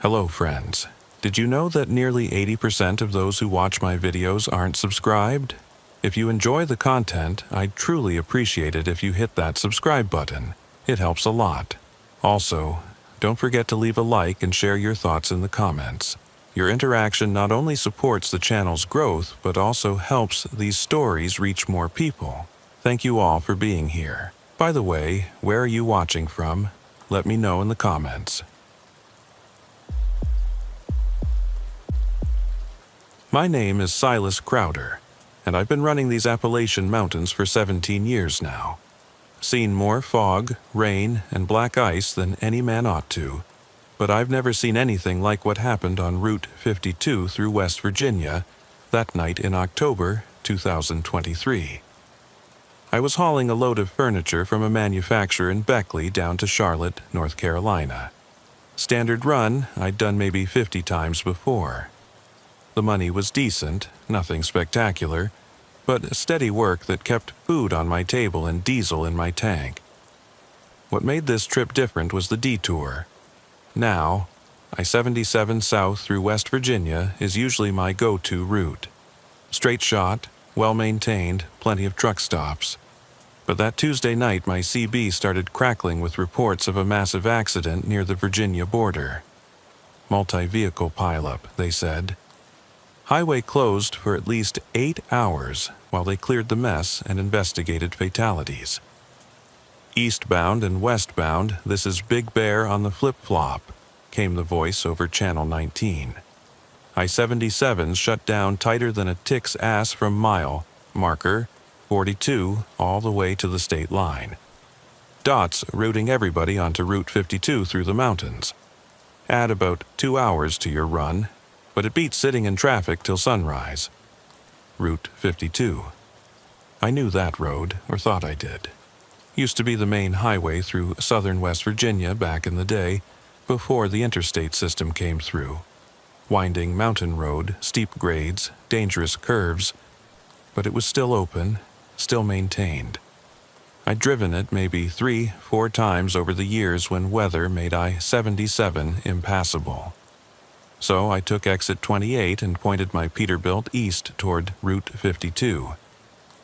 Hello friends. Did you know that nearly 80% of those who watch my videos aren't subscribed? If you enjoy the content, I'd truly appreciate it if you hit that subscribe button. It helps a lot. Also, don't forget to leave a like and share your thoughts in the comments. Your interaction not only supports the channel's growth, but also helps these stories reach more people. Thank you all for being here. By the way, where are you watching from? Let me know in the comments. My name is Silas Crowder, and I've been running these Appalachian mountains for 17 years now. Seen more fog, rain, and black ice than any man ought to, but I've never seen anything like what happened on Route 52 through West Virginia that night in October 2023. I was hauling a load of furniture from a manufacturer in Beckley down to Charlotte, North Carolina. Standard run I'd done maybe 50 times before. The money was decent, nothing spectacular, but steady work that kept food on my table and diesel in my tank. What made this trip different was the detour. Now, I-77 south through West Virginia is usually my go-to route. Straight shot, well-maintained, plenty of truck stops. But that Tuesday night my CB started crackling with reports of a massive accident near the Virginia border. Multi-vehicle pileup, they said. Highway closed for at least 8 hours while they cleared the mess and investigated fatalities. Eastbound and westbound, this is Big Bear on the flip-flop, came the voice over Channel 19. I-77 shut down tighter than a tick's ass from mile marker 42 all the way to the state line. Dots routing everybody onto Route 52 through the mountains. Add about 2 hours to your run, but it beats sitting in traffic till sunrise. Route 52. I knew that road, or thought I did. Used to be the main highway through southern West Virginia back in the day, before the interstate system came through. Winding mountain road, steep grades, dangerous curves, but it was still open, still maintained. I'd driven it maybe 3-4 times over the years when weather made I-77 impassable. So I took exit 28 and pointed my Peterbilt east toward Route 52.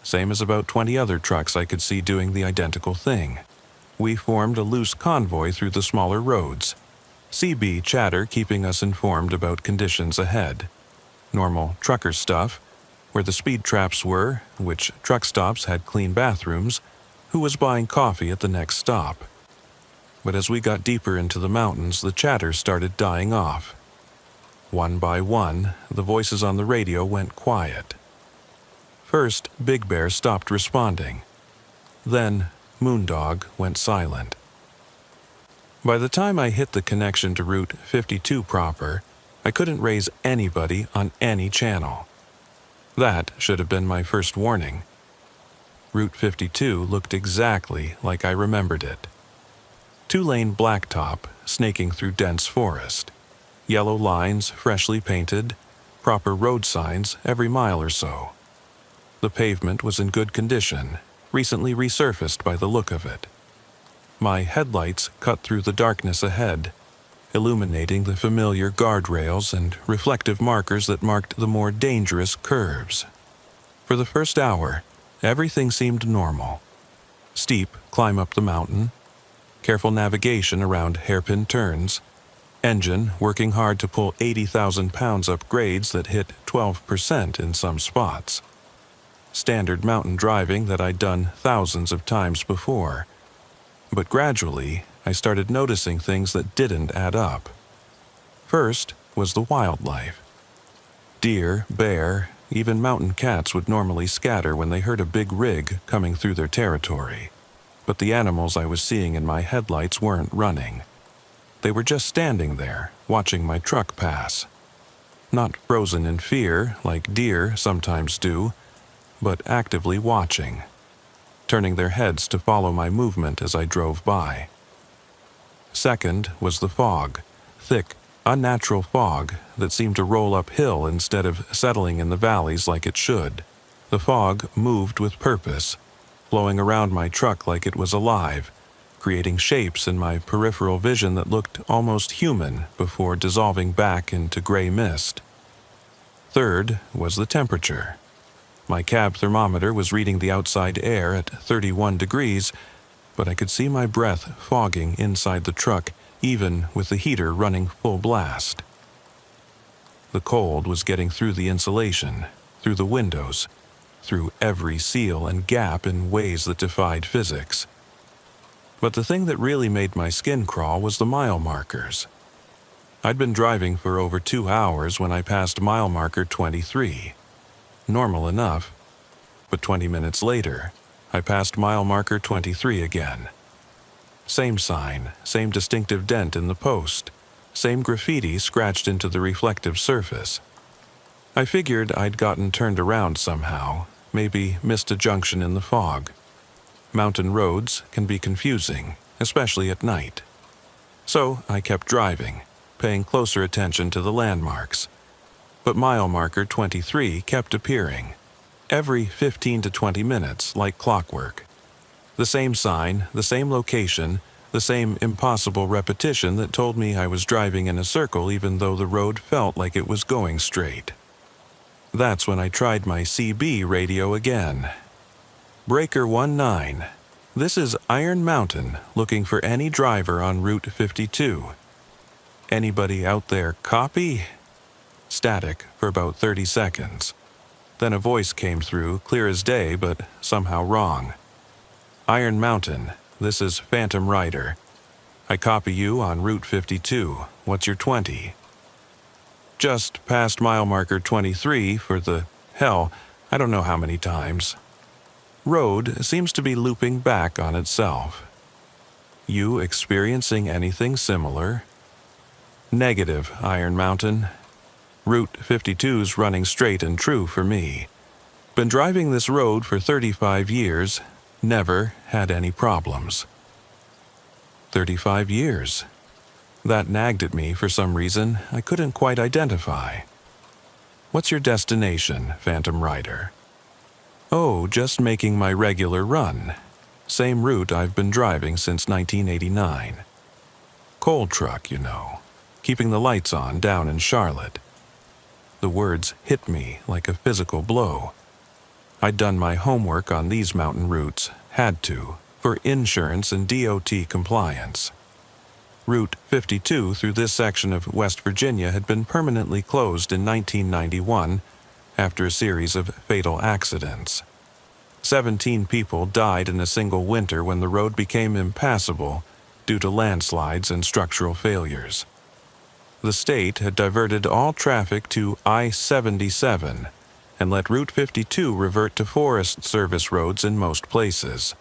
Same as about 20 other trucks I could see doing the identical thing. We formed a loose convoy through the smaller roads. CB chatter keeping us informed about conditions ahead. Normal trucker stuff, where the speed traps were, which truck stops had clean bathrooms, who was buying coffee at the next stop. But as we got deeper into the mountains, the chatter started dying off. One by one, the voices on the radio went quiet. First, Big Bear stopped responding. Then, Moondog went silent. By the time I hit the connection to Route 52 proper, I couldn't raise anybody on any channel. That should have been my first warning. Route 52 looked exactly like I remembered it. 2-lane blacktop snaking through dense forest. Yellow lines freshly painted, proper road signs every mile or so. The pavement was in good condition, recently resurfaced by the look of it. My headlights cut through the darkness ahead, illuminating the familiar guardrails and reflective markers that marked the more dangerous curves. For the first hour, everything seemed normal. Steep climb up the mountain, careful navigation around hairpin turns, engine working hard to pull 80,000 pounds up grades that hit 12% in some spots. Standard mountain driving that I'd done thousands of times before. But gradually, I started noticing things that didn't add up. First was the wildlife. Deer, bear, even mountain cats would normally scatter when they heard a big rig coming through their territory. But the animals I was seeing in my headlights weren't running. They were just standing there, watching my truck pass. Not frozen in fear, like deer sometimes do, but actively watching, turning their heads to follow my movement as I drove by. Second was the fog, thick, unnatural fog that seemed to roll uphill instead of settling in the valleys like it should. The fog moved with purpose, flowing around my truck like it was alive, creating shapes in my peripheral vision that looked almost human before dissolving back into gray mist. Third was the temperature. My cab thermometer was reading the outside air at 31 degrees, but I could see my breath fogging inside the truck, even with the heater running full blast. The cold was getting through the insulation, through the windows, through every seal and gap in ways that defied physics. But the thing that really made my skin crawl was the mile markers. I'd been driving for over 2 hours when I passed mile marker 23. Normal enough, but 20 minutes later, I passed mile marker 23 again. Same sign, same distinctive dent in the post, same graffiti scratched into the reflective surface. I figured I'd gotten turned around somehow, maybe missed a junction in the fog. Mountain roads can be confusing, especially at night. So I kept driving, paying closer attention to the landmarks. But mile marker 23 kept appearing, every 15 to 20 minutes like clockwork. The same sign, the same location, the same impossible repetition that told me I was driving in a circle even though the road felt like it was going straight. That's when I tried my CB radio again. Breaker 19. This is Iron Mountain looking for any driver on Route 52. Anybody out there copy? Static for about 30 seconds. Then a voice came through, clear as day, but somehow wrong. Iron Mountain, this is Phantom Rider. I copy you on Route 52. What's your 20? Just past mile marker 23 for the, hell, I don't know how many times. Road seems to be looping back on itself. You experiencing anything similar? Negative, Iron Mountain. Route 52's running straight and true for me. Been driving this road for 35 years, never had any problems. 35 years. That nagged at me for some reason I couldn't quite identify. What's your destination, Phantom Rider? Oh, just making my regular run. Same route I've been driving since 1989. Coal truck, you know. Keeping the lights on down in Charlotte. The words hit me like a physical blow. I'd done my homework on these mountain routes, had to, for insurance and DOT compliance. Route 52 through this section of West Virginia had been permanently closed in 1991 after a series of fatal accidents. 17 people died in a single winter when the road became impassable due to landslides and structural failures. The state had diverted all traffic to I-77 and let Route 52 revert to Forest Service roads in most places.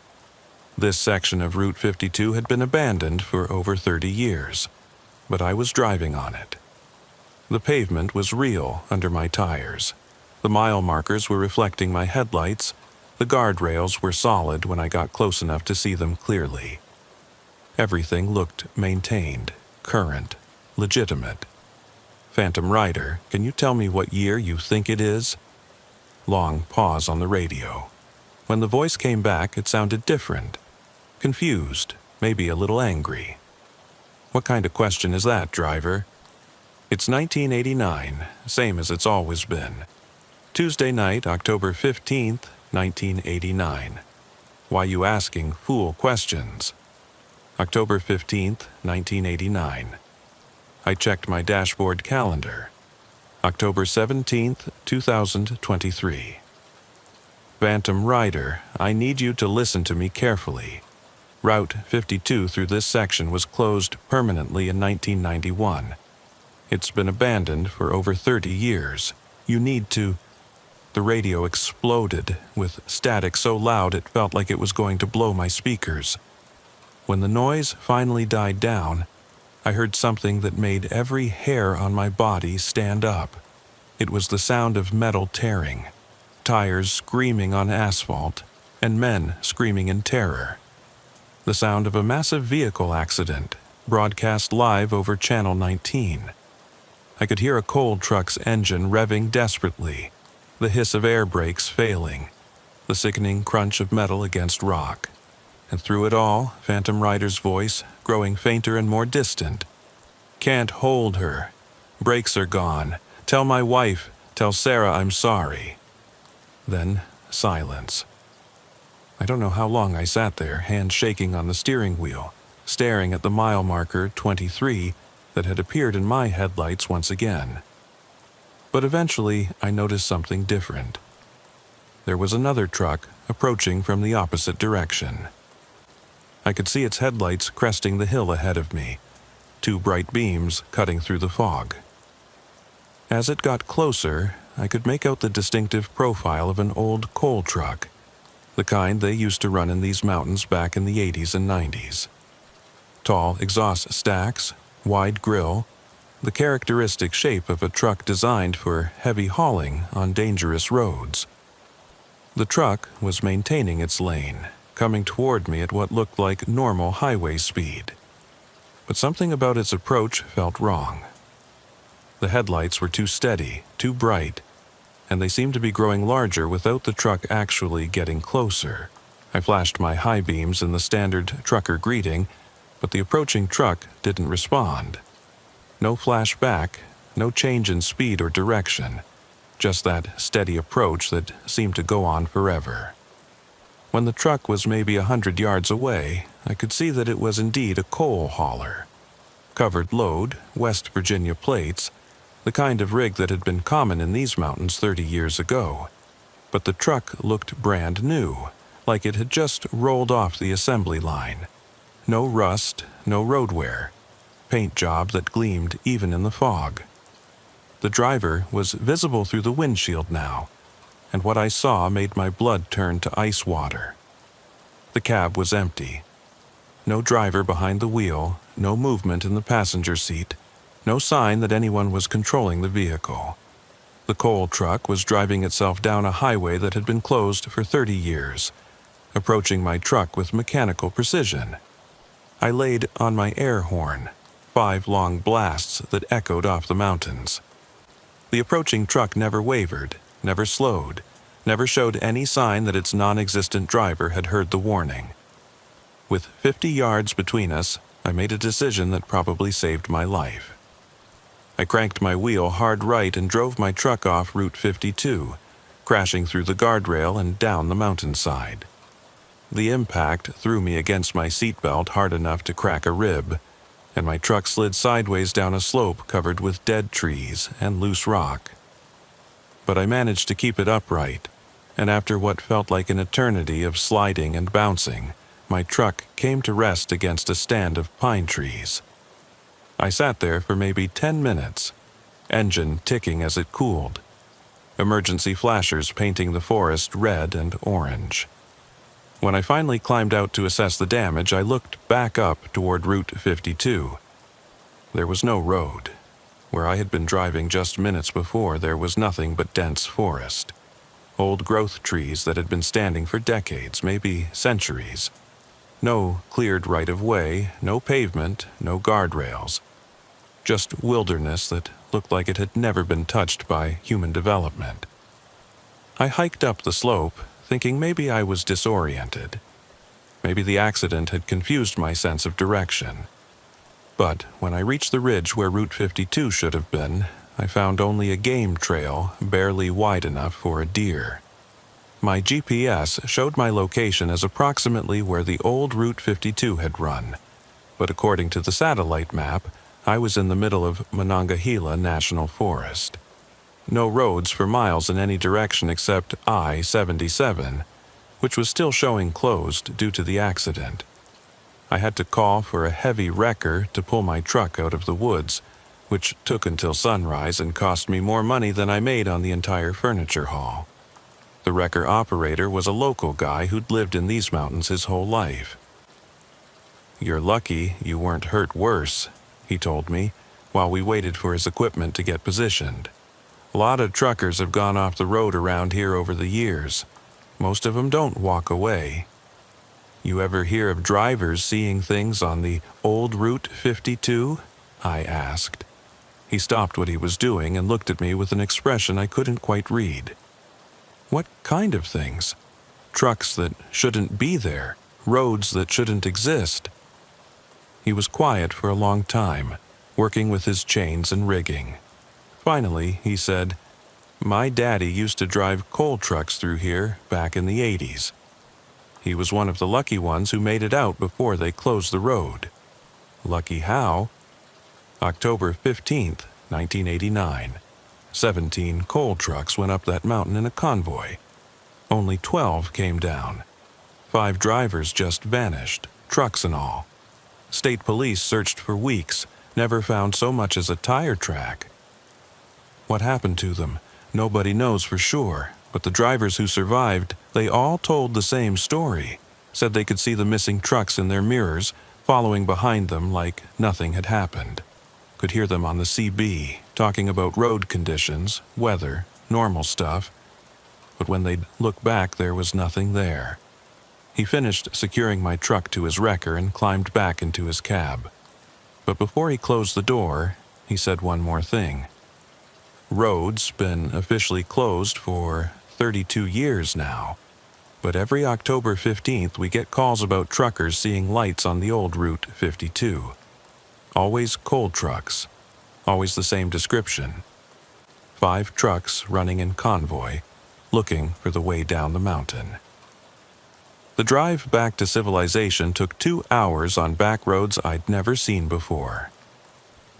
This section of Route 52 had been abandoned for over 30 years, but I was driving on it. The pavement was real under my tires. The mile markers were reflecting my headlights. The guardrails were solid when I got close enough to see them clearly. Everything looked maintained, current, legitimate. Phantom Rider, can you tell me what year you think it is? Long pause on the radio. When the voice came back, it sounded different. Confused, maybe a little angry. What kind of question is that, driver? It's 1989, same as it's always been. Tuesday night, October 15th, 1989. Why you asking fool questions? October 15th, 1989. I checked my dashboard calendar. October 17th, 2023. Phantom Rider, I need you to listen to me carefully. Route 52 through this section was closed permanently in 1991. It's been abandoned for over 30 years. You need to... The radio exploded with static so loud it felt like it was going to blow my speakers. When the noise finally died down, I heard something that made every hair on my body stand up. It was the sound of metal tearing, tires screaming on asphalt, and men screaming in terror. The sound of a massive vehicle accident, broadcast live over Channel 19. I could hear a coal truck's engine revving desperately, the hiss of air brakes failing, the sickening crunch of metal against rock. And through it all, Phantom Rider's voice, growing fainter and more distant. "Can't hold her. Brakes are gone. Tell my wife, tell Sarah I'm sorry." Then silence. I don't know how long I sat there, hands shaking on the steering wheel, staring at the mile marker 23 that had appeared in my headlights once again. But eventually, I noticed something different. There was another truck approaching from the opposite direction. I could see its headlights cresting the hill ahead of me, two bright beams cutting through the fog. As it got closer, I could make out the distinctive profile of an old coal truck, the kind they used to run in these mountains back in the 80s and 90s. Tall exhaust stacks, wide grille, the characteristic shape of a truck designed for heavy hauling on dangerous roads. The truck was maintaining its lane, coming toward me at what looked like normal highway speed. But something about its approach felt wrong. The headlights were too steady, too bright, and they seemed to be growing larger without the truck actually getting closer. I flashed my high beams in the standard trucker greeting, but the approaching truck didn't respond. No flash back, no change in speed or direction, just that steady approach that seemed to go on forever. When the truck was maybe 100 yards away, I could see that it was indeed a coal hauler. Covered load, West Virginia plates, the kind of rig that had been common in these mountains 30 years ago. But the truck looked brand new, like it had just rolled off the assembly line. No rust, no road wear. Paint job that gleamed even in the fog. The driver was visible through the windshield now, and what I saw made my blood turn to ice water. The cab was empty. No driver behind the wheel, no movement in the passenger seat, no sign that anyone was controlling the vehicle. The coal truck was driving itself down a highway that had been closed for 30 years, approaching my truck with mechanical precision. I laid on my air horn, 5 long blasts that echoed off the mountains. The approaching truck never wavered, never slowed, never showed any sign that its non-existent driver had heard the warning. With 50 yards between us, I made a decision that probably saved my life. I cranked my wheel hard right and drove my truck off Route 52, crashing through the guardrail and down the mountainside. The impact threw me against my seatbelt hard enough to crack a rib, and my truck slid sideways down a slope covered with dead trees and loose rock. But I managed to keep it upright, and after what felt like an eternity of sliding and bouncing, my truck came to rest against a stand of pine trees. I sat there for maybe 10 minutes, engine ticking as it cooled, emergency flashers painting the forest red and orange. When I finally climbed out to assess the damage, I looked back up toward Route 52. There was no road. Where I had been driving just minutes before, there was nothing but dense forest. Old growth trees that had been standing for decades, maybe centuries. No cleared right-of-way, no pavement, no guardrails. Just wilderness that looked like it had never been touched by human development. I hiked up the slope, thinking maybe I was disoriented. Maybe the accident had confused my sense of direction. But when I reached the ridge where Route 52 should have been, I found only a game trail barely wide enough for a deer. My GPS showed my location as approximately where the old Route 52 had run, but according to the satellite map, I was in the middle of Monongahela National Forest. No roads for miles in any direction except I-77, which was still showing closed due to the accident. I had to call for a heavy wrecker to pull my truck out of the woods, which took until sunrise and cost me more money than I made on the entire furniture haul. The wrecker operator was a local guy who'd lived in these mountains his whole life. "You're lucky you weren't hurt worse," he told me, while we waited for his equipment to get positioned. "A lot of truckers have gone off the road around here over the years. Most of them don't walk away. You ever hear of drivers seeing things on the old Route 52? I asked. He stopped what he was doing and looked at me with an expression I couldn't quite read. "What kind of things? Trucks that shouldn't be there," roads that shouldn't exist. He was quiet for a long time, working with his chains and rigging. Finally, he said, "My daddy used to drive coal trucks through here back in the 80s. He was one of the lucky ones who made it out before they closed the road." Lucky how? October 15th, 1989. 17 coal trucks went up that mountain in a convoy. Only 12 came down. 5 drivers just vanished, trucks and all. State police searched for weeks, never found so much as a tire track. What happened to them? Nobody knows for sure, but the drivers who survived, they all told the same story. Said they could see the missing trucks in their mirrors, following behind them like nothing had happened. Could hear them on the CB, talking about road conditions, weather, normal stuff. But when they'd look back, there was nothing there. He finished securing my truck to his wrecker and climbed back into his cab. But before he closed the door, he said one more thing. "Road's been officially closed for 32 years now, but every October 15th we get calls about truckers seeing lights on the old Route 52. Always coal trucks, always the same description. 5 trucks running in convoy, looking for the way down the mountain." The drive back to civilization took 2 hours on back roads I'd never seen before.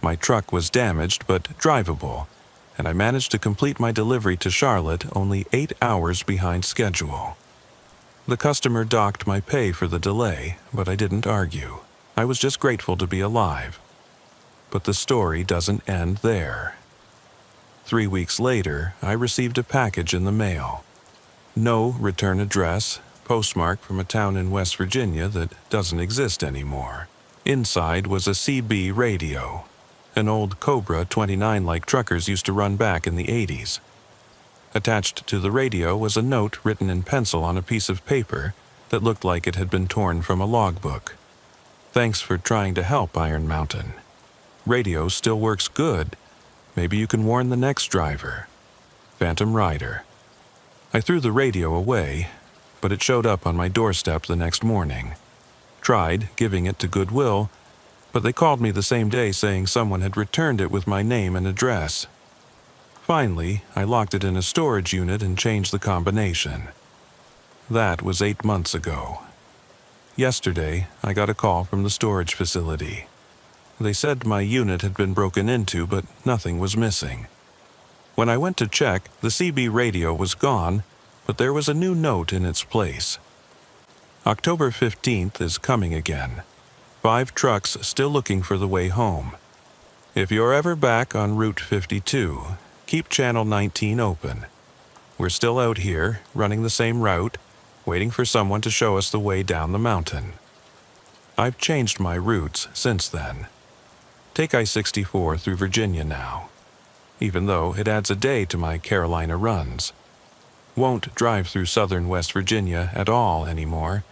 My truck was damaged but drivable, and I managed to complete my delivery to Charlotte only 8 hours behind schedule. The customer docked my pay for the delay, but I didn't argue. I was just grateful to be alive. But the story doesn't end there. 3 weeks later, I received a package in the mail. No return address, postmark from a town in West Virginia that doesn't exist anymore. Inside was a CB radio, an old Cobra 29 like truckers used to run back in the 80s. Attached to the radio was a note written in pencil on a piece of paper that looked like it had been torn from a logbook. "Thanks for trying to help, Iron Mountain. Radio still works good. Maybe you can warn the next driver. Phantom Rider." I threw the radio away, but it showed up on my doorstep the next morning. Tried giving it to Goodwill, but they called me the same day saying someone had returned it with my name and address. Finally, I locked it in a storage unit and changed the combination. That was 8 months ago. Yesterday, I got a call from the storage facility. They said my unit had been broken into, but nothing was missing. When I went to check, the CB radio was gone, but there was a new note in its place. October 15th is coming again. 5 trucks still looking for the way home. If you're ever back on Route 52, keep Channel 19 open. We're still out here, running the same route, waiting for someone to show us the way down the mountain. I've changed my routes since then. Take I-64 through Virginia now, even though it adds a day to my Carolina runs. Won't drive through southern West Virginia at all anymore,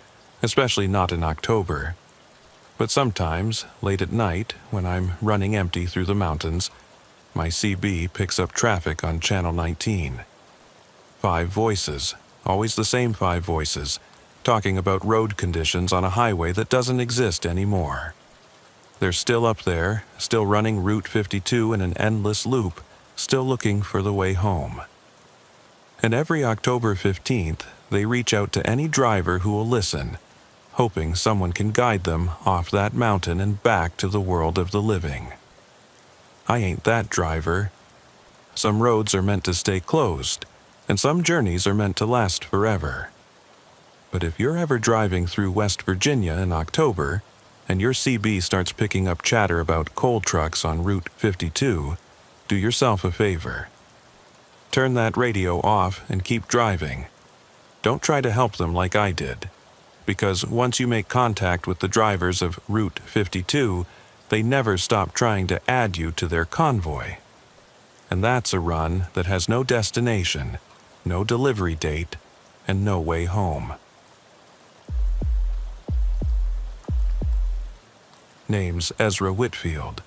especially not in October. But sometimes, late at night, when I'm running empty through the mountains, my CB picks up traffic on Channel 19. 5 voices, always the same 5 voices, talking about road conditions on a highway that doesn't exist anymore. They're still up there, still running Route 52 in an endless loop, still looking for the way home. And every October 15th, they reach out to any driver who will listen, hoping someone can guide them off that mountain and back to the world of the living. I ain't that driver. Some roads are meant to stay closed, and some journeys are meant to last forever. But if you're ever driving through West Virginia in October, and your CB starts picking up chatter about coal trucks on Route 52, do yourself a favor. Turn that radio off and keep driving. Don't try to help them like I did, because once you make contact with the drivers of Route 52, they never stop trying to add you to their convoy. And that's a run that has no destination, no delivery date, and no way home. Name's Ezra Whitfield.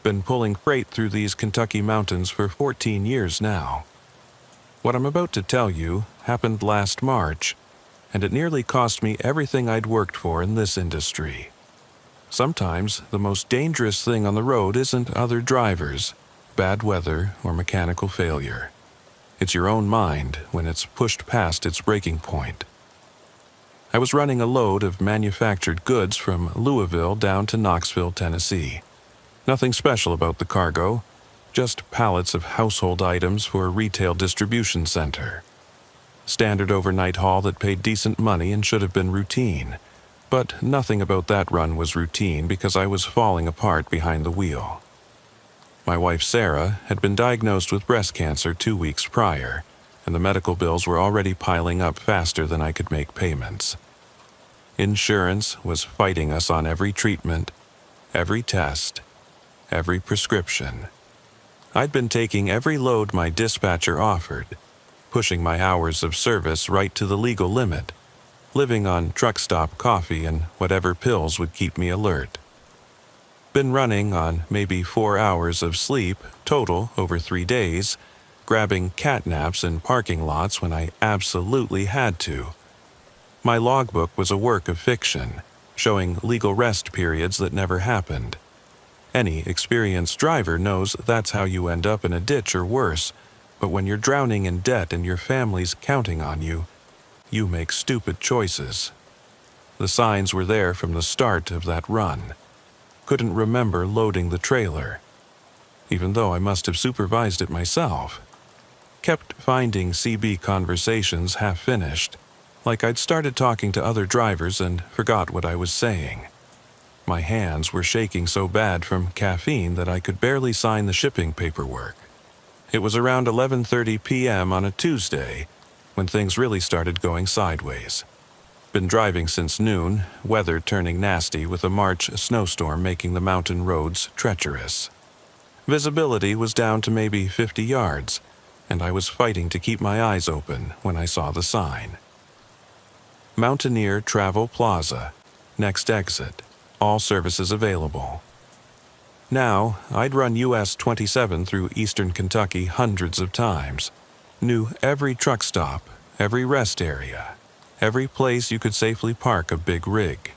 Been pulling freight through these Kentucky mountains for 14 years now. What I'm about to tell you happened last March, and it nearly cost me everything I'd worked for in this industry. Sometimes the most dangerous thing on the road isn't other drivers, bad weather, or mechanical failure. It's your own mind when it's pushed past its breaking point. I was running a load of manufactured goods from Louisville down to Knoxville, Tennessee. Nothing special about the cargo, just pallets of household items for a retail distribution center. Standard overnight haul that paid decent money and should have been routine. But nothing about that run was routine because I was falling apart behind the wheel. My wife Sarah had been diagnosed with breast cancer 2 weeks prior, and the medical bills were already piling up faster than I could make payments. Insurance was fighting us on every treatment, every test, every prescription. I'd been taking every load my dispatcher offered, pushing my hours of service right to the legal limit, living on truck stop coffee and whatever pills would keep me alert. Been running on maybe 4 hours of sleep total over 3 days, grabbing cat naps in parking lots when I absolutely had to. My logbook was a work of fiction, showing legal rest periods that never happened. Any experienced driver knows that's how you end up in a ditch or worse, but when you're drowning in debt and your family's counting on you, you make stupid choices. The signs were there from the start of that run. Couldn't remember loading the trailer, even though I must have supervised it myself. Kept finding CB conversations half-finished, like I'd started talking to other drivers and forgot what I was saying. My hands were shaking so bad from caffeine that I could barely sign the shipping paperwork. It was around 11:30 p.m. on a Tuesday when things really started going sideways. Been driving since noon, weather turning nasty with a March snowstorm making the mountain roads treacherous. Visibility was down to maybe 50 yards, and I was fighting to keep my eyes open when I saw the sign. Mountaineer Travel Plaza, next exit, all services available. Now, I'd run US 27 through eastern Kentucky hundreds of times. Knew every truck stop, every rest area, every place you could safely park a big rig.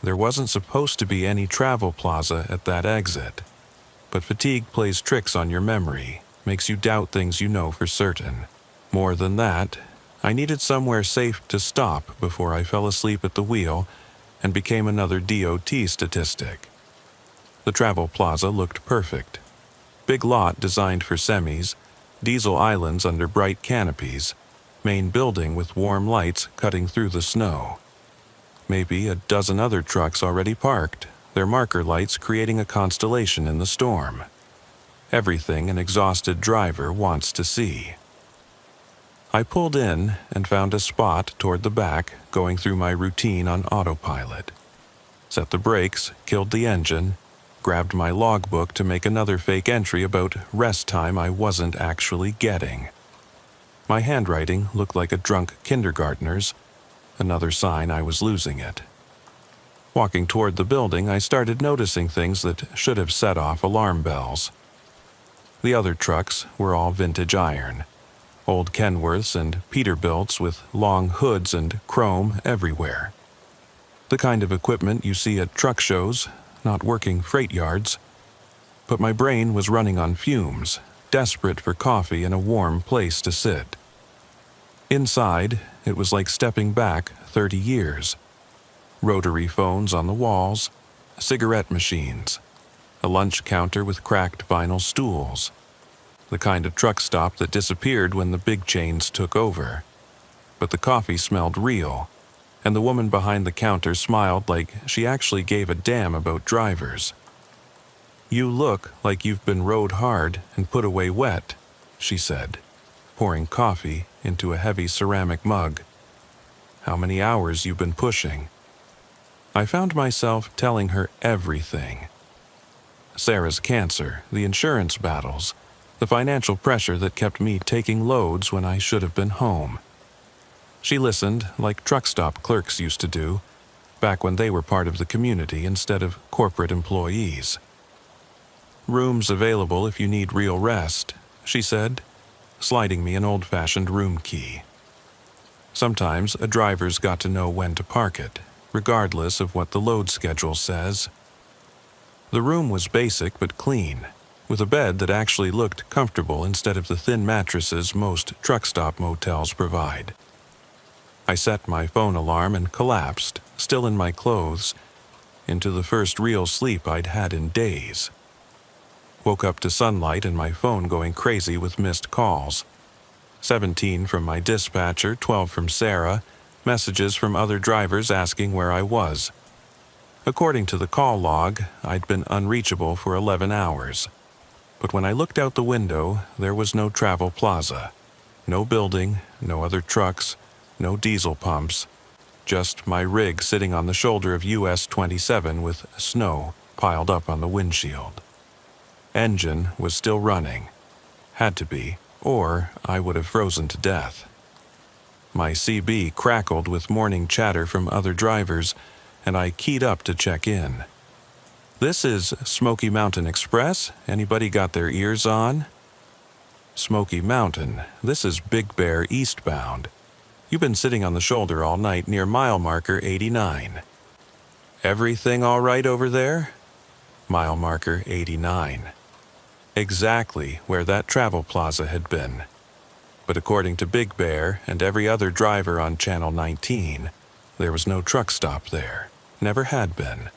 There wasn't supposed to be any travel plaza at that exit, but fatigue plays tricks on your memory, makes you doubt things you know for certain. More than that, I needed somewhere safe to stop before I fell asleep at the wheel and became another DOT statistic. The travel plaza looked perfect. Big lot designed for semis, diesel islands under bright canopies, main building with warm lights cutting through the snow. Maybe a dozen other trucks already parked, their marker lights creating a constellation in the storm. Everything an exhausted driver wants to see. I pulled in and found a spot toward the back, going through my routine on autopilot. Set the brakes, killed the engine, grabbed my logbook to make another fake entry about rest time I wasn't actually getting. My handwriting looked like a drunk kindergartner's, another sign I was losing it. Walking toward the building, I started noticing things that should have set off alarm bells. The other trucks were all vintage iron, old Kenworths and Peterbilts with long hoods and chrome everywhere. The kind of equipment you see at truck shows, not working freight yards. But my brain was running on fumes, desperate for coffee and a warm place to sit. Inside, it was like stepping back 30 years. Rotary phones on the walls, cigarette machines, a lunch counter with cracked vinyl stools. The kind of truck stop that disappeared when the big chains took over. But the coffee smelled real, and the woman behind the counter smiled like she actually gave a damn about drivers. "You look like you've been rode hard and put away wet," she said, pouring coffee into a heavy ceramic mug. "How many hours you've been pushing?" I found myself telling her everything. Sarah's cancer, the insurance battles, the financial pressure that kept me taking loads when I should have been home. She listened like truck stop clerks used to do, back when they were part of the community instead of corporate employees. "Rooms available if you need real rest," she said, sliding me an old-fashioned room key. Sometimes a driver's got to know when to park it, regardless of what the load schedule says. The room was basic but clean, with a bed that actually looked comfortable instead of the thin mattresses most truck stop motels provide. I set my phone alarm and collapsed, still in my clothes, into the first real sleep I'd had in days. Woke up to sunlight and my phone going crazy with missed calls. 17 from my dispatcher, 12 from Sarah, messages from other drivers asking where I was. According to the call log, I'd been unreachable for 11 hours. But when I looked out the window, there was no travel plaza. No building, no other trucks, no diesel pumps. Just my rig sitting on the shoulder of US 27 with snow piled up on the windshield. Engine was still running. Had to be, or I would have frozen to death. My CB crackled with morning chatter from other drivers, and I keyed up to check in. "This is Smoky Mountain Express. Anybody got their ears on?" "Smoky Mountain, this is Big Bear eastbound. You've been sitting on the shoulder all night near mile marker 89. Everything all right over there?" Mile marker 89. Exactly where that travel plaza had been. But according to Big Bear and every other driver on Channel 19, there was no truck stop there. Never had been.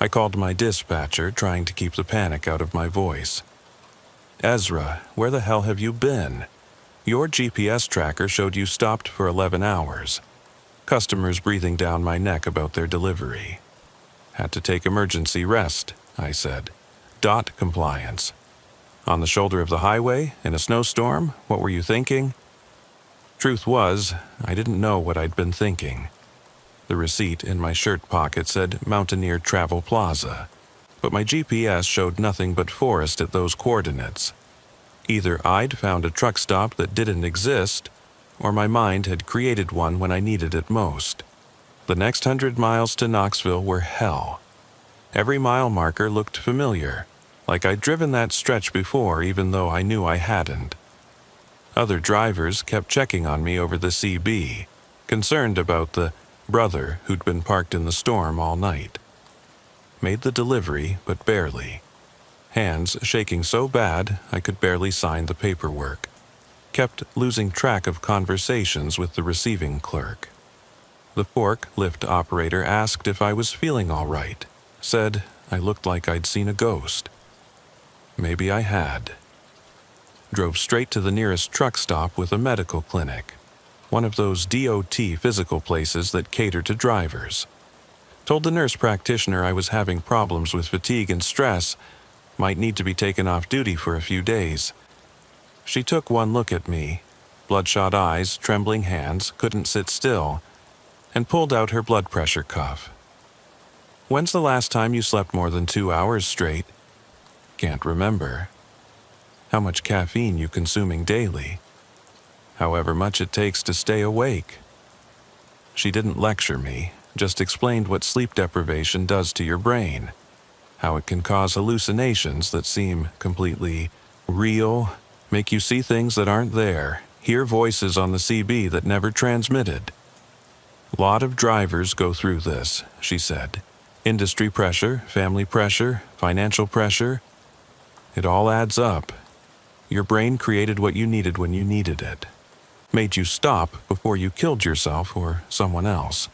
I called my dispatcher, trying to keep the panic out of my voice. "Ezra, where the hell have you been? Your GPS tracker showed you stopped for 11 hours. Customers breathing down my neck about their delivery. Had to take emergency rest," I said. "Dot compliance. On the shoulder of the highway, in a snowstorm, what were you thinking?" Truth was, I didn't know what I'd been thinking. The receipt in my shirt pocket said Mountaineer Travel Plaza, but my GPS showed nothing but forest at those coordinates. Either I'd found a truck stop that didn't exist, or my mind had created one when I needed it most. The next 100 miles to Knoxville were hell. Every mile marker looked familiar, like I'd driven that stretch before even though I knew I hadn't. Other drivers kept checking on me over the CB, concerned about the brother who'd been parked in the storm all night. Made the delivery, but barely. Hands shaking so bad I could barely sign the paperwork. Kept losing track of conversations with the receiving clerk. The forklift operator asked if I was feeling all right. Said I looked like I'd seen a ghost. Maybe I had. Drove straight to the nearest truck stop with a medical clinic. One of those DOT physical places that cater to drivers. Told the nurse practitioner I was having problems with fatigue and stress, might need to be taken off duty for a few days. She took one look at me, bloodshot eyes, trembling hands, couldn't sit still, and pulled out her blood pressure cuff. "When's the last time you slept more than 2 hours straight?" "Can't remember." "How much caffeine you consuming daily?" "However much it takes to stay awake." She didn't lecture me, just explained what sleep deprivation does to your brain, how it can cause hallucinations that seem completely real, make you see things that aren't there, hear voices on the CB that never transmitted. "Lot of drivers go through this," she said. "Industry pressure, family pressure, financial pressure. It all adds up. Your brain created what you needed when you needed it. Made you stop before you killed yourself or someone else."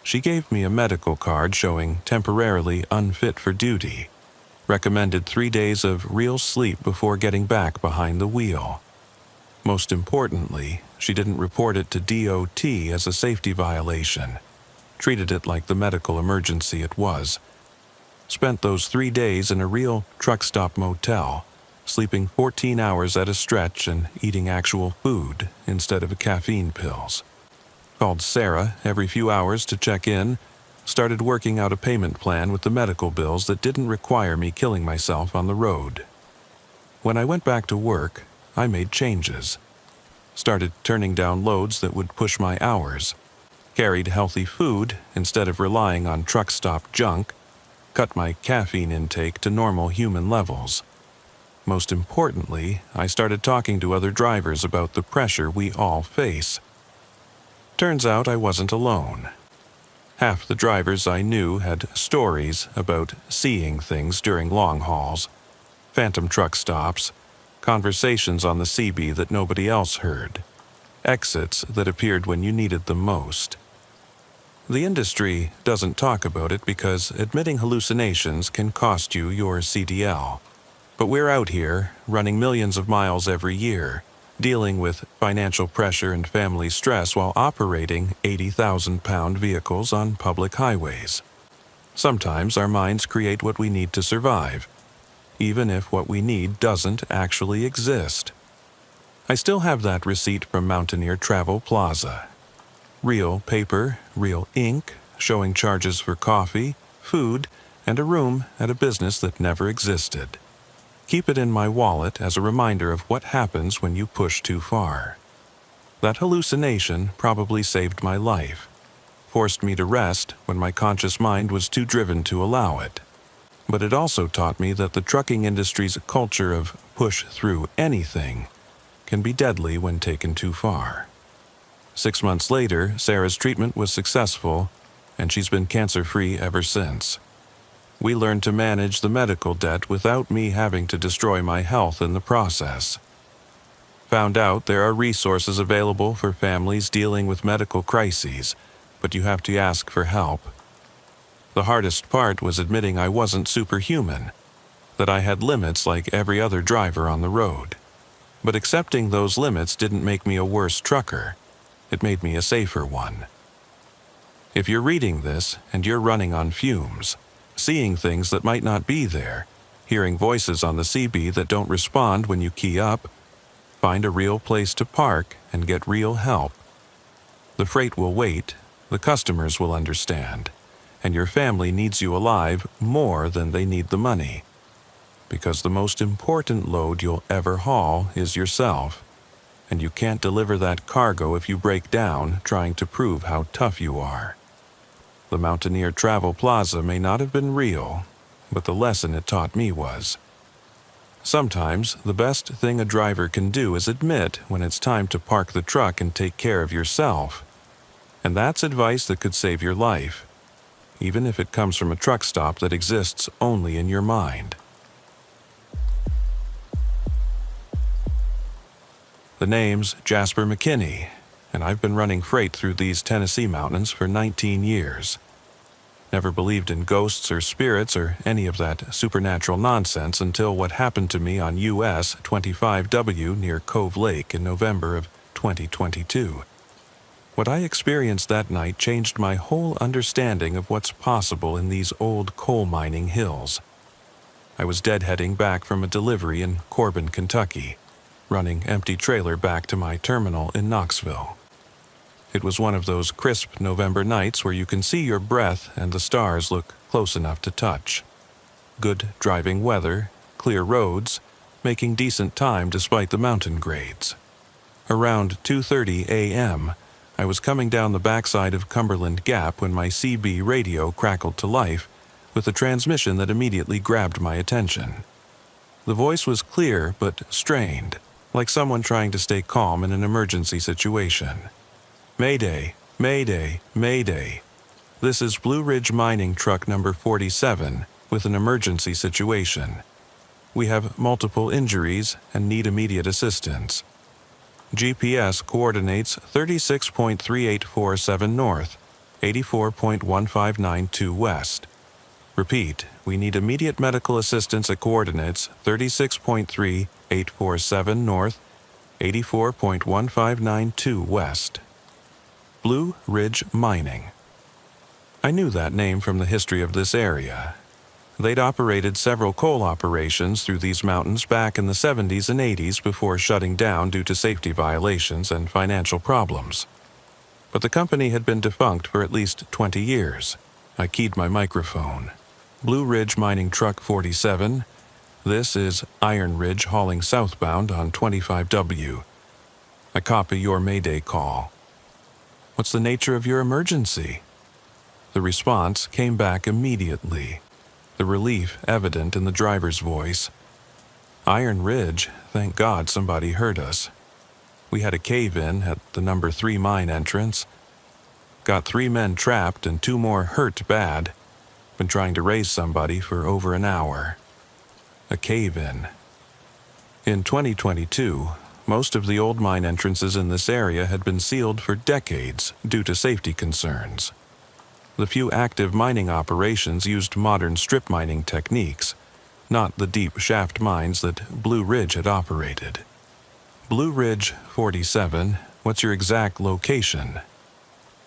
She gave me a medical card showing temporarily unfit for duty. Recommended 3 days of real sleep before getting back behind the wheel. Most importantly, she didn't report it to DOT as a safety violation. Treated it like the medical emergency it was. Spent those 3 days in a real truck stop motel, sleeping 14 hours at a stretch and eating actual food instead of caffeine pills. Called Sarah every few hours to check in, started working out a payment plan with the medical bills that didn't require me killing myself on the road. When I went back to work, I made changes. Started turning down loads that would push my hours. Carried healthy food instead of relying on truck stop junk. Cut my caffeine intake to normal human levels. Most importantly, I started talking to other drivers about the pressure we all face. Turns out I wasn't alone. Half the drivers I knew had stories about seeing things during long hauls, phantom truck stops, conversations on the CB that nobody else heard, exits that appeared when you needed them most. The industry doesn't talk about it because admitting hallucinations can cost you your CDL. But we're out here, running millions of miles every year, dealing with financial pressure and family stress while operating 80,000-pound vehicles on public highways. Sometimes our minds create what we need to survive, even if what we need doesn't actually exist. I still have that receipt from Mountaineer Travel Plaza. Real paper, real ink, showing charges for coffee, food, and a room at a business that never existed. Keep it in my wallet as a reminder of what happens when you push too far. That hallucination probably saved my life, forced me to rest when my conscious mind was too driven to allow it. But it also taught me that the trucking industry's culture of push through anything can be deadly when taken too far. 6 months later, Sarah's treatment was successful, and she's been cancer-free ever since. We learned to manage the medical debt without me having to destroy my health in the process. Found out there are resources available for families dealing with medical crises, but you have to ask for help. The hardest part was admitting I wasn't superhuman, that I had limits like every other driver on the road. But accepting those limits didn't make me a worse trucker. It made me a safer one. If you're reading this and you're running on fumes, seeing things that might not be there, hearing voices on the CB that don't respond when you key up, find a real place to park and get real help. The freight will wait, the customers will understand, and your family needs you alive more than they need the money. Because the most important load you'll ever haul is yourself, and you can't deliver that cargo if you break down trying to prove how tough you are. The Mountaineer Travel Plaza may not have been real, but the lesson it taught me was. Sometimes, the best thing a driver can do is admit when it's time to park the truck and take care of yourself. And that's advice that could save your life, even if it comes from a truck stop that exists only in your mind. The name's Jasper McKinney, and I've been running freight through these Tennessee mountains for 19 years. Never believed in ghosts or spirits or any of that supernatural nonsense until what happened to me on US 25W near Cove Lake in November of 2022. What I experienced that night changed my whole understanding of what's possible in these old coal mining hills. I was deadheading back from a delivery in Corbin, Kentucky, running empty trailer back to my terminal in Knoxville. It was one of those crisp November nights where you can see your breath and the stars look close enough to touch. Good driving weather, clear roads, making decent time despite the mountain grades. Around 2:30 a.m., I was coming down the backside of Cumberland Gap when my CB radio crackled to life with a transmission that immediately grabbed my attention. The voice was clear but strained, like someone trying to stay calm in an emergency situation. Mayday, Mayday, Mayday. This is Blue Ridge Mining Truck number 47 with an emergency situation. We have multiple injuries and need immediate assistance. GPS coordinates 36.3847 north, 84.1592 west. Repeat, we need immediate medical assistance at coordinates 36.3847 north, 84.1592 west. Blue Ridge Mining. I knew that name from the history of this area. They'd operated several coal operations through these mountains back in the 70s and 80s before shutting down due to safety violations and financial problems. But the company had been defunct for at least 20 years. I keyed my microphone. Blue Ridge Mining Truck 47. This is Iron Ridge hauling southbound on 25W. I copy your Mayday call. What's the nature of your emergency? The response came back immediately, the relief evident in the driver's voice. Iron Ridge, thank God somebody heard us. We had a cave-in at the number 3 mine entrance. Got 3 men trapped and 2 more hurt bad. Been trying to raise somebody for over an hour. A cave-in. In 2022, most of the old mine entrances in this area had been sealed for decades due to safety concerns. The few active mining operations used modern strip mining techniques, not the deep shaft mines that Blue Ridge had operated. Blue Ridge 47, what's your exact location?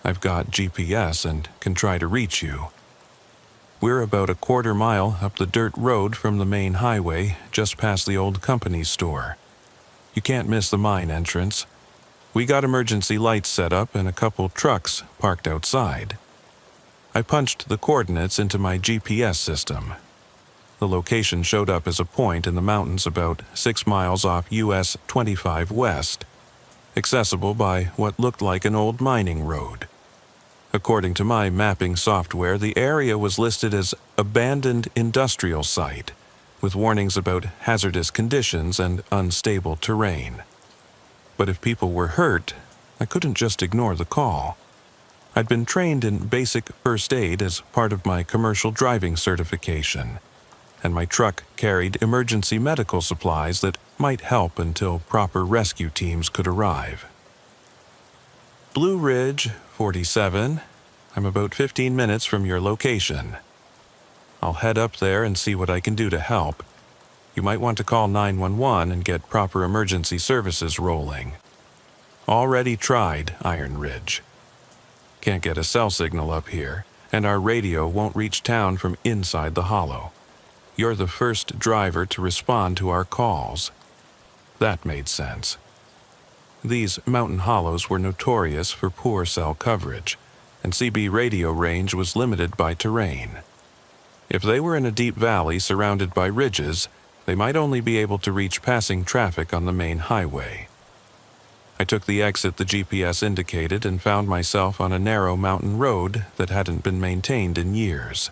I've got GPS and can try to reach you. We're about a quarter mile up the dirt road from the main highway, just past the old company store. You can't miss the mine entrance. We got emergency lights set up and a couple trucks parked outside. I punched the coordinates into my GPS system. The location showed up as a point in the mountains about 6 miles off US 25 West, accessible by what looked like an old mining road. According to my mapping software, the area was listed as abandoned industrial site, with warnings about hazardous conditions and unstable terrain. But if people were hurt, I couldn't just ignore the call. I'd been trained in basic first aid as part of my commercial driving certification, and my truck carried emergency medical supplies that might help until proper rescue teams could arrive. Blue Ridge 47, I'm about 15 minutes from your location. I'll head up there and see what I can do to help. You might want to call 911 and get proper emergency services rolling. Already tried Iron Ridge. Can't get a cell signal up here, and our radio won't reach town from inside the hollow. You're the first driver to respond to our calls. That made sense. These mountain hollows were notorious for poor cell coverage, and CB radio range was limited by terrain. If they were in a deep valley surrounded by ridges, they might only be able to reach passing traffic on the main highway. I took the exit the GPS indicated and found myself on a narrow mountain road that hadn't been maintained in years.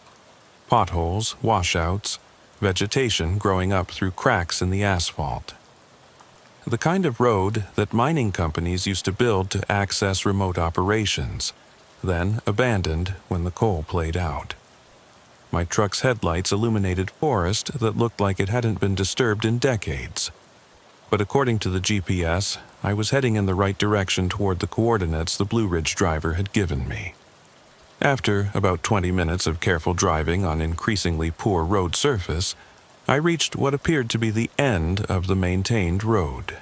Potholes, washouts, vegetation growing up through cracks in the asphalt. The kind of road that mining companies used to build to access remote operations, then abandoned when the coal played out. My truck's headlights illuminated forest that looked like it hadn't been disturbed in decades. But according to the GPS, I was heading in the right direction toward the coordinates the Blue Ridge driver had given me. After about 20 minutes of careful driving on increasingly poor road surface, I reached what appeared to be the end of the maintained road.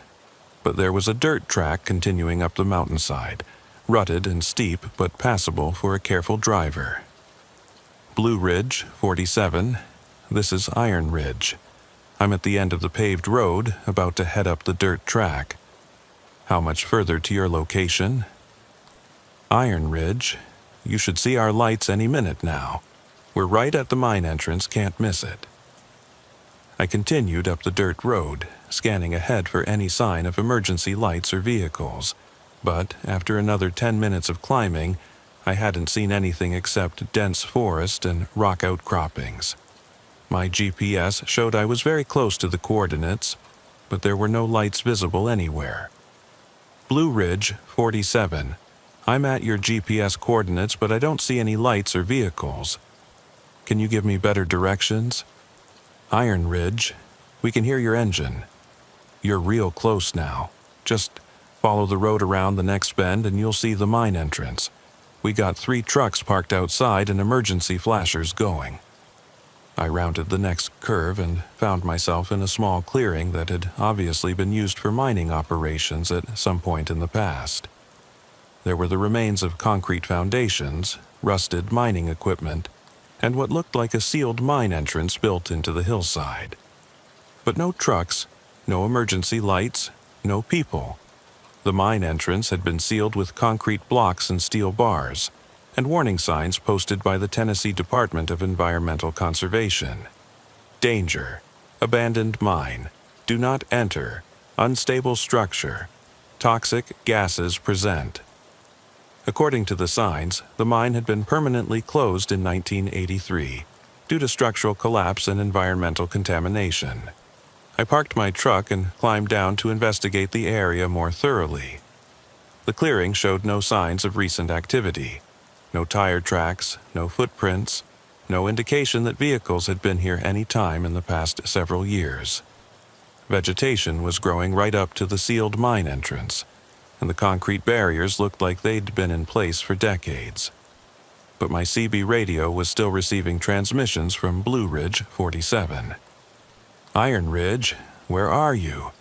But there was a dirt track continuing up the mountainside, rutted and steep but passable for a careful driver. Blue Ridge 47, this is Iron Ridge. I'm at the end of the paved road, about to head up the dirt track. How much further to your location? Iron Ridge. You should see our lights any minute now. We're right at the mine entrance, can't miss it. I continued up the dirt road, scanning ahead for any sign of emergency lights or vehicles. But after another 10 minutes of climbing, I hadn't seen anything except dense forest and rock outcroppings. My GPS showed I was very close to the coordinates, but there were no lights visible anywhere. Blue Ridge 47. I'm at your GPS coordinates, but I don't see any lights or vehicles. Can you give me better directions? Iron Ridge. We can hear your engine. You're real close now. Just follow the road around the next bend and you'll see the mine entrance. We got 3 trucks parked outside and emergency flashers going. I rounded the next curve and found myself in a small clearing that had obviously been used for mining operations at some point in the past. There were the remains of concrete foundations, rusted mining equipment, and what looked like a sealed mine entrance built into the hillside. But no trucks, no emergency lights, no people. The mine entrance had been sealed with concrete blocks and steel bars, and warning signs posted by the Tennessee Department of Environmental Conservation. Danger. Abandoned mine. Do not enter. Unstable structure. Toxic gases present. According to the signs, the mine had been permanently closed in 1983 due to structural collapse and environmental contamination. I parked my truck and climbed down to investigate the area more thoroughly. The clearing showed no signs of recent activity, No tire tracks, no footprints, no indication that vehicles had been here any time in the past several years. Vegetation was growing right up to the sealed mine entrance, and the concrete barriers looked like they'd been in place for decades. But my CB radio was still receiving transmissions from Blue Ridge 47. Iron Ridge, where are you?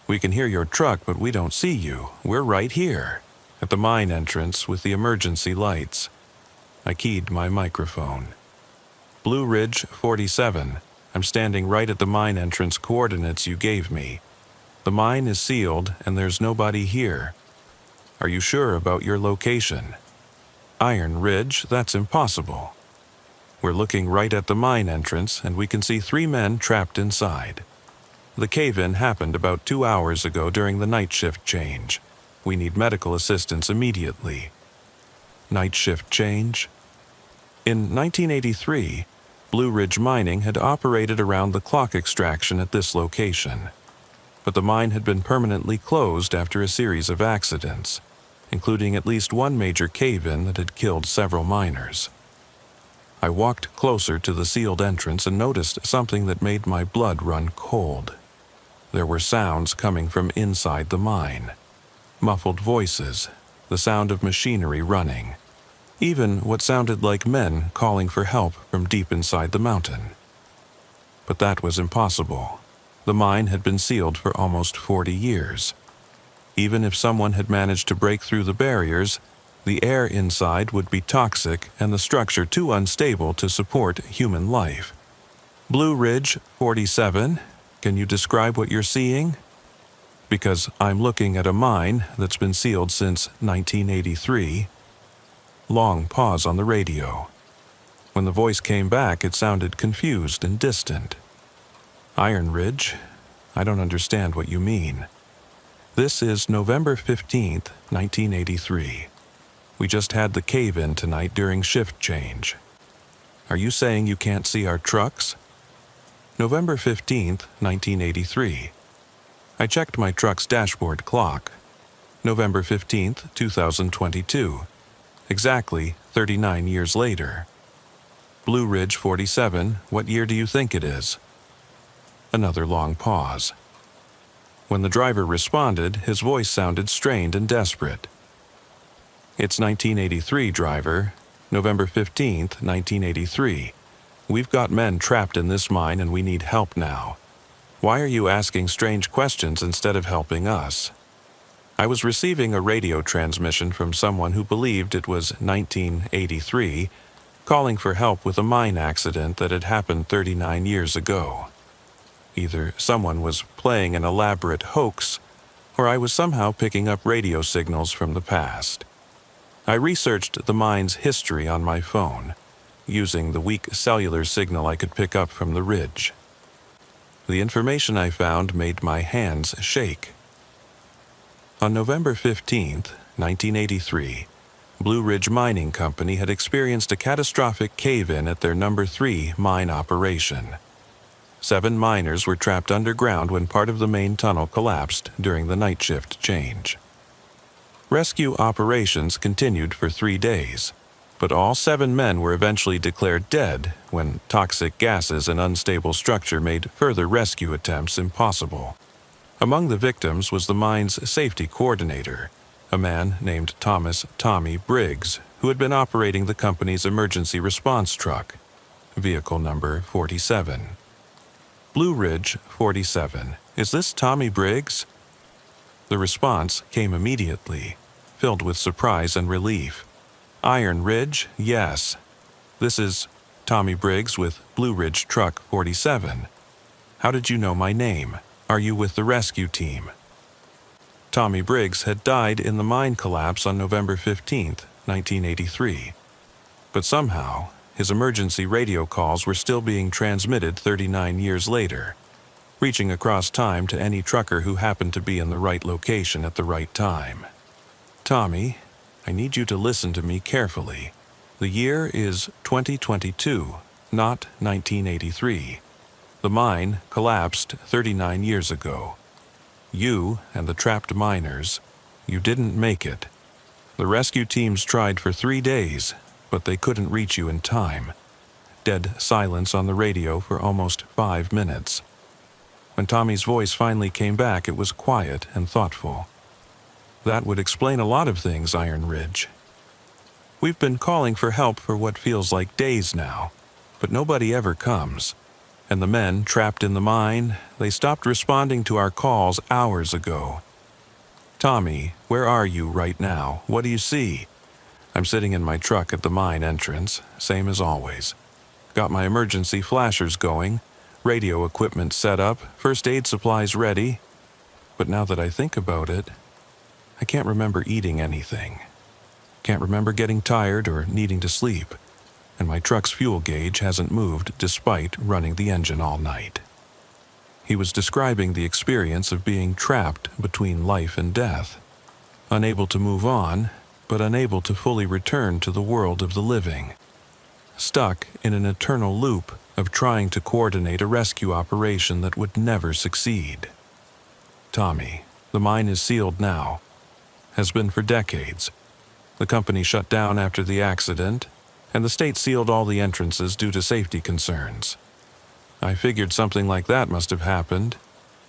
We can hear your truck, but we don't see you. We're right here, at the mine entrance with the emergency lights. I keyed my microphone. Blue Ridge 47. I'm standing right at the mine entrance coordinates you gave me. The mine is sealed and there's nobody here. Are you sure about your location? Iron Ridge, that's impossible. We're looking right at the mine entrance and we can see 3 men trapped inside. The cave-in happened about 2 hours ago during the night shift change. We need medical assistance immediately. Night shift change? In 1983, Blue Ridge Mining had operated around-the-clock extraction at this location. But the mine had been permanently closed after a series of accidents, including at least one major cave-in that had killed several miners. I walked closer to the sealed entrance and noticed something that made my blood run cold. There were sounds coming from inside the mine. Muffled voices, the sound of machinery running, even what sounded like men calling for help from deep inside the mountain. But that was impossible. The mine had been sealed for almost 40 years. Even if someone had managed to break through the barriers, the air inside would be toxic and the structure too unstable to support human life. Blue Ridge 47, can you describe what you're seeing? Because I'm looking at a mine that's been sealed since 1983. Long pause on the radio. When the voice came back, it sounded confused and distant. Iron Ridge, I don't understand what you mean. This is November 15th, 1983. We just had the cave-in tonight during shift change. Are you saying you can't see our trucks? November 15th, 1983. I checked my truck's dashboard clock. November 15th, 2022. Exactly 39 years later. Blue Ridge 47, what year do you think it is? Another long pause. When the driver responded, his voice sounded strained and desperate. It's 1983, driver. November 15th, 1983. We've got men trapped in this mine and we need help now. Why are you asking strange questions instead of helping us? I was receiving a radio transmission from someone who believed it was 1983, calling for help with a mine accident that had happened 39 years ago. Either someone was playing an elaborate hoax, or I was somehow picking up radio signals from the past. I researched the mine's history on my phone, using the weak cellular signal I could pick up from the ridge. The information I found made my hands shake. On November 15th, 1983, Blue Ridge Mining Company had experienced a catastrophic cave-in at their No. 3 mine operation. 7 miners were trapped underground when part of the main tunnel collapsed during the night shift change. Rescue operations continued for 3 days, but all 7 men were eventually declared dead when toxic gases and unstable structure made further rescue attempts impossible. Among the victims was the mine's safety coordinator, a man named Tommy Briggs, who had been operating the company's emergency response truck, vehicle number 47. Blue Ridge 47. Is this Tommy Briggs? The response came immediately, filled with surprise and relief. Iron Ridge, yes. This is Tommy Briggs with Blue Ridge Truck 47. How did you know my name? Are you with the rescue team? Tommy Briggs had died in the mine collapse on November 15th, 1983. But somehow, his emergency radio calls were still being transmitted 39 years later, reaching across time to any trucker who happened to be in the right location at the right time. Tommy, I need you to listen to me carefully. The year is 2022, not 1983. The mine collapsed 39 years ago. You and the trapped miners, you didn't make it. The rescue teams tried for 3 days, but they couldn't reach you in time. Dead silence on the radio for almost 5 minutes. When Tommy's voice finally came back, it was quiet and thoughtful. That would explain a lot of things, Iron Ridge. We've been calling for help for what feels like days now, but nobody ever comes. And the men trapped in the mine, they stopped responding to our calls hours ago. Tommy, where are you right now? What do you see? I'm sitting in my truck at the mine entrance, same as always. Got my emergency flashers going, radio equipment set up, first aid supplies ready. But now that I think about it, I can't remember eating anything. Can't remember getting tired or needing to sleep. And my truck's fuel gauge hasn't moved despite running the engine all night. He was describing the experience of being trapped between life and death, unable to move on, but unable to fully return to the world of the living, stuck in an eternal loop of trying to coordinate a rescue operation that would never succeed. Tommy, the mine is sealed now, has been for decades. The company shut down after the accident, and the state sealed all the entrances due to safety concerns. I figured something like that must have happened.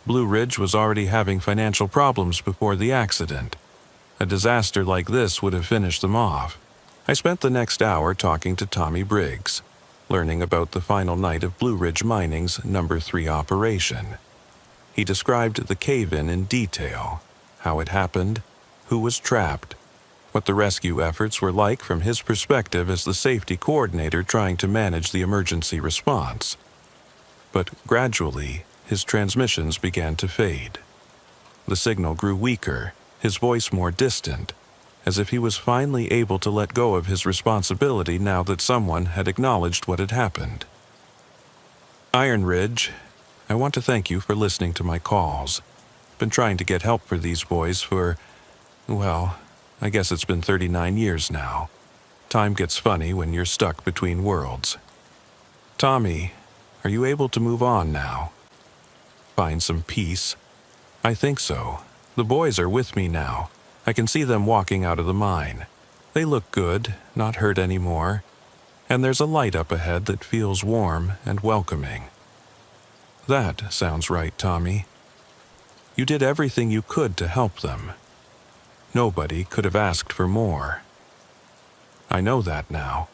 Blue Ridge was already having financial problems before the accident. A disaster like this would have finished them off. I spent the next hour talking to Tommy Briggs, learning about the final night of Blue Ridge Mining's No. 3 operation. He described the cave-in in detail, how it happened, who was trapped, what the rescue efforts were like from his perspective as the safety coordinator trying to manage the emergency response. But gradually, his transmissions began to fade. The signal grew weaker, his voice more distant, as if he was finally able to let go of his responsibility now that someone had acknowledged what had happened. Iron Ridge, I want to thank you for listening to my calls. Been trying to get help for these boys for, well, I guess it's been 39 years now. Time gets funny when you're stuck between worlds. Tommy, are you able to move on now? Find some peace? I think so. The boys are with me now. I can see them walking out of the mine. They look good, not hurt anymore. And there's a light up ahead that feels warm and welcoming. That sounds right, Tommy. You did everything you could to help them. Nobody could have asked for more. I know that now,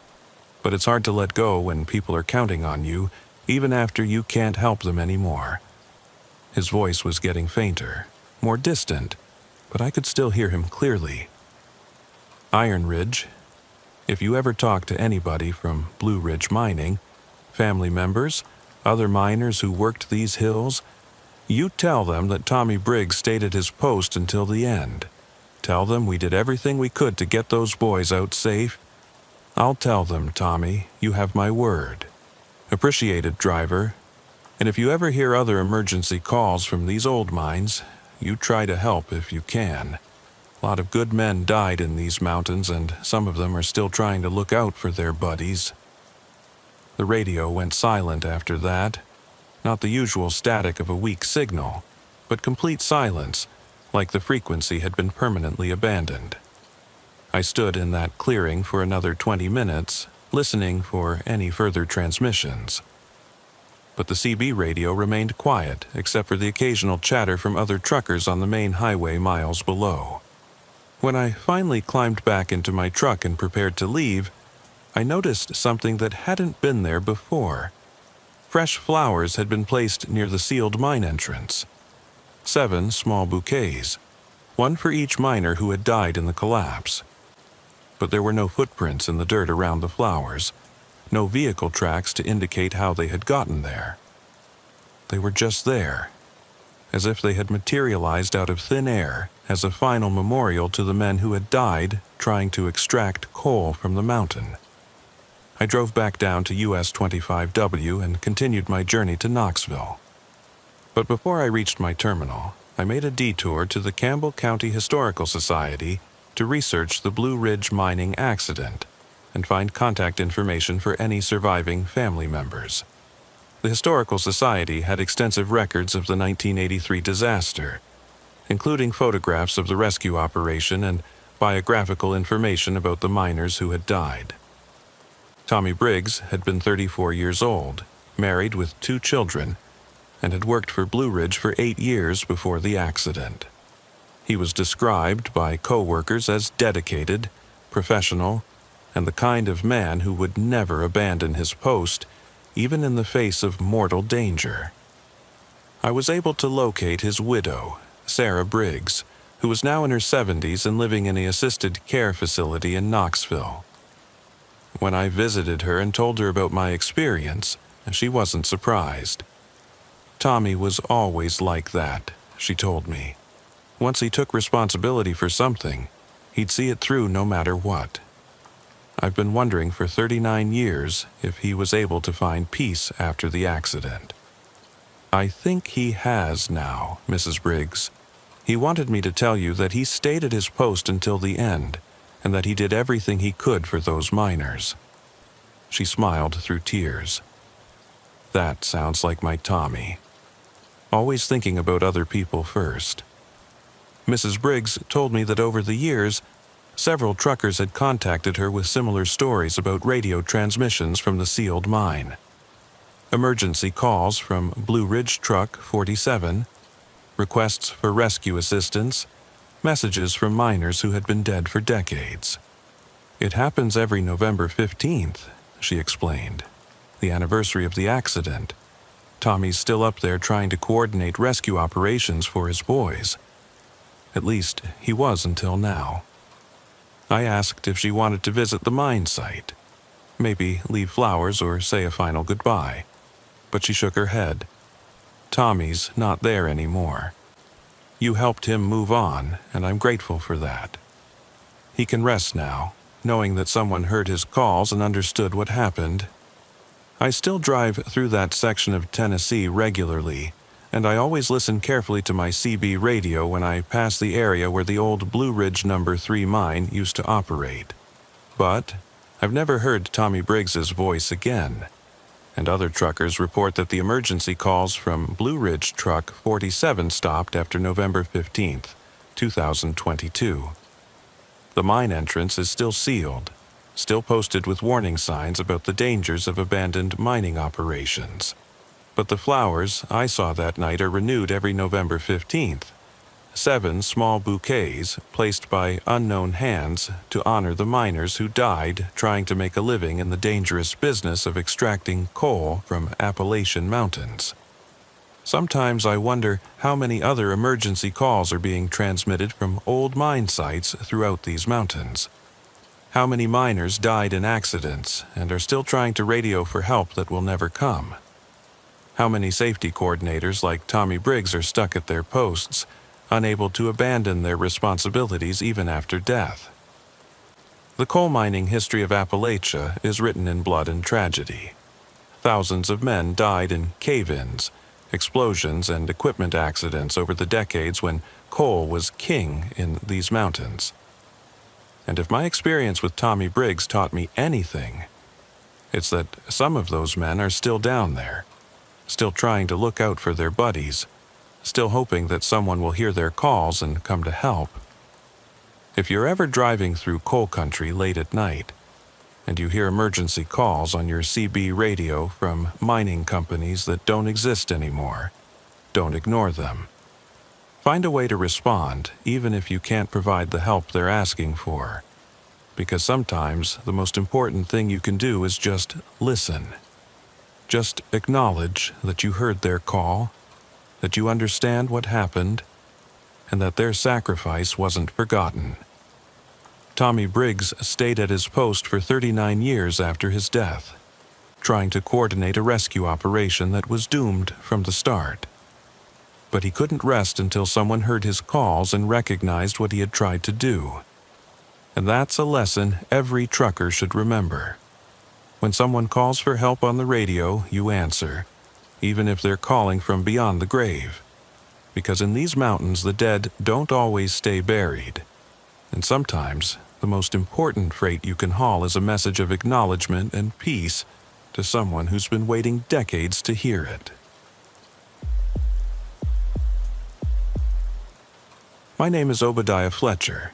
but it's hard to let go when people are counting on you, even after you can't help them anymore. His voice was getting fainter, more distant, but I could still hear him clearly. Iron Ridge, if you ever talk to anybody from Blue Ridge Mining, family members, other miners who worked these hills, you tell them that Tommy Briggs stayed at his post until the end. Tell them we did everything we could to get those boys out safe. I'll tell them, Tommy, you have my word. Appreciate it, driver. And if you ever hear other emergency calls from these old mines, you try to help if you can. A lot of good men died in these mountains, and some of them are still trying to look out for their buddies. The radio went silent after that. Not the usual static of a weak signal, but complete silence, like the frequency had been permanently abandoned. I stood in that clearing for another 20 minutes, listening for any further transmissions. But the CB radio remained quiet, except for the occasional chatter from other truckers on the main highway miles below. When I finally climbed back into my truck and prepared to leave, I noticed something that hadn't been there before. Fresh flowers had been placed near the sealed mine entrance. 7 small bouquets, one for each miner who had died in the collapse. But there were no footprints in the dirt around the flowers, no vehicle tracks to indicate how they had gotten there. They were just there, as if they had materialized out of thin air as a final memorial to the men who had died trying to extract coal from the mountain. I drove back down to US 25W and continued my journey to Knoxville. But before I reached my terminal, I made a detour to the Campbell County Historical Society to research the Blue Ridge mining accident and find contact information for any surviving family members. The Historical Society had extensive records of the 1983 disaster, including photographs of the rescue operation and biographical information about the miners who had died. Tommy Briggs had been 34 years old, married with 2 children, and had worked for Blue Ridge for 8 years before the accident. He was described by co-workers as dedicated, professional, and the kind of man who would never abandon his post, even in the face of mortal danger. I was able to locate his widow, Sarah Briggs, who was now in her 70s and living in a assisted care facility in Knoxville. When I visited her and told her about my experience, she wasn't surprised. Tommy was always like that, she told me. Once he took responsibility for something, he'd see it through no matter what. I've been wondering for 39 years if he was able to find peace after the accident. I think he has now, Mrs. Briggs. He wanted me to tell you that he stayed at his post until the end, and that he did everything he could for those miners. She smiled through tears. That sounds like my Tommy. Always thinking about other people first. Mrs. Briggs told me that over the years, several truckers had contacted her with similar stories about radio transmissions from the sealed mine. Emergency calls from Blue Ridge Truck 47, requests for rescue assistance, messages from miners who had been dead for decades. It happens every November 15th, she explained, the anniversary of the accident. Tommy's still up there trying to coordinate rescue operations for his boys. At least, he was until now. I asked if she wanted to visit the mine site, maybe leave flowers or say a final goodbye, but she shook her head. Tommy's not there anymore. You helped him move on, and I'm grateful for that. He can rest now, knowing that someone heard his calls and understood what happened. I still drive through that section of Tennessee regularly, and I always listen carefully to my CB radio when I pass the area where the old Blue Ridge No. 3 mine used to operate. But I've never heard Tommy Briggs's voice again, and other truckers report that the emergency calls from Blue Ridge Truck 47 stopped after November 15th, 2022. The mine entrance is still sealed, still posted with warning signs about the dangers of abandoned mining operations. But the flowers I saw that night are renewed every November 15th. 7 small bouquets placed by unknown hands to honor the miners who died trying to make a living in the dangerous business of extracting coal from Appalachian mountains. Sometimes I wonder how many other emergency calls are being transmitted from old mine sites throughout these mountains. How many miners died in accidents and are still trying to radio for help that will never come? How many safety coordinators like Tommy Briggs are stuck at their posts, unable to abandon their responsibilities even after death? The coal mining history of Appalachia is written in blood and tragedy. Thousands of men died in cave-ins, explosions, and equipment accidents over the decades when coal was king in these mountains. And if my experience with Tommy Briggs taught me anything, it's that some of those men are still down there, still trying to look out for their buddies, still hoping that someone will hear their calls and come to help. If you're ever driving through coal country late at night, and you hear emergency calls on your CB radio from mining companies that don't exist anymore, don't ignore them. Find a way to respond, even if you can't provide the help they're asking for. Because sometimes the most important thing you can do is just listen. Just acknowledge that you heard their call, that you understand what happened, and that their sacrifice wasn't forgotten. Tommy Briggs stayed at his post for 39 years after his death, trying to coordinate a rescue operation that was doomed from the start. But he couldn't rest until someone heard his calls and recognized what he had tried to do. And that's a lesson every trucker should remember. When someone calls for help on the radio, you answer, even if they're calling from beyond the grave. Because in these mountains, the dead don't always stay buried. And sometimes, the most important freight you can haul is a message of acknowledgement and peace to someone who's been waiting decades to hear it. My name is Obadiah Fletcher,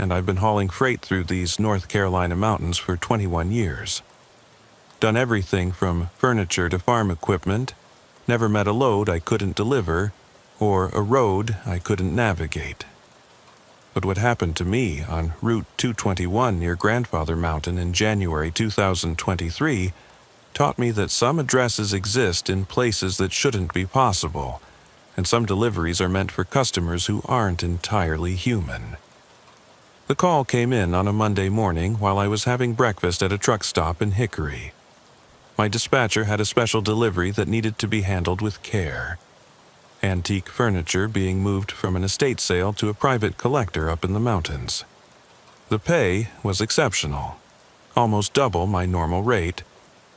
and I've been hauling freight through these North Carolina mountains for 21 years. Done everything from furniture to farm equipment, never met a load I couldn't deliver, or a road I couldn't navigate. But what happened to me on Route 221 near Grandfather Mountain in January 2023 taught me that some addresses exist in places that shouldn't be possible, and some deliveries are meant for customers who aren't entirely human. The call came in on a Monday morning while I was having breakfast at a truck stop in Hickory. My dispatcher had a special delivery that needed to be handled with care. Antique furniture being moved from an estate sale to a private collector up in the mountains. The pay was exceptional, almost double my normal rate,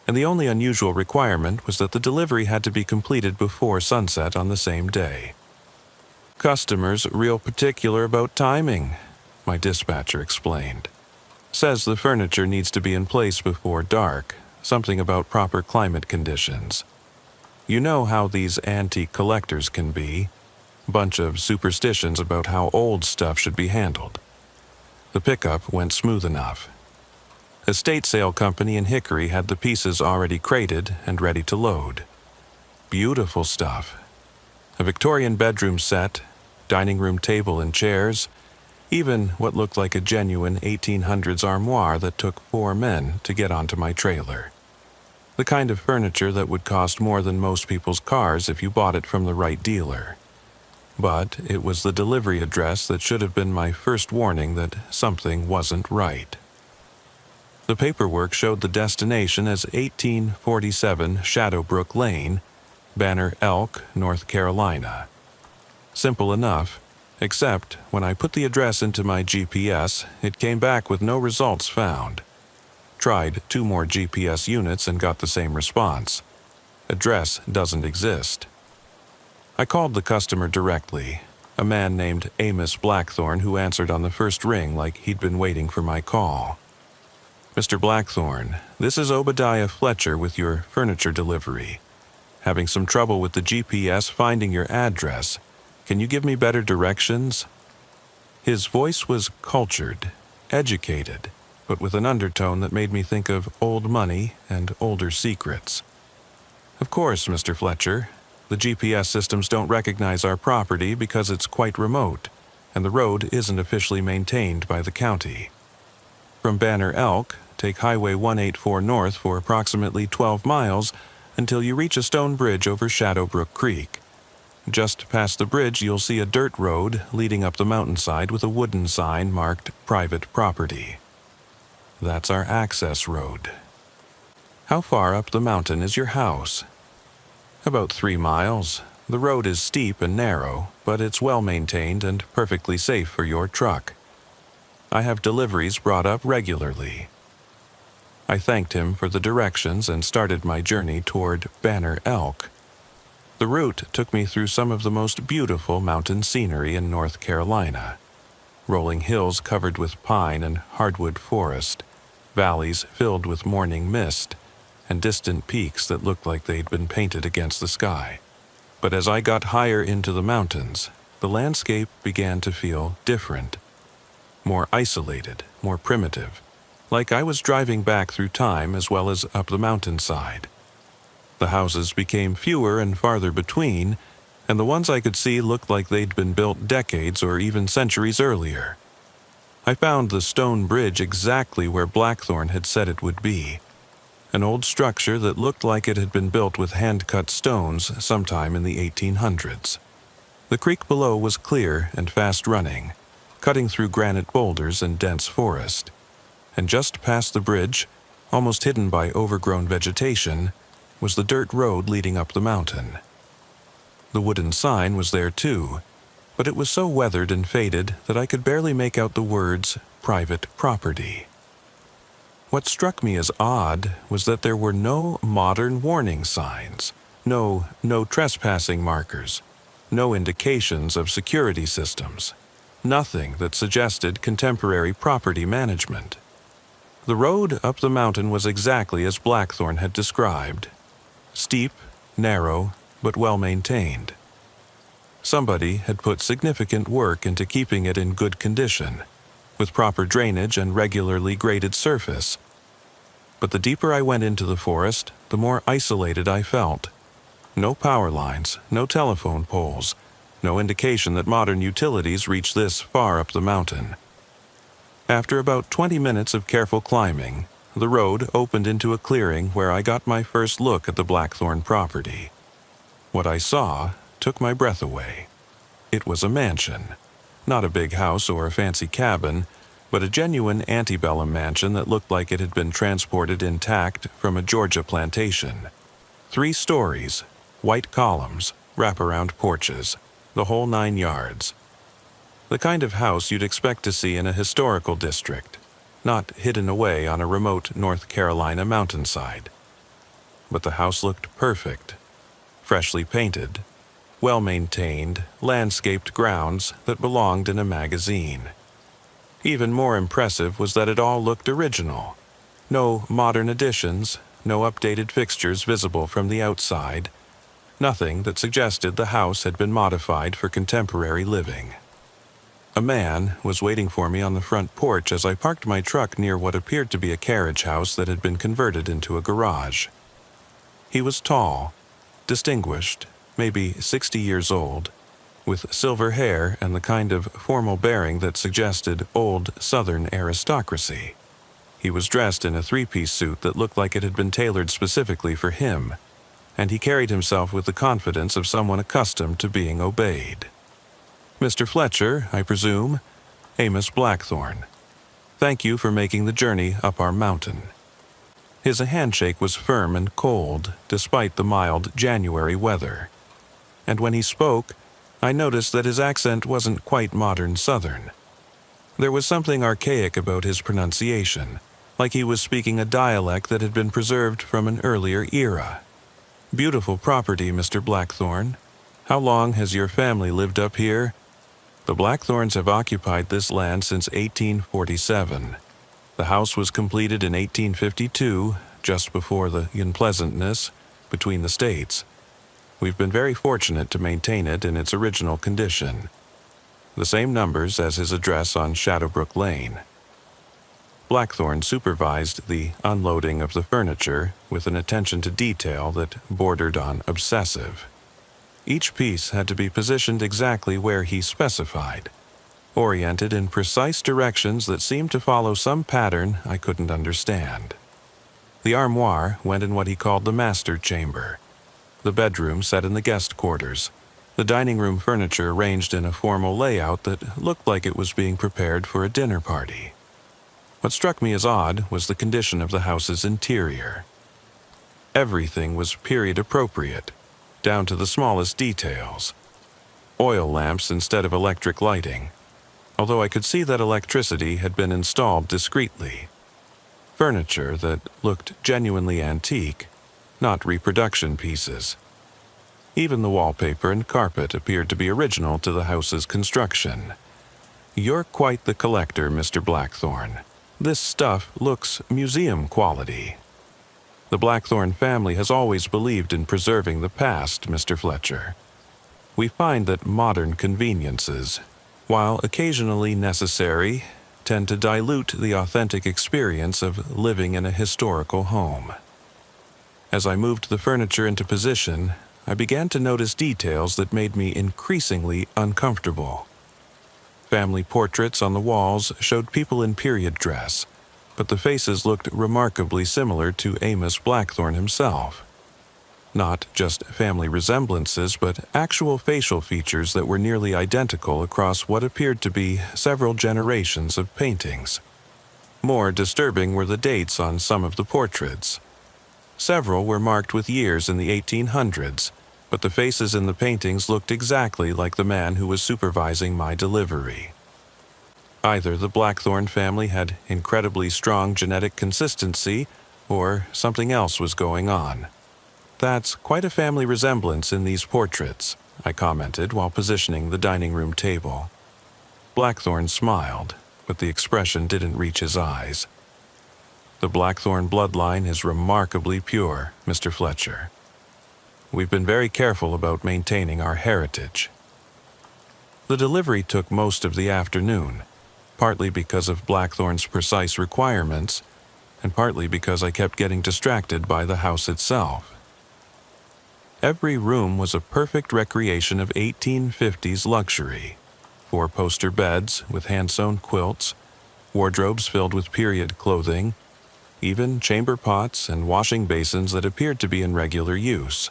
and the only unusual requirement was that the delivery had to be completed before sunset on the same day. Customers real particular about timing, my dispatcher explained. Says the furniture needs to be in place before dark, something about proper climate conditions. You know how these antique collectors can be. Bunch of superstitions about how old stuff should be handled. The pickup went smooth enough. Estate sale company in Hickory had the pieces already crated and ready to load. Beautiful stuff. A Victorian bedroom set, dining room table and chairs, even what looked like a genuine 1800s armoire that took 4 men to get onto my trailer. The kind of furniture that would cost more than most people's cars if you bought it from the right dealer. But it was the delivery address that should have been my first warning that something wasn't right. The paperwork showed the destination as 1847 Shadowbrook Lane, Banner Elk, North Carolina. Simple enough, except when I put the address into my GPS, it came back with no results found. Tried 2 more GPS units and got the same response. Address doesn't exist. I called the customer directly, a man named Amos Blackthorne who answered on the first ring like he'd been waiting for my call. Mr. Blackthorne, this is Obadiah Fletcher with your furniture delivery. Having some trouble with the GPS finding your address. Can you give me better directions? His voice was cultured, educated, but with an undertone that made me think of old money and older secrets. Of course, Mr. Fletcher, the GPS systems don't recognize our property because it's quite remote, and the road isn't officially maintained by the county. From Banner Elk, take Highway 184 north for approximately 12 miles until you reach a stone bridge over Shadowbrook Creek. Just past the bridge, you'll see a dirt road leading up the mountainside with a wooden sign marked Private Property. That's our access road. How far up the mountain is your house? About 3 miles. The road is steep and narrow, but it's well maintained and perfectly safe for your truck. I have deliveries brought up regularly. I thanked him for the directions and started my journey toward Banner Elk. The route took me through some of the most beautiful mountain scenery in North Carolina. Rolling hills covered with pine and hardwood forest, valleys filled with morning mist, and distant peaks that looked like they'd been painted against the sky. But as I got higher into the mountains, the landscape began to feel different. More isolated, more primitive, like I was driving back through time as well as up the mountainside. The houses became fewer and farther between, and the ones I could see looked like they'd been built decades or even centuries earlier. I found the stone bridge exactly where Blackthorne had said it would be, an old structure that looked like it had been built with hand-cut stones sometime in the 1800s. The creek below was clear and fast-running, cutting through granite boulders and dense forest. And just past the bridge, almost hidden by overgrown vegetation, was the dirt road leading up the mountain. The wooden sign was there too, but it was so weathered and faded that I could barely make out the words, "Private Property." What struck me as odd was that there were no modern warning signs, no trespassing markers, no indications of security systems, nothing that suggested contemporary property management. The road up the mountain was exactly as Blackthorne had described. Steep, narrow, but well-maintained. Somebody had put significant work into keeping it in good condition, with proper drainage and regularly graded surface. But the deeper I went into the forest, the more isolated I felt. No power lines, no telephone poles, no indication that modern utilities reach this far up the mountain. After about 20 minutes of careful climbing, the road opened into a clearing where I got my first look at the Blackthorn property. What I saw took my breath away. It was a mansion. Not a big house or a fancy cabin, but a genuine antebellum mansion that looked like it had been transported intact from a Georgia plantation. 3 stories, white columns, wraparound porches, the whole 9 yards. The kind of house you'd expect to see in a historical district, not hidden away on a remote North Carolina mountainside. But the house looked perfect, freshly painted, well-maintained, landscaped grounds that belonged in a magazine. Even more impressive was that it all looked original. No modern additions, no updated fixtures visible from the outside, nothing that suggested the house had been modified for contemporary living. A man was waiting for me on the front porch as I parked my truck near what appeared to be a carriage house that had been converted into a garage. He was tall, distinguished, maybe 60 years old, with silver hair and the kind of formal bearing that suggested old Southern aristocracy. He was dressed in a 3-piece suit that looked like it had been tailored specifically for him, and he carried himself with the confidence of someone accustomed to being obeyed. "Mr. Fletcher, I presume? Amos Blackthorn. Thank you for making the journey up our mountain." His handshake was firm and cold, despite the mild January weather. And when he spoke, I noticed that his accent wasn't quite modern Southern. There was something archaic about his pronunciation, like he was speaking a dialect that had been preserved from an earlier era. "Beautiful property, Mr. Blackthorn. How long has your family lived up here?" "The Blackthorns have occupied this land since 1847. The house was completed in 1852, just before the unpleasantness between the states. We've been very fortunate to maintain it in its original condition. The same numbers as his address on Shadowbrook Lane." Blackthorn supervised the unloading of the furniture with an attention to detail that bordered on obsessive. Each piece had to be positioned exactly where he specified, oriented in precise directions that seemed to follow some pattern I couldn't understand. The armoire went in what he called the master chamber, the bedroom set in the guest quarters, the dining room furniture arranged in a formal layout that looked like it was being prepared for a dinner party. What struck me as odd was the condition of the house's interior. Everything was period appropriate, down to the smallest details. Oil lamps instead of electric lighting, although I could see that electricity had been installed discreetly. Furniture that looked genuinely antique, not reproduction pieces. Even the wallpaper and carpet appeared to be original to the house's construction. "You're quite the collector, Mr. Blackthorn. This stuff looks museum quality." "The Blackthorn family has always believed in preserving the past, Mr. Fletcher. We find that modern conveniences, while occasionally necessary, tend to dilute the authentic experience of living in a historical home." As I moved the furniture into position, I began to notice details that made me increasingly uncomfortable. Family portraits on the walls showed people in period dress, but the faces looked remarkably similar to Amos Blackthorn himself. Not just family resemblances, but actual facial features that were nearly identical across what appeared to be several generations of paintings. More disturbing were the dates on some of the portraits. Several were marked with years in the 1800s, but the faces in the paintings looked exactly like the man who was supervising my delivery. Either the Blackthorn family had incredibly strong genetic consistency, or something else was going on. "That's quite a family resemblance in these portraits," I commented while positioning the dining room table. Blackthorn smiled, but the expression didn't reach his eyes. "The Blackthorn bloodline is remarkably pure, Mr. Fletcher. We've been very careful about maintaining our heritage." The delivery took most of the afternoon, partly because of Blackthorn's precise requirements, and partly because I kept getting distracted by the house itself. Every room was a perfect recreation of 1850s luxury. 4-poster beds with hand-sewn quilts, wardrobes filled with period clothing, even chamber pots and washing basins that appeared to be in regular use.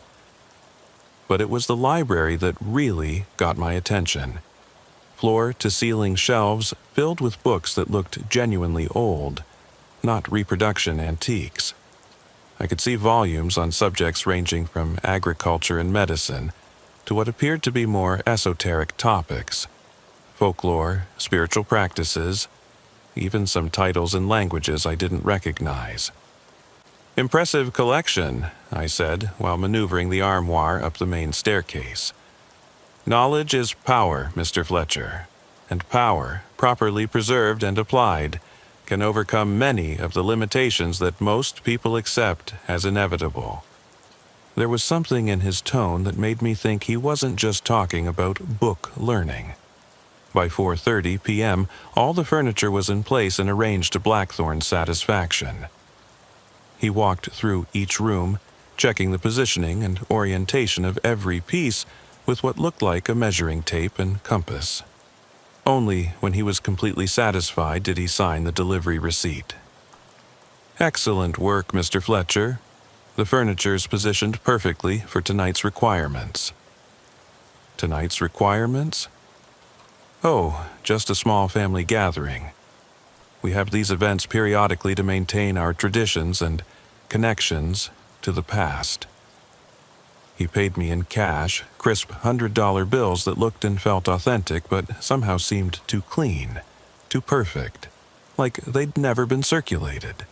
But it was the library that really got my attention. Floor-to-ceiling shelves filled with books that looked genuinely old, not reproduction antiques. I could see volumes on subjects ranging from agriculture and medicine to what appeared to be more esoteric topics: folklore, spiritual practices, even some titles in languages I didn't recognize. "Impressive collection," I said, while maneuvering the armoire up the main staircase. "Knowledge is power, Mr. Fletcher, and power, properly preserved and applied, can overcome many of the limitations that most people accept as inevitable." There was something in his tone that made me think he wasn't just talking about book learning. By 4:30 p.m., all the furniture was in place and arranged to Blackthorn's satisfaction. He walked through each room, checking the positioning and orientation of every piece with what looked like a measuring tape and compass. Only when he was completely satisfied did he sign the delivery receipt. "Excellent work, Mr. Fletcher. The furniture's positioned perfectly for tonight's requirements." "Tonight's requirements?" "Oh, just a small family gathering. We have these events periodically to maintain our traditions and connections to the past." He paid me in cash, crisp $100 bills that looked and felt authentic but somehow seemed too clean, too perfect, like they'd never been circulated.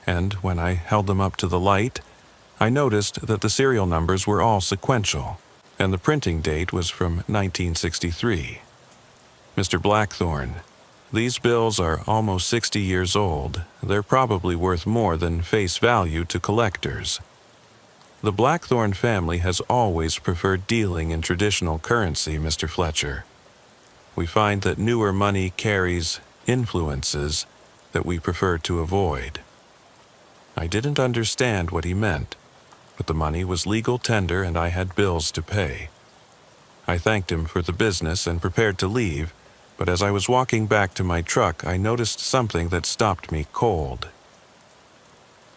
And when I held them up to the light, I noticed that the serial numbers were all sequential, and the printing date was from 1963. "Mr. Blackthorn, these bills are almost 60 years old. They're probably worth more than face value to collectors. The Blackthorn family has always preferred dealing in traditional currency, Mr. Fletcher. We find that newer money carries influences that we prefer to avoid." I didn't understand what he meant, but the money was legal tender and I had bills to pay. I thanked him for the business and prepared to leave, but as I was walking back to my truck, I noticed something that stopped me cold.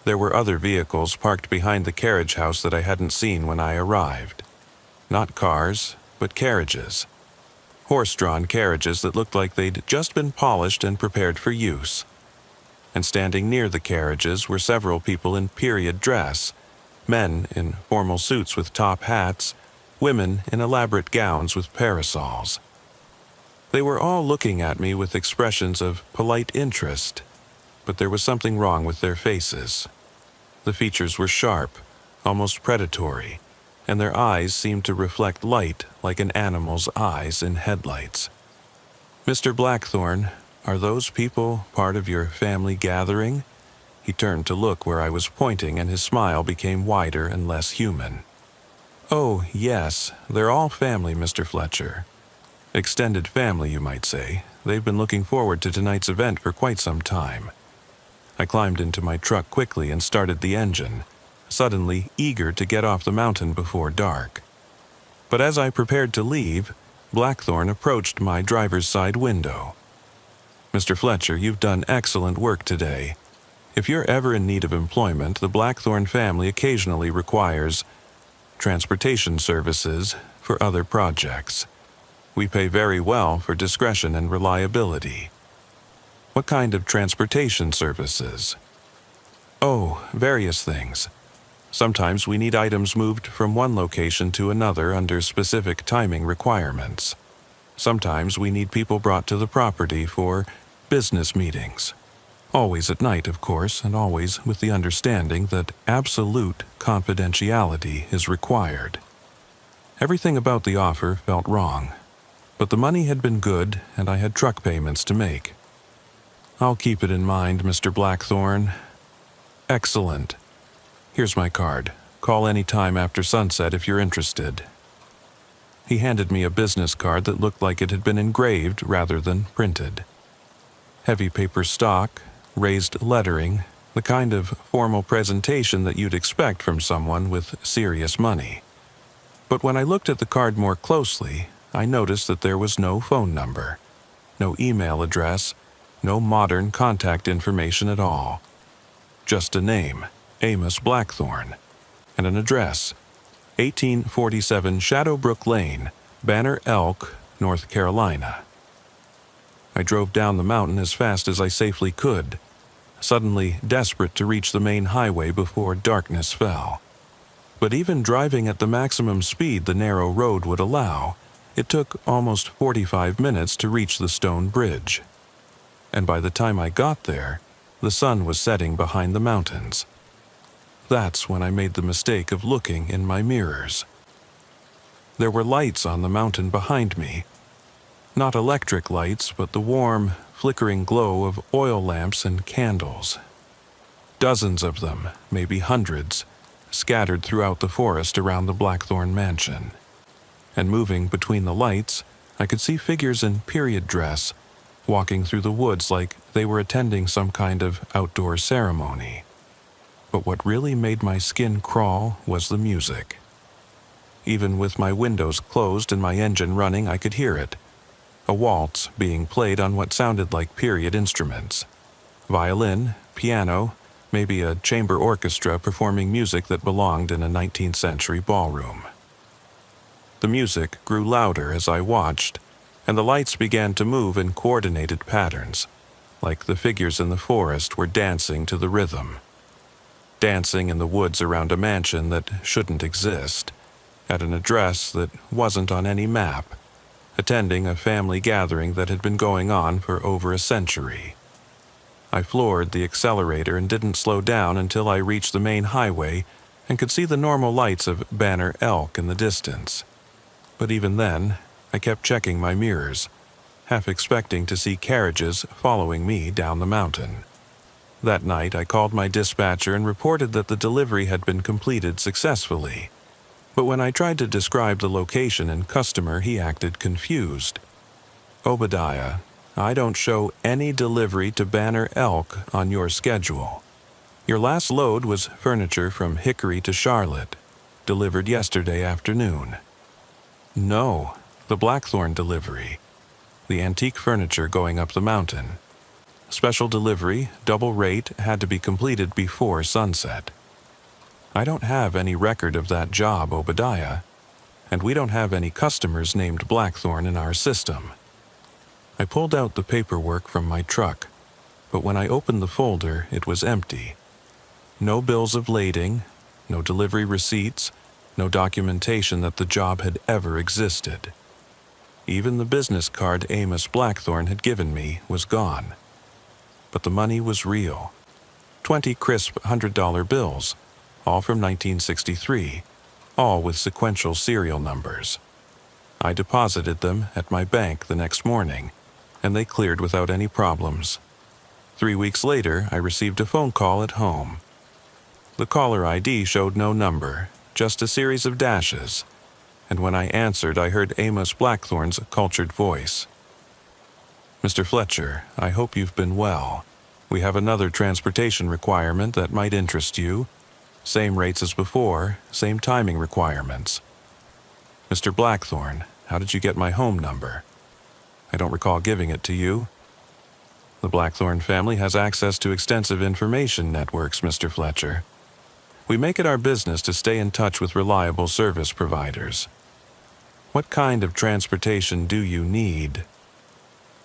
There were other vehicles parked behind the carriage house that I hadn't seen when I arrived. Not cars, but carriages. Horse-drawn carriages that looked like they'd just been polished and prepared for use. And standing near the carriages were several people in period dress, men in formal suits with top hats, women in elaborate gowns with parasols. They were all looking at me with expressions of polite interest, but there was something wrong with their faces. The features were sharp, almost predatory, and their eyes seemed to reflect light like an animal's eyes in headlights. "Mr. Blackthorn, are those people part of your family gathering?" He turned to look where I was pointing, and his smile became wider and less human. "Oh, yes, they're all family, Mr. Fletcher. Extended family, you might say. They've been looking forward to tonight's event for quite some time." I climbed into my truck quickly and started the engine, suddenly eager to get off the mountain before dark. But as I prepared to leave, Blackthorn approached my driver's side window. "Mr. Fletcher, you've done excellent work today. If you're ever in need of employment, the Blackthorn family occasionally requires transportation services for other projects. We pay very well for discretion and reliability." "What kind of transportation services?" "Oh, various things. Sometimes we need items moved from one location to another under specific timing requirements. Sometimes we need people brought to the property for business meetings. Always at night, of course, and always with the understanding that absolute confidentiality is required." Everything about the offer felt wrong, but the money had been good and I had truck payments to make. "I'll keep it in mind, Mr. Blackthorn." "Excellent. Here's my card. Call any time after sunset if you're interested." He handed me a business card that looked like it had been engraved rather than printed. Heavy paper stock, raised lettering, the kind of formal presentation that you'd expect from someone with serious money. But when I looked at the card more closely, I noticed that there was no phone number, no email address, no modern contact information at all. Just a name, Amos Blackthorne, and an address, 1847 Shadowbrook Lane, Banner Elk, North Carolina. I drove down the mountain as fast as I safely could, suddenly desperate to reach the main highway before darkness fell. But even driving at the maximum speed the narrow road would allow, it took almost 45 minutes to reach the stone bridge. And by the time I got there, the sun was setting behind the mountains. That's when I made the mistake of looking in my mirrors. There were lights on the mountain behind me. Not electric lights, but the warm, flickering glow of oil lamps and candles. Dozens of them, maybe hundreds, scattered throughout the forest around the Blackthorne mansion. And moving between the lights, I could see figures in period dress, walking through the woods like they were attending some kind of outdoor ceremony. But what really made my skin crawl was the music. Even with my windows closed and my engine running, I could hear it. A waltz being played on what sounded like period instruments. Violin, piano, maybe a chamber orchestra performing music that belonged in a 19th century ballroom. The music grew louder as I watched, and the lights began to move in coordinated patterns, like the figures in the forest were dancing to the rhythm. Dancing in the woods around a mansion that shouldn't exist, at an address that wasn't on any map, attending a family gathering that had been going on for over a century. I floored the accelerator and didn't slow down until I reached the main highway and could see the normal lights of Banner Elk in the distance. But even then, I kept checking my mirrors, half expecting to see carriages following me down the mountain. That night, I called my dispatcher and reported that the delivery had been completed successfully. But when I tried to describe the location and customer, he acted confused. "Obadiah, I don't show any delivery to Banner Elk on your schedule. Your last load was furniture from Hickory to Charlotte, delivered yesterday afternoon." "No, the Blackthorne delivery. The antique furniture going up the mountain. Special delivery, double rate, had to be completed before sunset." "I don't have any record of that job, Obadiah, and we don't have any customers named Blackthorne in our system." I pulled out the paperwork from my truck, but when I opened the folder, it was empty. No bills of lading, no delivery receipts, no documentation that the job had ever existed. Even the business card Amos Blackthorne had given me was gone. But the money was real. 20 crisp $100 bills, all from 1963, all with sequential serial numbers. I deposited them at my bank the next morning, and they cleared without any problems. 3 weeks later, I received a phone call at home. The caller ID showed no number, just a series of dashes, and when I answered, I heard Amos Blackthorne's cultured voice. "Mr. Fletcher, I hope you've been well. We have another transportation requirement that might interest you. Same rates as before, same timing requirements." "Mr. Blackthorne, how did you get my home number?" "I don't recall giving it to you." "The Blackthorne family has access to extensive information networks, Mr. Fletcher. We make it our business to stay in touch with reliable service providers. What kind of transportation do you need?"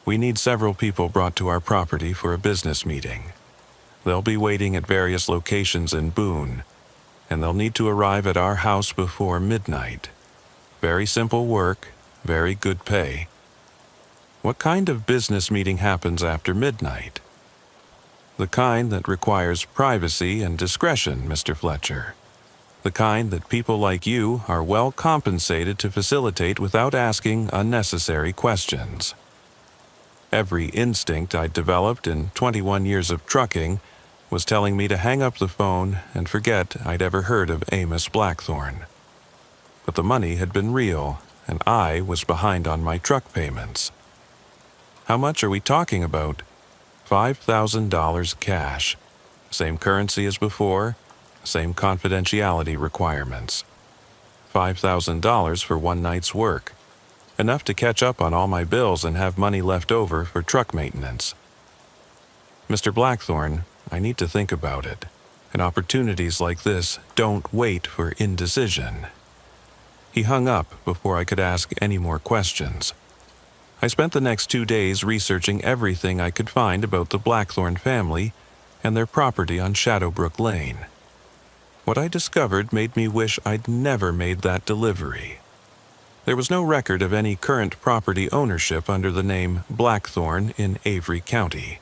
"We need several people brought to our property for a business meeting. They'll be waiting at various locations in Boone, and they'll need to arrive at our house before midnight. Very simple work, very good pay." "What kind of business meeting happens after midnight?" "The kind that requires privacy and discretion, Mr. Fletcher. The kind that people like you are well compensated to facilitate without asking unnecessary questions." Every instinct I'd developed in 21 years of trucking was telling me to hang up the phone and forget I'd ever heard of Amos Blackthorne. But the money had been real, and I was behind on my truck payments. "How much are we talking about?" $5,000 cash. Same currency as before, same confidentiality requirements. $5,000 for one night's work. Enough to catch up on all my bills and have money left over for truck maintenance. Mr. Blackthorne, I need to think about it. And opportunities like this don't wait for indecision. He hung up before I could ask any more questions. I spent the next 2 days researching everything I could find about the Blackthorne family and their property on Shadowbrook Lane. What I discovered made me wish I'd never made that delivery. There was no record of any current property ownership under the name Blackthorne in Avery County.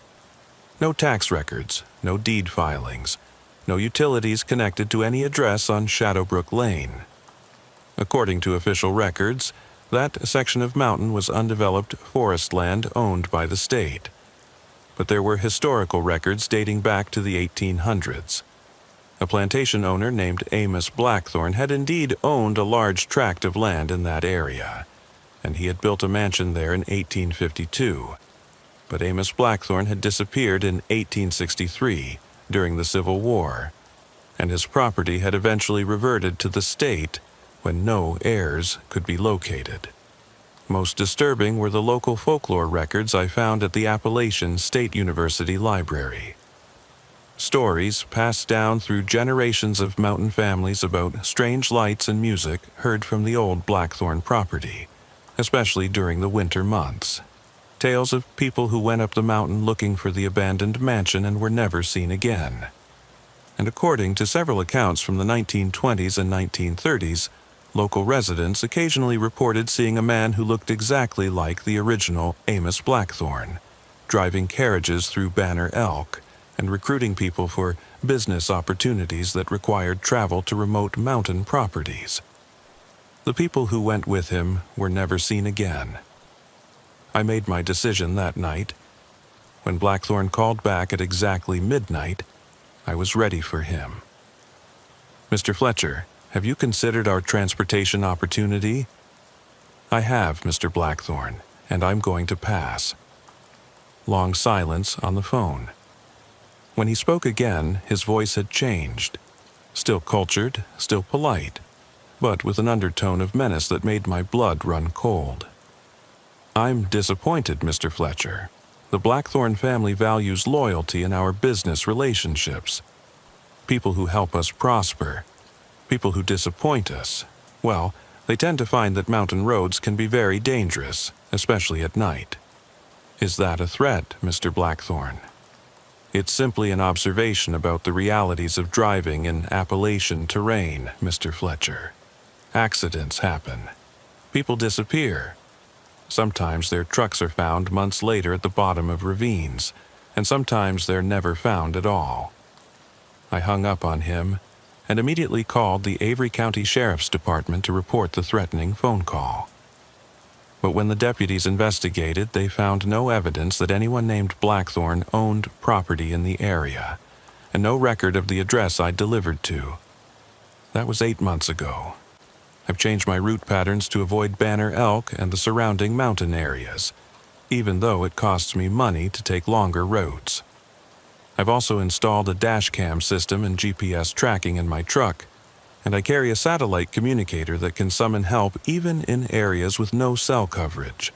No tax records, no deed filings, no utilities connected to any address on Shadowbrook Lane. According to official records, that section of mountain was undeveloped forest land owned by the state. But there were historical records dating back to the 1800s. A plantation owner named Amos Blackthorne had indeed owned a large tract of land in that area, and he had built a mansion there in 1852. But Amos Blackthorne had disappeared in 1863 during the Civil War, and his property had eventually reverted to the state when no heirs could be located. Most disturbing were the local folklore records I found at the Appalachian State University Library. Stories passed down through generations of mountain families about strange lights and music heard from the old Blackthorne property, especially during the winter months. Tales of people who went up the mountain looking for the abandoned mansion and were never seen again. And according to several accounts from the 1920s and 1930s, local residents occasionally reported seeing a man who looked exactly like the original Amos Blackthorne, driving carriages through Banner Elk and recruiting people for business opportunities that required travel to remote mountain properties. The people who went with him were never seen again. I made my decision that night. When Blackthorne called back at exactly midnight, I was ready for him. "Mr. Fletcher, have you considered our transportation opportunity?" "I have, Mr. Blackthorne, and I'm going to pass." Long silence on the phone. When he spoke again, his voice had changed. Still cultured, still polite, but with an undertone of menace that made my blood run cold. "I'm disappointed, Mr. Fletcher. The Blackthorne family values loyalty in our business relationships. People who help us prosper. People who disappoint us, well, they tend to find that mountain roads can be very dangerous, especially at night. Is that a threat, Mr. Blackthorne?" "It's simply an observation about the realities of driving in Appalachian terrain, Mr. Fletcher. Accidents happen. People disappear. Sometimes their trucks are found months later at the bottom of ravines, and sometimes they're never found at all." I hung up on him and immediately called the Avery County Sheriff's Department to report the threatening phone call. But when the deputies investigated, they found no evidence that anyone named Blackthorne owned property in the area, and no record of the address I'd delivered to. That was 8 months ago. I've changed my route patterns to avoid Banner Elk and the surrounding mountain areas, even though it costs me money to take longer roads. I've also installed a dash cam system and GPS tracking in my truck, and I carry a satellite communicator that can summon help even in areas with no cell coverage.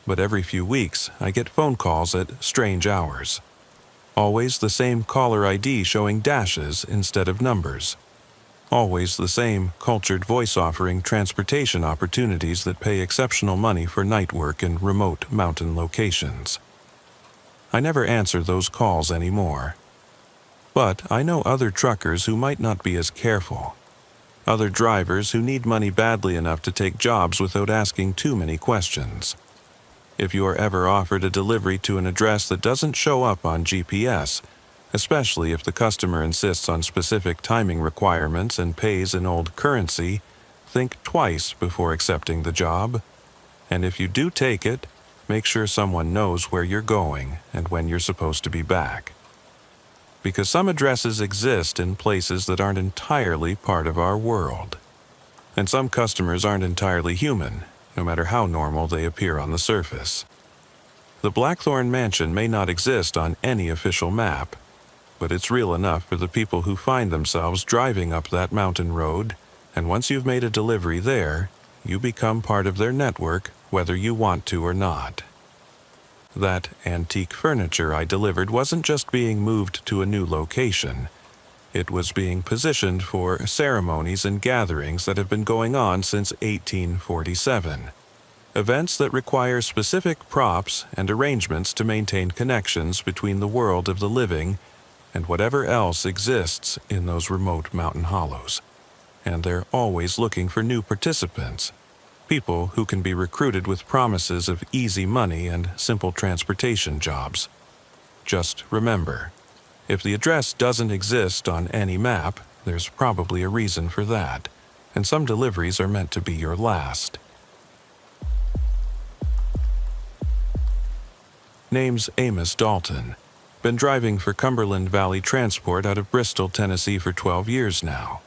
But every few weeks, I get phone calls at strange hours. Always the same caller ID showing dashes instead of numbers. Always the same cultured voice offering transportation opportunities that pay exceptional money for night work in remote mountain locations. I never answer those calls anymore. But I know other truckers who might not be as careful. Other drivers who need money badly enough to take jobs without asking too many questions. If you are ever offered a delivery to an address that doesn't show up on GPS, especially if the customer insists on specific timing requirements and pays in old currency, think twice before accepting the job. And if you do take it, make sure someone knows where you're going and when you're supposed to be back. Because some addresses exist in places that aren't entirely part of our world. And some customers aren't entirely human, no matter how normal they appear on the surface. The Blackthorn Mansion may not exist on any official map, but it's real enough for the people who find themselves driving up that mountain road, and once you've made a delivery there, you become part of their network whether you want to or not. That antique furniture I delivered wasn't just being moved to a new location. It was being positioned for ceremonies and gatherings that have been going on since 1847. Events that require specific props and arrangements to maintain connections between the world of the living and whatever else exists in those remote mountain hollows. And they're always looking for new participants, people who can be recruited with promises of easy money and simple transportation jobs. Just remember, if the address doesn't exist on any map, there's probably a reason for that, and some deliveries are meant to be your last. Name's Amos Dalton. Been driving for Cumberland Valley Transport out of Bristol, Tennessee for 12 years now.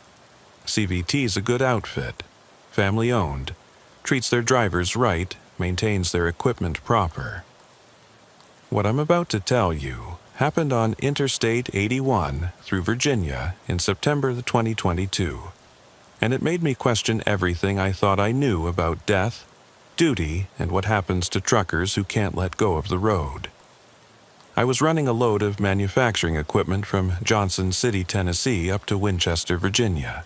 CVT's a good outfit, family-owned, treats their drivers right, maintains their equipment proper. What I'm about to tell you happened on Interstate 81 through Virginia in September 2022, and it made me question everything I thought I knew about death, duty, and what happens to truckers who can't let go of the road. I was running a load of manufacturing equipment from Johnson City, Tennessee up to Winchester, Virginia.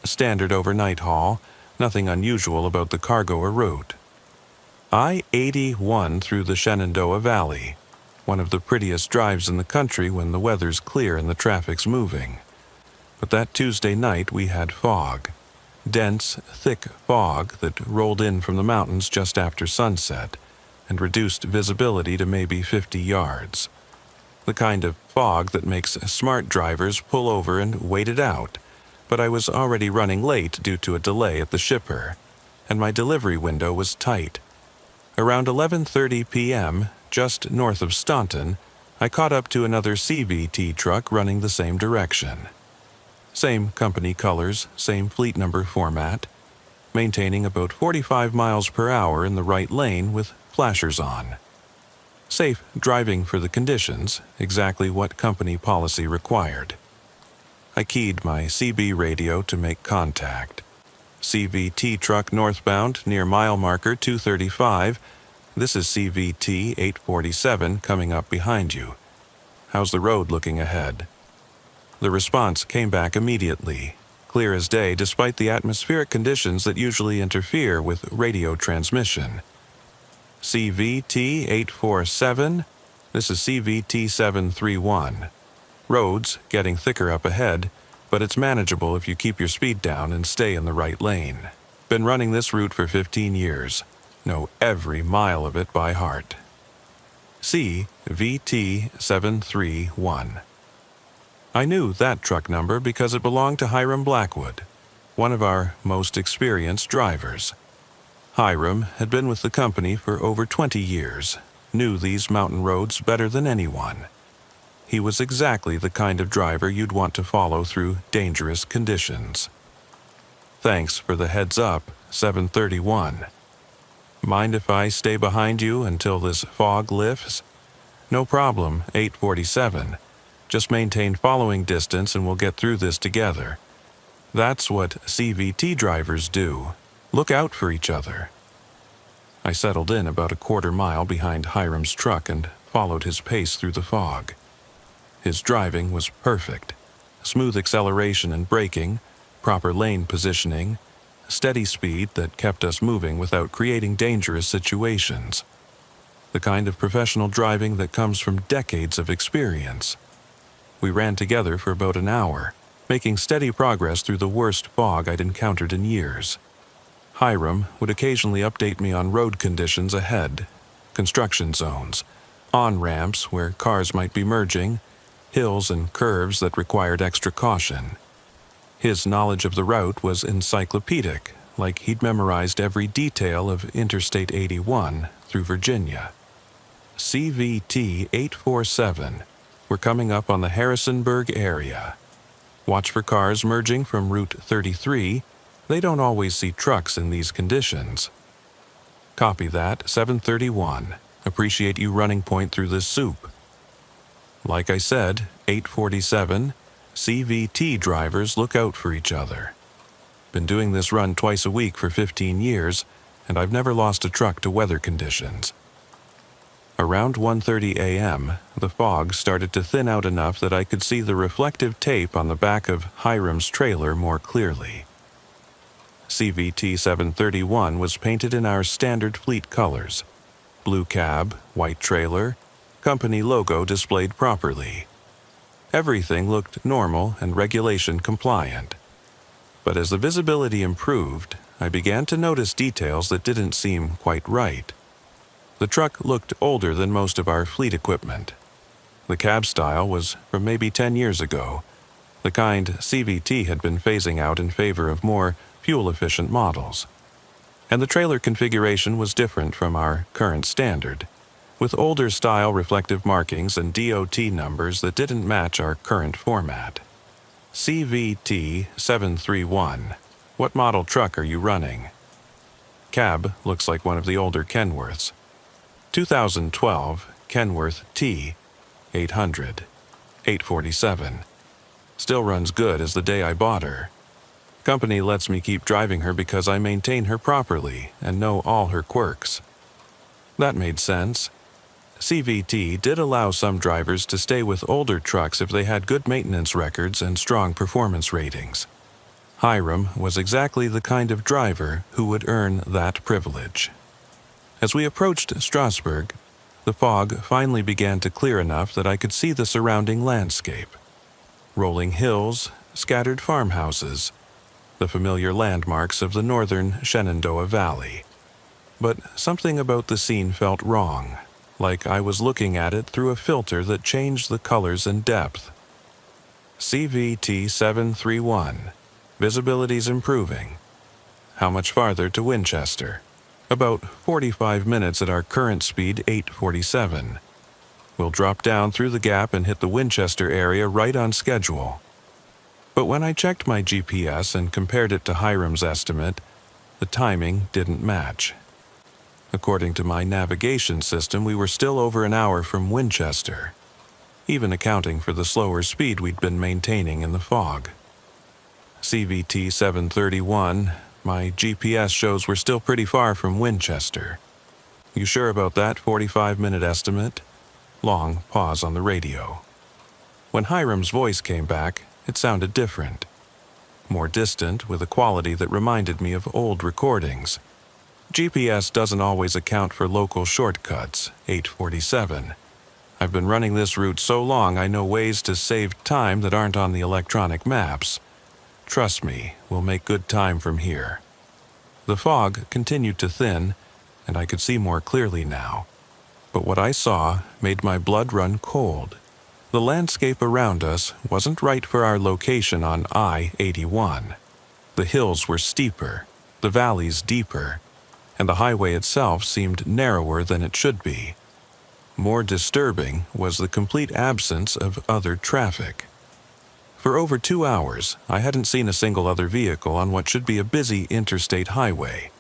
Standard overnight haul, nothing unusual about the cargo or route. I-81 through the Shenandoah Valley, one of the prettiest drives in the country when the weather's clear and the traffic's moving. But that Tuesday night we had fog. Dense, thick fog that rolled in from the mountains just after sunset and reduced visibility to maybe 50 yards. The kind of fog that makes smart drivers pull over and wait it out, but I was already running late due to a delay at the shipper, and my delivery window was tight. Around 11:30 p.m., just north of Staunton, I caught up to another CVT truck running the same direction. Same company colors, same fleet number format, maintaining about 45 miles per hour in the right lane with flashers on. Safe driving for the conditions, exactly what company policy required. I keyed my CB radio to make contact. CVT truck northbound near mile marker 235. This is CVT 847 coming up behind you. How's the road looking ahead? The response came back immediately, clear as day despite the atmospheric conditions that usually interfere with radio transmission. CVT 847, this is CVT 731. Roads getting thicker up ahead, but it's manageable if you keep your speed down and stay in the right lane. Been running this route for 15 years. Know every mile of it by heart. CVT 731. I knew that truck number because it belonged to Hiram Blackwood, one of our most experienced drivers. Hiram had been with the company for over 20 years, knew these mountain roads better than anyone. He was exactly the kind of driver you'd want to follow through dangerous conditions. Thanks for the heads up, 731. Mind if I stay behind you until this fog lifts? No problem, 847. Just maintain following distance and we'll get through this together. That's what CVT drivers do. Look out for each other. I settled in about a quarter mile behind Hiram's truck and followed his pace through the fog. His driving was perfect. Smooth acceleration and braking, proper lane positioning, steady speed that kept us moving without creating dangerous situations. The kind of professional driving that comes from decades of experience. We ran together for about an hour, making steady progress through the worst fog I'd encountered in years. Hiram would occasionally update me on road conditions ahead, construction zones, on-ramps where cars might be merging, hills and curves that required extra caution. His knowledge of the route was encyclopedic, like he'd memorized every detail of Interstate 81 through Virginia. CVT 847. We're coming up on the Harrisonburg area. Watch for cars merging from Route 33. They don't always see trucks in these conditions. Copy that, 731. Appreciate you running point through this soup. Like I said, 847, CVT drivers look out for each other. Been doing this run twice a week for 15 years, and I've never lost a truck to weather conditions. Around 1:30 a.m., the fog started to thin out enough that I could see the reflective tape on the back of Hiram's trailer more clearly. CVT 731 was painted in our standard fleet colors: blue cab, white trailer, company logo displayed properly. Everything looked normal and regulation compliant. But as the visibility improved, I began to notice details that didn't seem quite right. The truck looked older than most of our fleet equipment. The cab style was from maybe 10 years ago, the kind CVT had been phasing out in favor of more fuel-efficient models. And the trailer configuration was different from our current standard, with older style reflective markings and DOT numbers that didn't match our current format. CVT 731. What model truck are you running? Cab looks like one of the older Kenworths. 2012 Kenworth T 800, 847. Still runs good as the day I bought her. Company lets me keep driving her because I maintain her properly and know all her quirks. That made sense. CVT did allow some drivers to stay with older trucks if they had good maintenance records and strong performance ratings. Hiram was exactly the kind of driver who would earn that privilege. As we approached Strasbourg, the fog finally began to clear enough that I could see the surrounding landscape. Rolling hills, scattered farmhouses, the familiar landmarks of the northern Shenandoah Valley. But something about the scene felt wrong, like I was looking at it through a filter that changed the colors and depth. CVT 731. Visibility's improving. How much farther to Winchester? About 45 minutes at our current speed, 847. We'll drop down through the gap and hit the Winchester area right on schedule. But when I checked my GPS and compared it to Hiram's estimate, the timing didn't match. According to my navigation system, we were still over an hour from Winchester, even accounting for the slower speed we'd been maintaining in the fog. CVT 731, my GPS shows we're still pretty far from Winchester. You sure about that 45-minute estimate? Long pause on the radio. When Hiram's voice came back, it sounded different. More distant, with a quality that reminded me of old recordings. GPS doesn't always account for local shortcuts, 847. I've been running this route so long I know ways to save time that aren't on the electronic maps. Trust me, we'll make good time from here. The fog continued to thin, and I could see more clearly now. But what I saw made my blood run cold. The landscape around us wasn't right for our location on I-81. The hills were steeper, the valleys deeper, and the highway itself seemed narrower than it should be. More disturbing was the complete absence of other traffic. For over 2 hours, I hadn't seen a single other vehicle on what should be a busy interstate highway.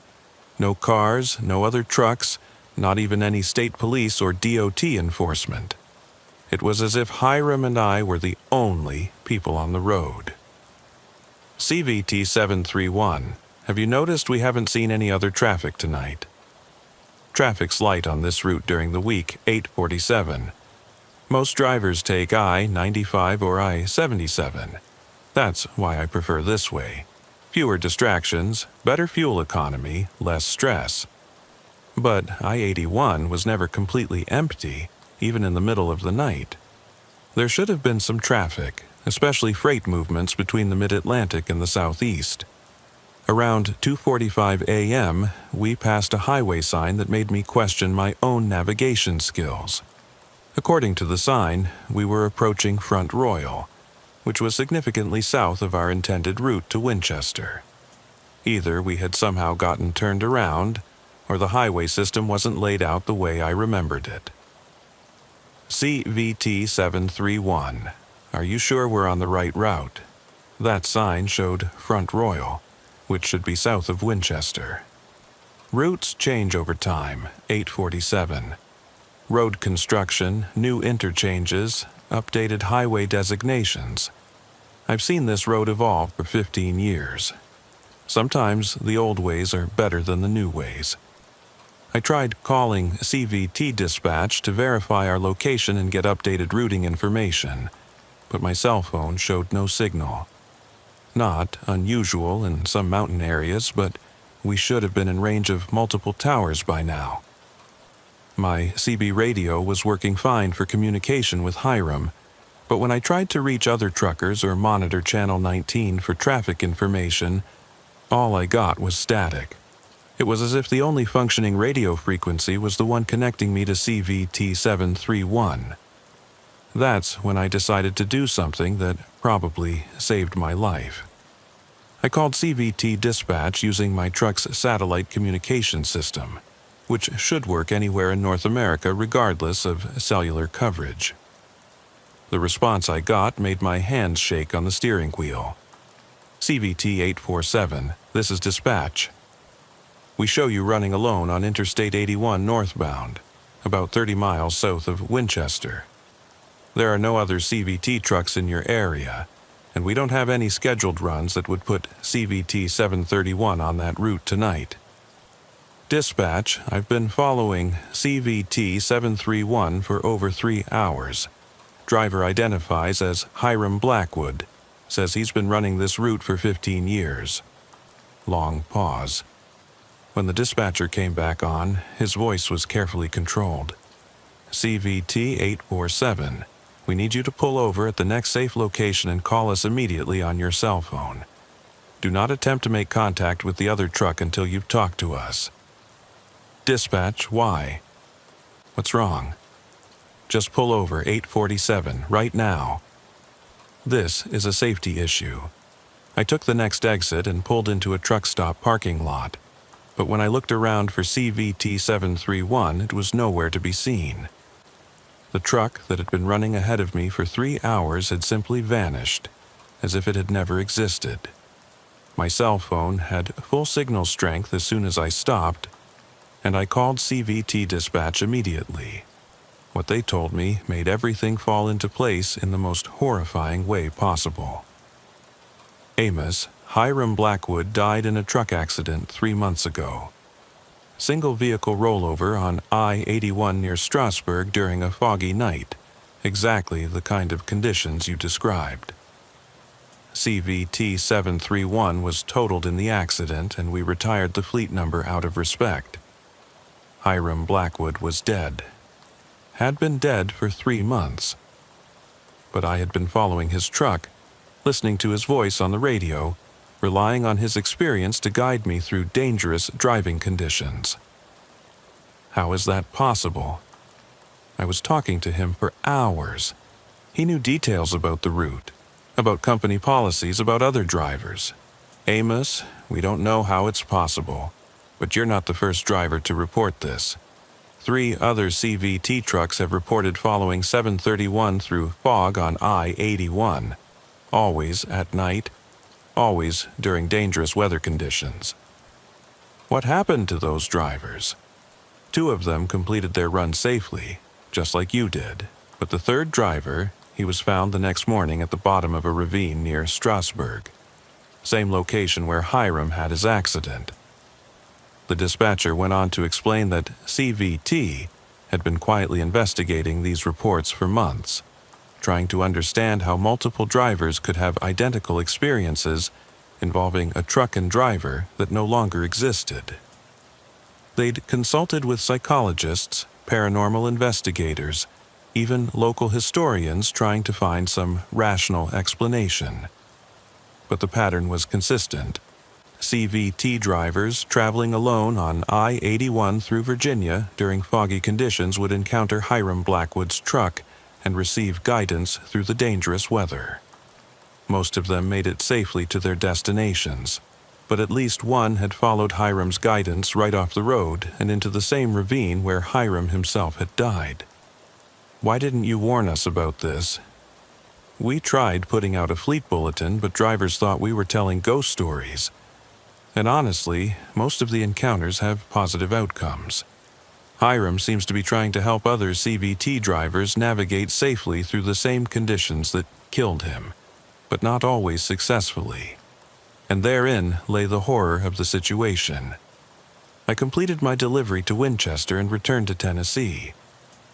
No cars, no other trucks, not even any state police or DOT enforcement. It was as if Hiram and I were the only people on the road. CVT 731. Have you noticed we haven't seen any other traffic tonight? Traffic's light on this route during the week, 847. Most drivers take I-95 or I-77. That's why I prefer this way. Fewer distractions, better fuel economy, less stress. But I-81 was never completely empty, even in the middle of the night. There should have been some traffic, especially freight movements between the Mid-Atlantic and the Southeast. Around 2:45 a.m., we passed a highway sign that made me question my own navigation skills. According to the sign, we were approaching Front Royal, which was significantly south of our intended route to Winchester. Either we had somehow gotten turned around, or the highway system wasn't laid out the way I remembered it. CVT 731. Are you sure we're on the right route? That sign showed Front Royal, which should be south of Winchester. Routes change over time, 847. Road construction, new interchanges, updated highway designations. I've seen this road evolve for 15 years. Sometimes the old ways are better than the new ways. I tried calling CVT dispatch to verify our location and get updated routing information, but my cell phone showed no signal. Not unusual in some mountain areas, but we should have been in range of multiple towers by now. My CB radio was working fine for communication with Hiram, but when I tried to reach other truckers or monitor Channel 19 for traffic information, all I got was static. It was as if the only functioning radio frequency was the one connecting me to CVT 731. That's when I decided to do something that probably saved my life. I called CVT dispatch using my truck's satellite communication system, which should work anywhere in North America regardless of cellular coverage. The response I got made my hands shake on the steering wheel. CVT 847, this is dispatch. We show you running alone on Interstate 81 northbound, about 30 miles south of Winchester. There are no other CVT trucks in your area, and we don't have any scheduled runs that would put CVT 731 on that route tonight. Dispatch, I've been following CVT 731 for over 3 hours. Driver identifies as Hiram Blackwood, says he's been running this route for 15 years. Long pause. When the dispatcher came back on, his voice was carefully controlled. CVT 847, we need you to pull over at the next safe location and call us immediately on your cell phone. Do not attempt to make contact with the other truck until you've talked to us. Dispatch, why? What's wrong? Just pull over 847 right now. This is a safety issue. I took the next exit and pulled into a truck stop parking lot, but when I looked around for CVT 731, it was nowhere to be seen. The truck that had been running ahead of me for 3 hours had simply vanished, as if it had never existed. My cell phone had full signal strength as soon as I stopped, and I called CVT dispatch immediately. What they told me made everything fall into place in the most horrifying way possible. Amos, Hiram Blackwood died in a truck accident 3 months ago. Single vehicle rollover on I-81 near Strasburg during a foggy night, exactly the kind of conditions you described. CVT 731 was totaled in the accident, and we retired the fleet number out of respect. Hiram Blackwood was dead. Had been dead for 3 months. But I had been following his truck, listening to his voice on the radio, relying on his experience to guide me through dangerous driving conditions. How is that possible? I was talking to him for hours. He knew details about the route, about company policies, about other drivers. Amos, we don't know how it's possible, but you're not the first driver to report this. 3 other CVT trucks have reported following 731 through fog on I-81, always at night, always during dangerous weather conditions. What happened to those drivers? 2 of them completed their run safely, just like you did, but the 3rd driver, he was found the next morning at the bottom of a ravine near Strasburg, same location where Hiram had his accident. The dispatcher went on to explain that CVT had been quietly investigating these reports for months, trying to understand how multiple drivers could have identical experiences involving a truck and driver that no longer existed. They'd consulted with psychologists, paranormal investigators, even local historians trying to find some rational explanation. But the pattern was consistent. CVT drivers traveling alone on I-81 through Virginia during foggy conditions would encounter Hiram Blackwood's truck and receive guidance through the dangerous weather. Most of them made it safely to their destinations, but at least one had followed Hiram's guidance right off the road and into the same ravine where Hiram himself had died. Why didn't you warn us about this? We tried putting out a fleet bulletin, but drivers thought we were telling ghost stories. And honestly, most of the encounters have positive outcomes. Hiram seems to be trying to help other CVT drivers navigate safely through the same conditions that killed him, but not always successfully. And therein lay the horror of the situation. I completed my delivery to Winchester and returned to Tennessee,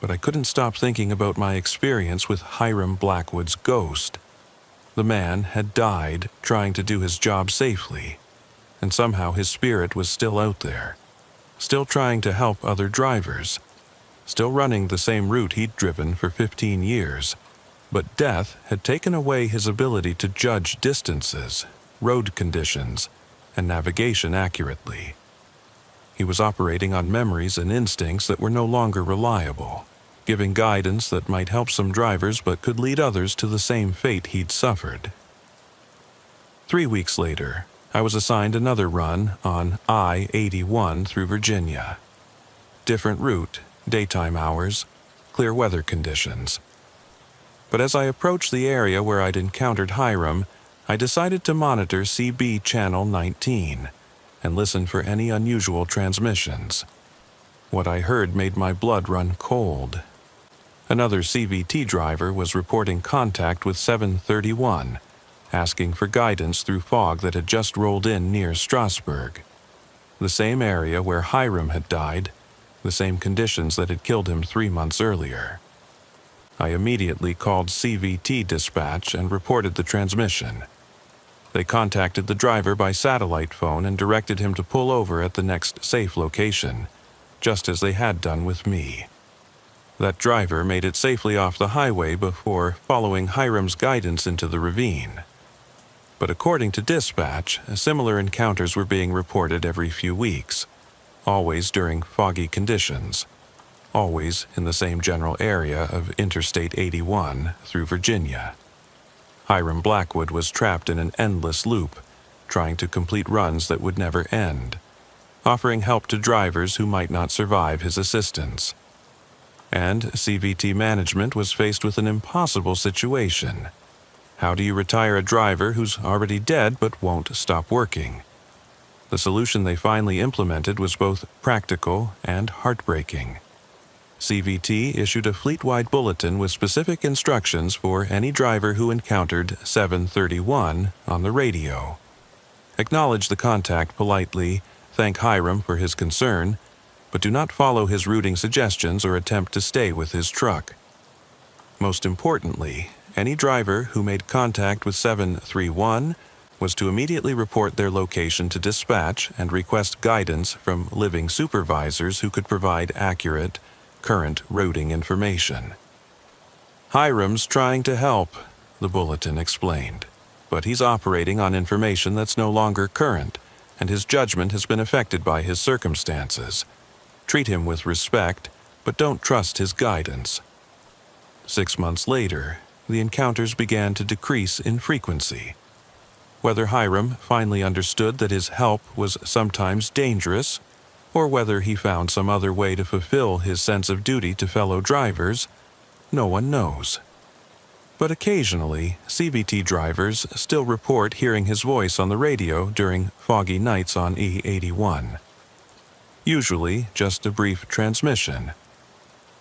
but I couldn't stop thinking about my experience with Hiram Blackwood's ghost. The man had died trying to do his job safely, and somehow his spirit was still out there, still trying to help other drivers, still running the same route he'd driven for 15 years. But death had taken away his ability to judge distances, road conditions, and navigation accurately. He was operating on memories and instincts that were no longer reliable, giving guidance that might help some drivers but could lead others to the same fate he'd suffered. 3 weeks later, I was assigned another run on I-81 through Virginia. Different route, daytime hours, clear weather conditions. But as I approached the area where I'd encountered Hiram, I decided to monitor CB Channel 19 and listen for any unusual transmissions. What I heard made my blood run cold. Another CVT driver was reporting contact with 731, asking for guidance through fog that had just rolled in near Strasburg. The same area where Hiram had died, the same conditions that had killed him 3 months earlier. I immediately called CVT dispatch and reported the transmission. They contacted the driver by satellite phone and directed him to pull over at the next safe location, just as they had done with me. That driver made it safely off the highway before following Hiram's guidance into the ravine. But according to dispatch, similar encounters were being reported every few weeks, always during foggy conditions, always in the same general area of Interstate 81 through Virginia. Hiram Blackwood was trapped in an endless loop, trying to complete runs that would never end, offering help to drivers who might not survive his assistance. And CVT management was faced with an impossible situation. How do you retire a driver who's already dead but won't stop working? The solution they finally implemented was both practical and heartbreaking. CVT issued a fleet-wide bulletin with specific instructions for any driver who encountered 731 on the radio. Acknowledge the contact politely, thank Hiram for his concern, but do not follow his routing suggestions or attempt to stay with his truck. Most importantly, any driver who made contact with 731 was to immediately report their location to dispatch and request guidance from living supervisors who could provide accurate, current routing information. Hiram's trying to help, the bulletin explained, but he's operating on information that's no longer current, and his judgment has been affected by his circumstances. Treat him with respect, but don't trust his guidance. 6 months later, the encounters began to decrease in frequency. Whether Hiram finally understood that his help was sometimes dangerous, or whether he found some other way to fulfill his sense of duty to fellow drivers, no one knows. But occasionally, CVT drivers still report hearing his voice on the radio during foggy nights on E81. Usually just a brief transmission.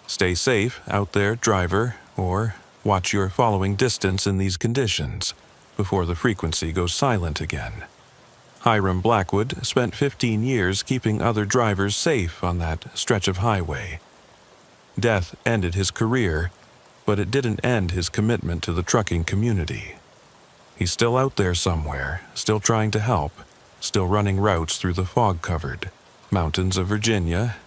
Stay safe out there, driver, or watch your following distance in these conditions before the frequency goes silent again. Hiram Blackwood spent 15 years keeping other drivers safe on that stretch of highway. Death ended his career, but it didn't end his commitment to the trucking community. He's still out there somewhere, still trying to help, still running routes through the fog-covered mountains of Virginia.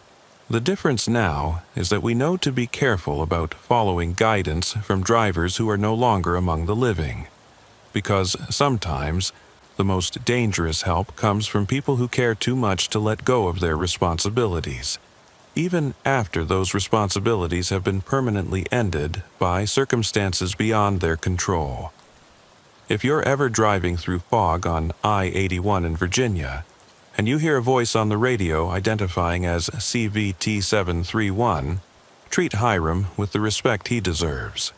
The difference now is that we know to be careful about following guidance from drivers who are no longer among the living, because sometimes the most dangerous help comes from people who care too much to let go of their responsibilities, even after those responsibilities have been permanently ended by circumstances beyond their control. If you're ever driving through fog on I-81 in Virginia, and you hear a voice on the radio identifying as CVT-731, treat Hiram with the respect he deserves.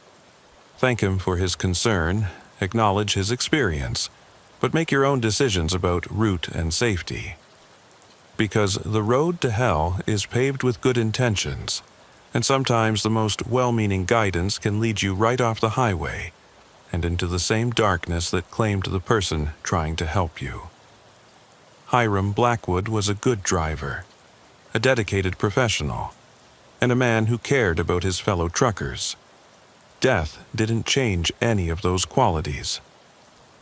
Thank him for his concern, acknowledge his experience, but make your own decisions about route and safety. Because the road to hell is paved with good intentions, and sometimes the most well-meaning guidance can lead you right off the highway and into the same darkness that claimed the person trying to help you. Hiram Blackwood was a good driver, a dedicated professional, and a man who cared about his fellow truckers. Death didn't change any of those qualities,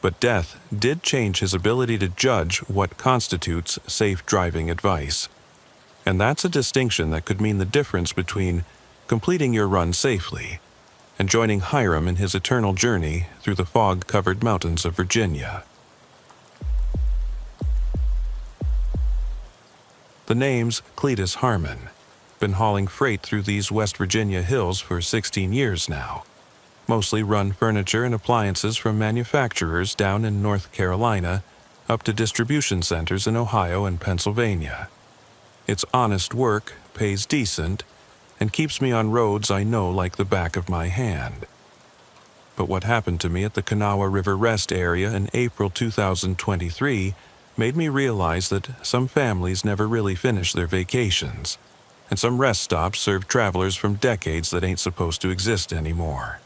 but death did change his ability to judge what constitutes safe driving advice. And that's a distinction that could mean the difference between completing your run safely and joining Hiram in his eternal journey through the fog-covered mountains of Virginia. The name's Cletus Harmon. Been hauling freight through these West Virginia hills for 16 years now. Mostly run furniture and appliances from manufacturers down in North Carolina up to distribution centers in Ohio and Pennsylvania. It's honest work, pays decent, and keeps me on roads I know like the back of my hand. But what happened to me at the Kanawha River Rest area in April 2023 made me realize that some families never really finish their vacations, and some rest stops serve travelers from decades that ain't supposed to exist anymore.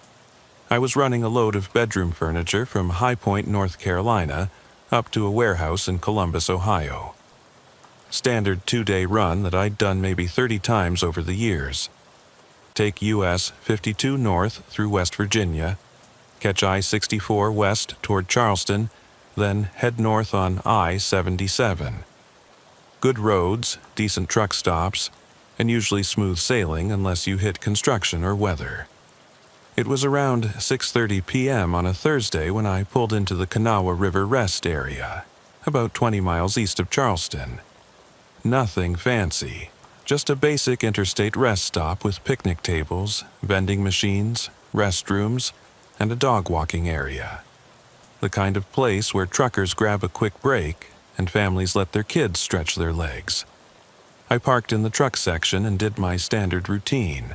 I was running a load of bedroom furniture from High Point, North Carolina, up to a warehouse in Columbus, Ohio. Standard 2-day run that I'd done maybe 30 times over the years. Take US 52 north through West Virginia, catch I-64 west toward Charleston, then head north on I-77. Good roads, decent truck stops, and usually smooth sailing unless you hit construction or weather. It was around 6:30 p.m. on a Thursday when I pulled into the Kanawha River Rest area, about 20 miles east of Charleston. Nothing fancy, just a basic interstate rest stop with picnic tables, vending machines, restrooms, and a dog walking area. The kind of place where truckers grab a quick break and families let their kids stretch their legs. I parked in the truck section and did my standard routine.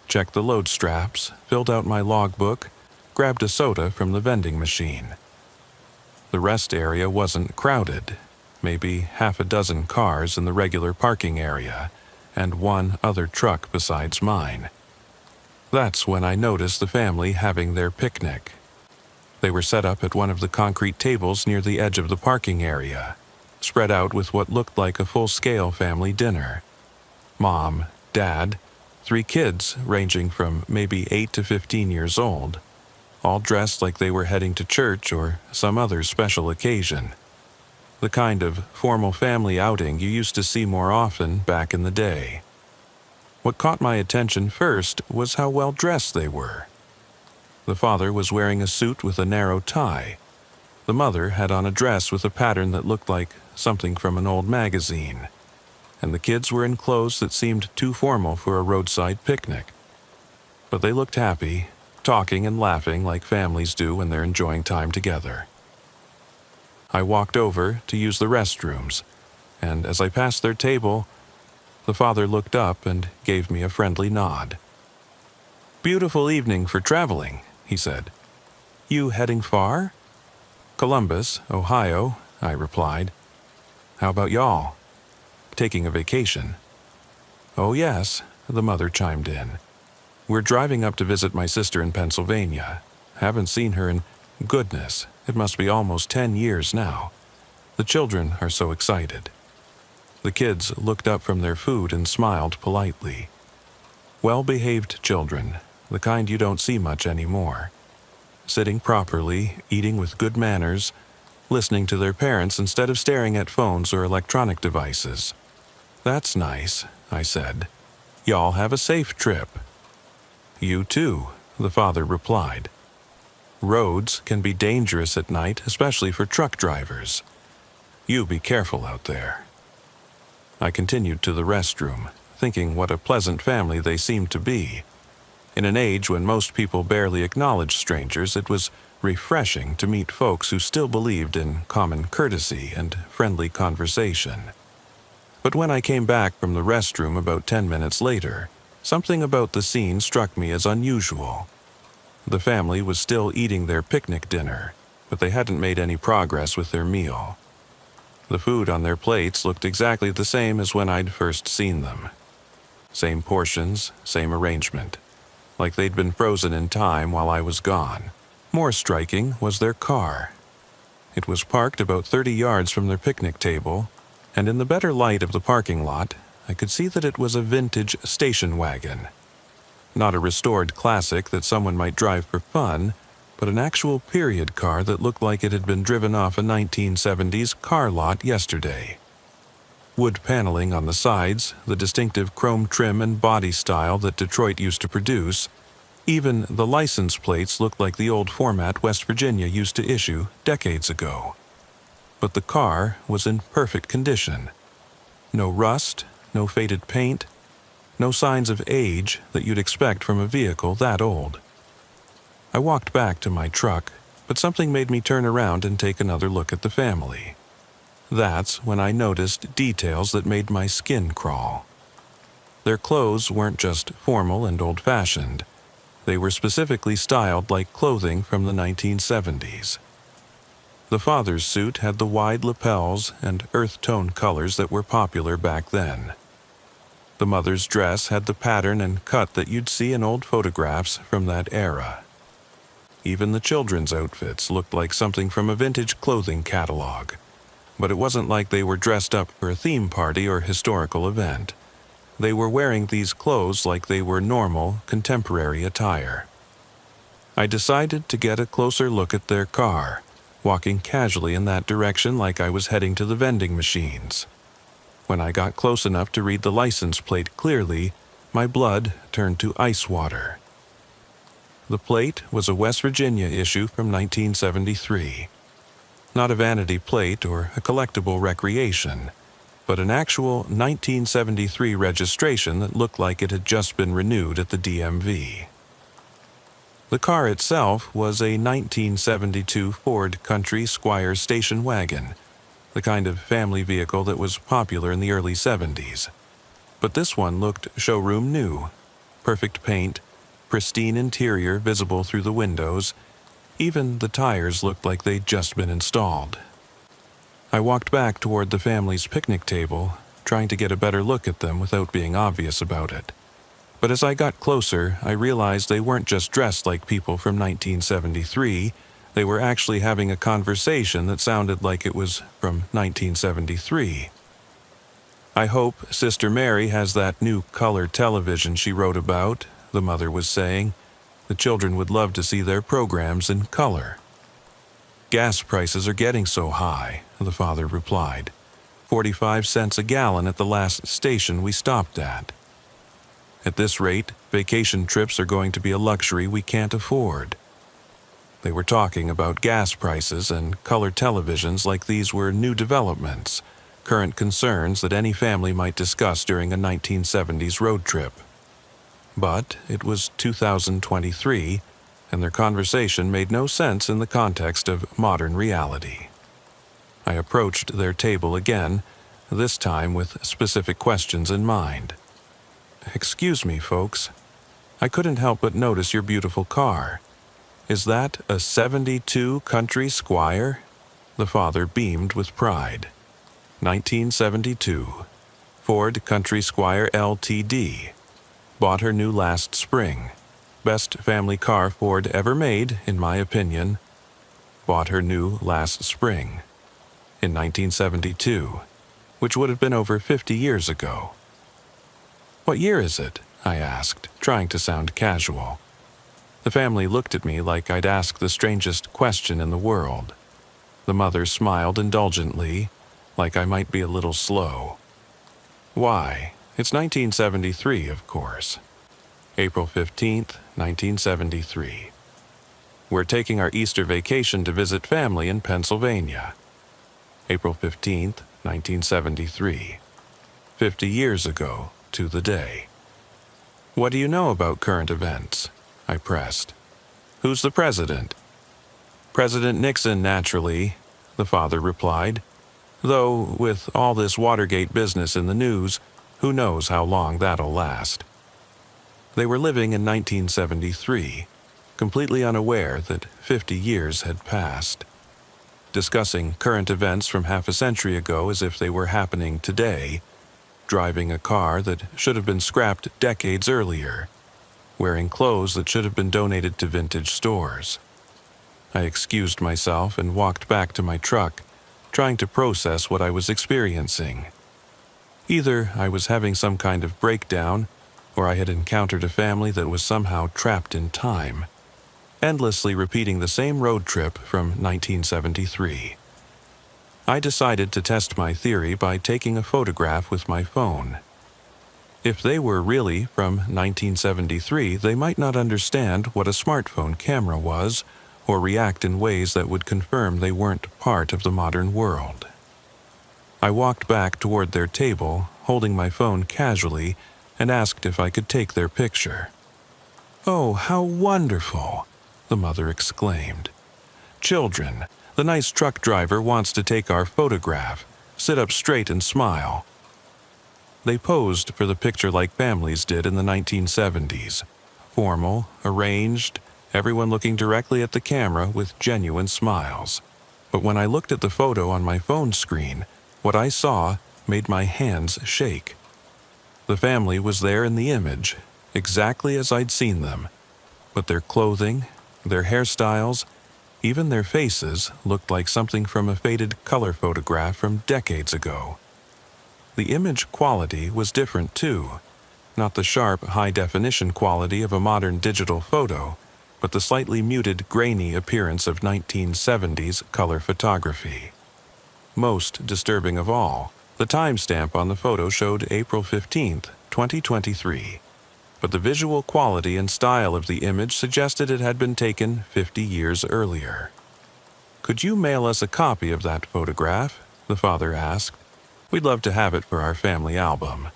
Checked the load straps, filled out my logbook, grabbed a soda from the vending machine. The rest area wasn't crowded, maybe half a dozen cars in the regular parking area, and one other truck besides mine. That's when I noticed the family having their picnic. They were set up at one of the concrete tables near the edge of the parking area, spread out with what looked like a full-scale family dinner. Mom, Dad, 3 kids ranging from maybe 8 to 15 years old, all dressed like they were heading to church or some other special occasion. The kind of formal family outing you used to see more often back in the day. What caught my attention first was how well dressed they were. The father was wearing a suit with a narrow tie. The mother had on a dress with a pattern that looked like something from an old magazine. And the kids were in clothes that seemed too formal for a roadside picnic. But they looked happy, talking and laughing like families do when they're enjoying time together. I walked over to use the restrooms, and as I passed their table, the father looked up and gave me a friendly nod. "Beautiful evening for traveling," he said. "You heading far?" "Columbus, Ohio," I replied. "How about y'all? Taking a vacation?" "Oh yes," the mother chimed in. "We're driving up to visit my sister in Pennsylvania. Haven't seen her in, goodness, it must be almost 10 years now. The children are so excited." The kids looked up from their food and smiled politely. Well-behaved children, the kind you don't see much anymore. Sitting properly, eating with good manners, listening to their parents instead of staring at phones or electronic devices. "That's nice," I said. "Y'all have a safe trip." "You too," the father replied. "Roads can be dangerous at night, especially for truck drivers. You be careful out there." I continued to the restroom, thinking what a pleasant family they seemed to be. In an age when most people barely acknowledge strangers, it was refreshing to meet folks who still believed in common courtesy and friendly conversation. But when I came back from the restroom about 10 minutes later, something about the scene struck me as unusual. The family was still eating their picnic dinner, but they hadn't made any progress with their meal. The food on their plates looked exactly the same as when I'd first seen them. Same portions, same arrangement, like they'd been frozen in time while I was gone. More striking was their car. It was parked about 30 yards from their picnic table, and in the better light of the parking lot, I could see that it was a vintage station wagon. Not a restored classic that someone might drive for fun, but an actual period car that looked like it had been driven off a 1970s car lot yesterday. Wood paneling on the sides, the distinctive chrome trim and body style that Detroit used to produce. Even the license plates looked like the old format West Virginia used to issue decades ago. But the car was in perfect condition. No rust, no faded paint, no signs of age that you'd expect from a vehicle that old. I walked back to my truck, but something made me turn around and take another look at the family. That's when I noticed details that made my skin crawl. Their clothes weren't just formal and old-fashioned. They were specifically styled like clothing from the 1970s. The father's suit had the wide lapels and earth-tone colors that were popular back then. The mother's dress had the pattern and cut that you'd see in old photographs from that era. Even the children's outfits looked like something from a vintage clothing catalog, but it wasn't like they were dressed up for a theme party or historical event. They were wearing these clothes like they were normal, contemporary attire. I decided to get a closer look at their car, walking casually in that direction like I was heading to the vending machines. When I got close enough to read the license plate clearly, my blood turned to ice water. The plate was a West Virginia issue from 1973. Not a vanity plate or a collectible recreation, but an actual 1973 registration that looked like it had just been renewed at the DMV. The car itself was a 1972 Ford Country Squire station wagon, the kind of family vehicle that was popular in the early 70s. But this one looked showroom new. Perfect paint, pristine interior visible through the windows. Even the tires looked like they'd just been installed. I walked back toward the family's picnic table, trying to get a better look at them without being obvious about it. But as I got closer, I realized they weren't just dressed like people from 1973, they were actually having a conversation that sounded like it was from 1973. "I hope Sister Mary has that new color television she wrote about," the mother was saying. "The children would love to see their programs in color." "Gas prices are getting so high," the father replied. 45 cents a gallon at the last station we stopped at. "At this rate, vacation trips are going to be a luxury we can't afford." They were talking about gas prices and color televisions like these were new developments, current concerns that any family might discuss during a 1970s road trip. But it was 2023, and their conversation made no sense in the context of modern reality. I approached their table again, this time with specific questions in mind. "Excuse me, folks. I couldn't help but notice your beautiful car. Is that a 72 Country Squire?" The father beamed with pride. 1972. Ford Country Squire Ltd. Bought her new last spring. Best family car Ford ever made, in my opinion. Bought her new last spring. In 1972, which would have been over 50 years ago. "What year is it?" I asked, trying to sound casual. The family looked at me like I'd asked the strangest question in the world. The mother smiled indulgently, like I might be a little slow. "Why, it's 1973, of course. April 15th, 1973. We're taking our Easter vacation to visit family in Pennsylvania. April 15th, 1973. 50 years ago to the day." "What do you know about current events?" I pressed. "Who's the president?" "President Nixon, naturally," the father replied. "Though, with all this Watergate business in the news, who knows how long that'll last." They were living in 1973, completely unaware that 50 years had passed. discussing current events from half a century ago as if they were happening today, driving a car that should have been scrapped decades earlier, wearing clothes that should have been donated to vintage stores. I excused myself and walked back to my truck, trying to process what I was experiencing. Either I was having some kind of breakdown, or I had encountered a family that was somehow trapped in time, endlessly repeating the same road trip from 1973. I decided to test my theory by taking a photograph with my phone. If they were really from 1973, they might not understand what a smartphone camera was, or react in ways that would confirm they weren't part of the modern world. I walked back toward their table, holding my phone casually, and asked if I could take their picture. "Oh, how wonderful!" the mother exclaimed. "Children, the nice truck driver wants to take our photograph. Sit up straight and smile." They posed for the picture like families did in the 1970s. Formal, arranged, everyone looking directly at the camera with genuine smiles. But when I looked at the photo on my phone screen, what I saw made my hands shake. The family was there in the image, exactly as I'd seen them, but their clothing, their hairstyles, even their faces looked like something from a faded color photograph from decades ago. The image quality was different too, not the sharp, high-definition quality of a modern digital photo, but the slightly muted, grainy appearance of 1970s color photography. Most disturbing of all, the timestamp on the photo showed April 15th, 2023, but the visual quality and style of the image suggested it had been taken 50 years earlier. "Could you mail us a copy of that photograph?" the father asked. "We'd love to have it for our family album."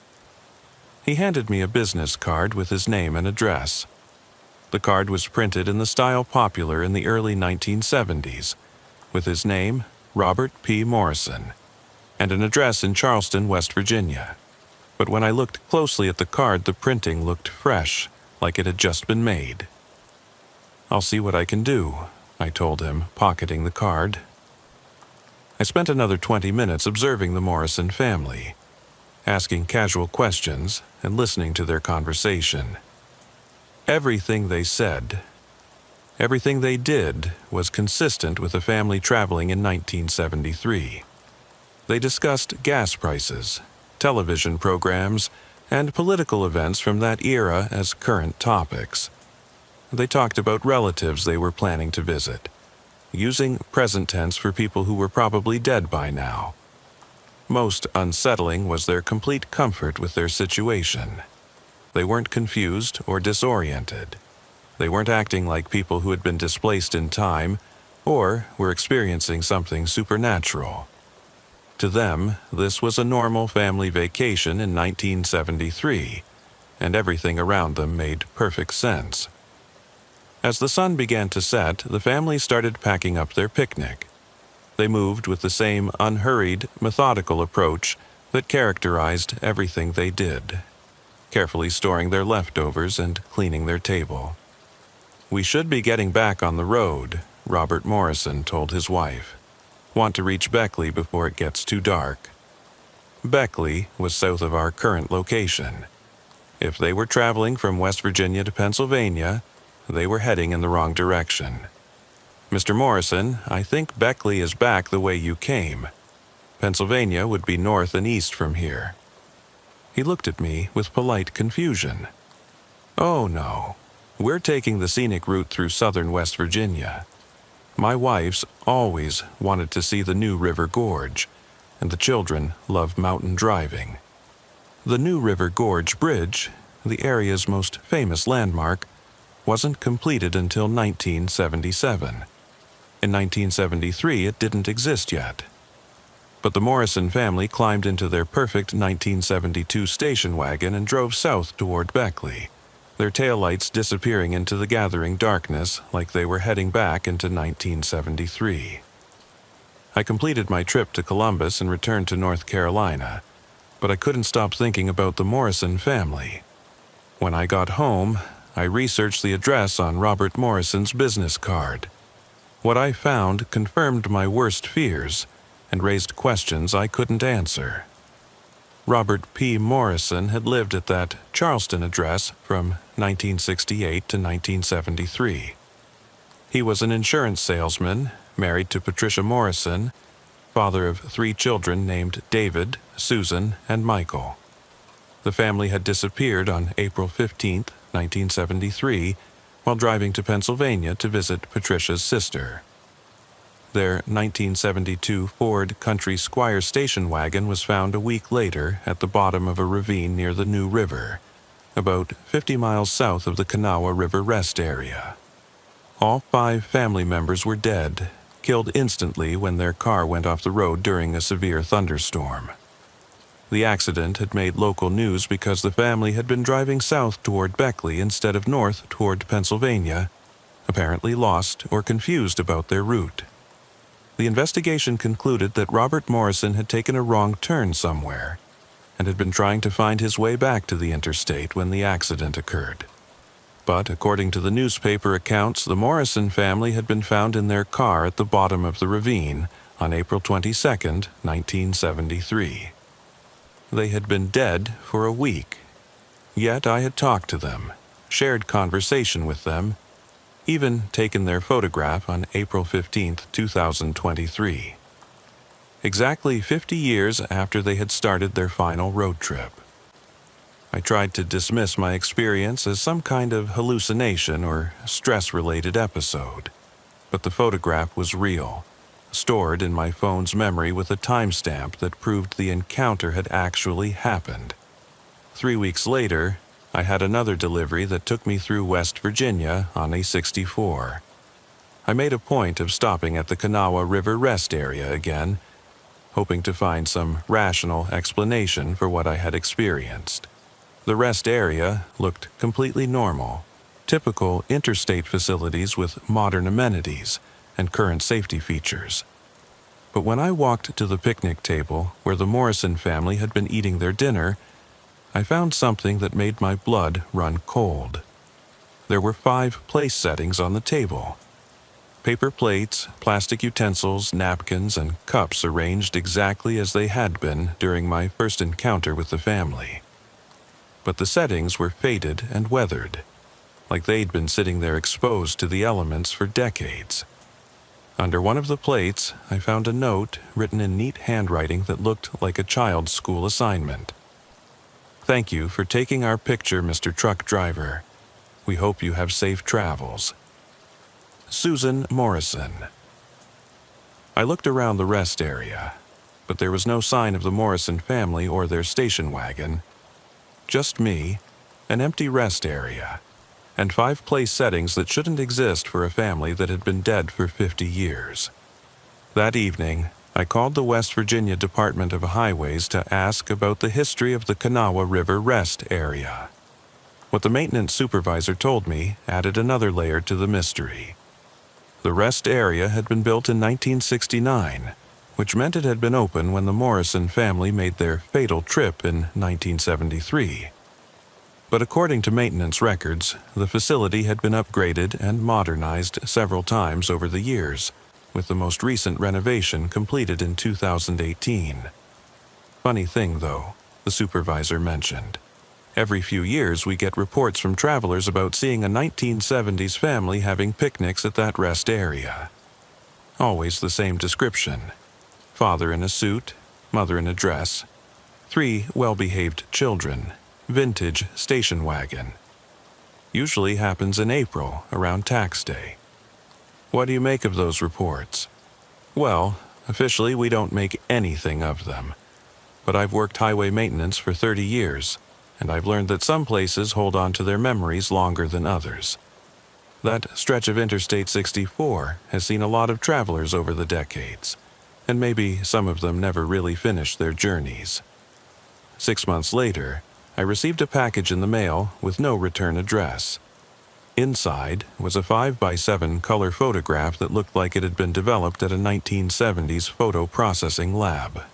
He handed me a business card with his name and address. The card was printed in the style popular in the early 1970s, with his name, Robert P. Morrison, and an address in Charleston, West Virginia. But when I looked closely at the card, the printing looked fresh, like it had just been made. "I'll see what I can do," I told him, pocketing the card. I spent another 20 minutes observing the Morrison family, asking casual questions and listening to their conversation. Everything they said, everything they did was consistent with a family traveling in 1973. They discussed gas prices, television programs, and political events from that era as current topics. They talked about relatives they were planning to visit, using present tense for people who were probably dead by now. Most unsettling was their complete comfort with their situation. They weren't confused or disoriented. They weren't acting like people who had been displaced in time or were experiencing something supernatural. To them, this was a normal family vacation in 1973, and everything around them made perfect sense. As the sun began to set, the family started packing up their picnic. They moved with the same unhurried, methodical approach that characterized everything they did, carefully storing their leftovers and cleaning their table. "We should be getting back on the road," Robert Morrison told his wife. "Want to reach Beckley before it gets too dark." Beckley was south of our current location. If they were traveling from West Virginia to Pennsylvania, they were heading in the wrong direction. "Mr. Morrison, I think Beckley is back the way you came. Pennsylvania would be north and east from here." He looked at me with polite confusion. "Oh no, we're taking the scenic route through southern West Virginia. My wife's always wanted to see the New River Gorge, and the children love mountain driving. The New River Gorge Bridge, the area's most famous landmark, wasn't completed until 1977. In 1973, it didn't exist yet. But the Morrison family climbed into their perfect 1972 station wagon and drove south toward Beckley, their taillights disappearing into the gathering darkness like they were heading back into 1973. I completed my trip to Columbus and returned to North Carolina, but I couldn't stop thinking about the Morrison family. When I got home, I researched the address on Robert Morrison's business card. What I found confirmed my worst fears and raised questions I couldn't answer. Robert P. Morrison had lived at that Charleston address from 1968 to 1973. He was an insurance salesman, married to Patricia Morrison, father of 3 children named David, Susan, and Michael. The family had disappeared on April 15, 1973, while driving to Pennsylvania to visit Patricia's sister. Their 1972 Ford Country Squire station wagon was found a week later at the bottom of a ravine near the New River, about 50 miles south of the Kanawha River Rest area. All 5 family members were dead, killed instantly when their car went off the road during a severe thunderstorm. The accident had made local news because the family had been driving south toward Beckley instead of north toward Pennsylvania, apparently lost or confused about their route. The investigation concluded that Robert Morrison had taken a wrong turn somewhere and had been trying to find his way back to the interstate when the accident occurred. But according to the newspaper accounts, the Morrison family had been found in their car at the bottom of the ravine on April 22, 1973. They had been dead for a week. Yet I had talked to them, shared conversation with them, even taken their photograph on April 15, 2023. Exactly 50 years after they had started their final road trip. I tried to dismiss my experience as some kind of hallucination or stress-related episode, but the photograph was real, stored in my phone's memory with a timestamp that proved the encounter had actually happened. 3 weeks later, I had another delivery that took me through West Virginia on a 64. I made a point of stopping at the Kanawha River Rest area again, hoping to find some rational explanation for what I had experienced. The rest area looked completely normal, typical interstate facilities with modern amenities and current safety features. But when I walked to the picnic table where the Morrison family had been eating their dinner, I found something that made my blood run cold. There were 5 place settings on the table. Paper plates, plastic utensils, napkins, and cups arranged exactly as they had been during my first encounter with the family. But the settings were faded and weathered, like they'd been sitting there exposed to the elements for decades. Under one of the plates, I found a note written in neat handwriting that looked like a child's school assignment. "Thank you for taking our picture, Mr. Truck Driver. We hope you have safe travels. Susan Morrison." I looked around the rest area, but there was no sign of the Morrison family or their station wagon. Just me, an empty rest area, and 5 place settings that shouldn't exist for a family that had been dead for 50 years. That evening, I called the West Virginia Department of Highways to ask about the history of the Kanawha River Rest area. What the maintenance supervisor told me added another layer to the mystery. The rest area had been built in 1969, which meant it had been open when the Morrison family made their fatal trip in 1973. But according to maintenance records, the facility had been upgraded and modernized several times over the years, with the most recent renovation completed in 2018. Funny thing, though, the supervisor mentioned. Every few years we get reports from travelers about seeing a 1970s family having picnics at that rest area. Always the same description. Father in a suit, mother in a dress, 3 well-behaved children, vintage station wagon. Usually happens in April, around tax day. What do you make of those reports? Well, officially we don't make anything of them. But I've worked highway maintenance for 30 years, and I've learned that some places hold on to their memories longer than others. That stretch of Interstate 64 has seen a lot of travelers over the decades, and maybe some of them never really finished their journeys. 6 months later, I received a package in the mail with no return address. Inside was a 5x7 color photograph that looked like it had been developed at a 1970s photo processing lab.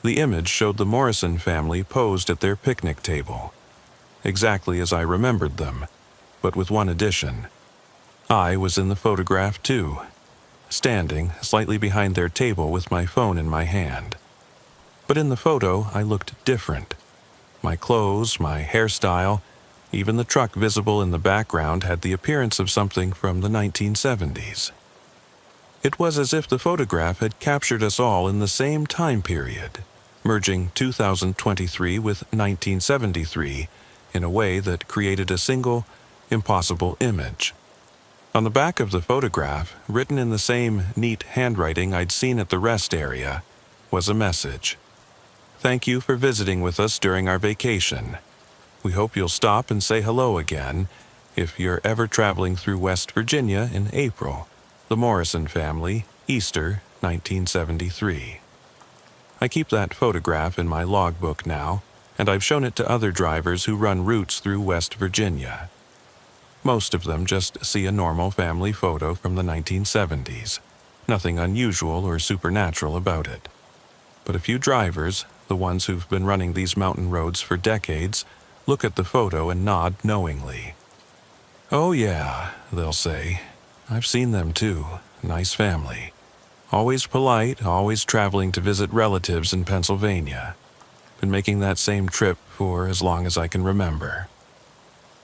The image showed the Morrison family posed at their picnic table, exactly as I remembered them, but with one addition. I was in the photograph too, standing slightly behind their table with my phone in my hand. But in the photo, I looked different. My clothes, my hairstyle, even the truck visible in the background had the appearance of something from the 1970s. It was as if the photograph had captured us all in the same time period, merging 2023 with 1973 in a way that created a single, impossible image. On the back of the photograph, written in the same neat handwriting I'd seen at the rest area, was a message. "Thank you for visiting with us during our vacation. We hope you'll stop and say hello again if you're ever traveling through West Virginia in April. The Morrison family, Easter, 1973. I keep that photograph in my logbook now, and I've shown it to other drivers who run routes through West Virginia. Most of them just see a normal family photo from the 1970s. Nothing unusual or supernatural about it. But a few drivers, the ones who've been running these mountain roads for decades, look at the photo and nod knowingly. "Oh yeah," they'll say. "I've seen them too. Nice family. Always polite, always traveling to visit relatives in Pennsylvania. Been making that same trip for as long as I can remember."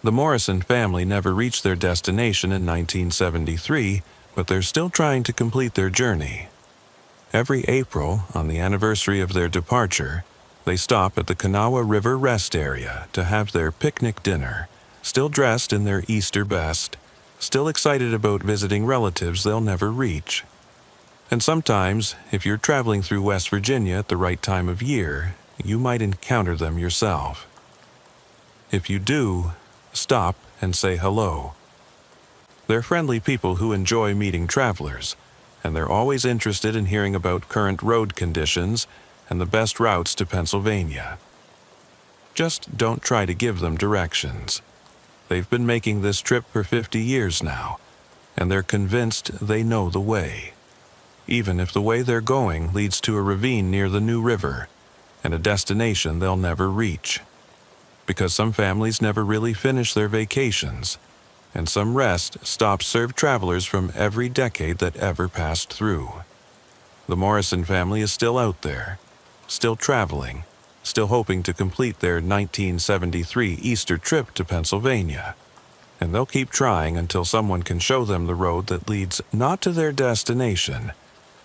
The Morrison family never reached their destination in 1973, but they're still trying to complete their journey. Every April, on the anniversary of their departure, they stop at the Kanawha River Rest Area to have their picnic dinner, still dressed in their Easter best, still excited about visiting relatives they'll never reach. And sometimes, if you're traveling through West Virginia at the right time of year, you might encounter them yourself. If you do, stop and say hello. They're friendly people who enjoy meeting travelers, and they're always interested in hearing about current road conditions and the best routes to Pennsylvania. Just don't try to give them directions. They've been making this trip for 50 years now, and they're convinced they know the way, even if the way they're going leads to a ravine near the New River and a destination they'll never reach. Because some families never really finish their vacations, and some rest stops serve travelers from every decade that ever passed through. The Morrison family is still out there, still traveling, still hoping to complete their 1973 Easter trip to Pennsylvania. And they'll keep trying until someone can show them the road that leads not to their destination,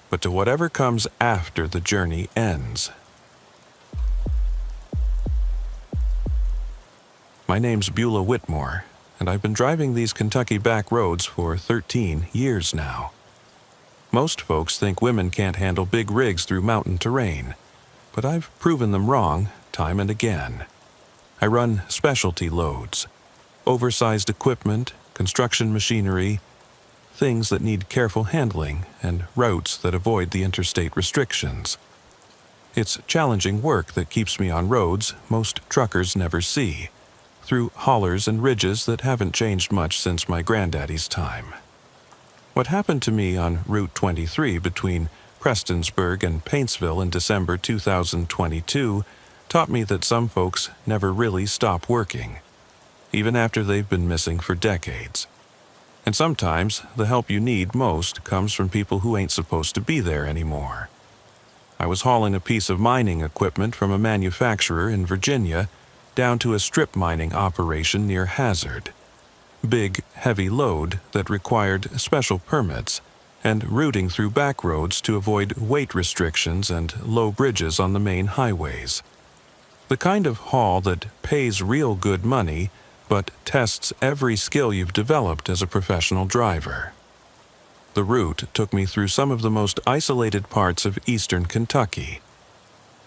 but to whatever comes after the journey ends. My name's Beulah Whitmore, and I've been driving these Kentucky back roads for 13 years now. Most folks think women can't handle big rigs through mountain terrain, but I've proven them wrong time and again. I run specialty loads, oversized equipment, construction machinery, things that need careful handling, and routes that avoid the interstate restrictions. It's challenging work that keeps me on roads most truckers never see, through hollers and ridges that haven't changed much since my granddaddy's time. What happened to me on Route 23 between Prestonsburg and Paintsville in December 2022 taught me that some folks never really stop working, even after they've been missing for decades. And sometimes the help you need most comes from people who ain't supposed to be there anymore. I was hauling a piece of mining equipment from a manufacturer in Virginia down to a strip mining operation near Hazard. Big, heavy load that required special permits and routing through back roads to avoid weight restrictions and low bridges on the main highways. The kind of haul that pays real good money but tests every skill you've developed as a professional driver. The route took me through some of the most isolated parts of eastern Kentucky.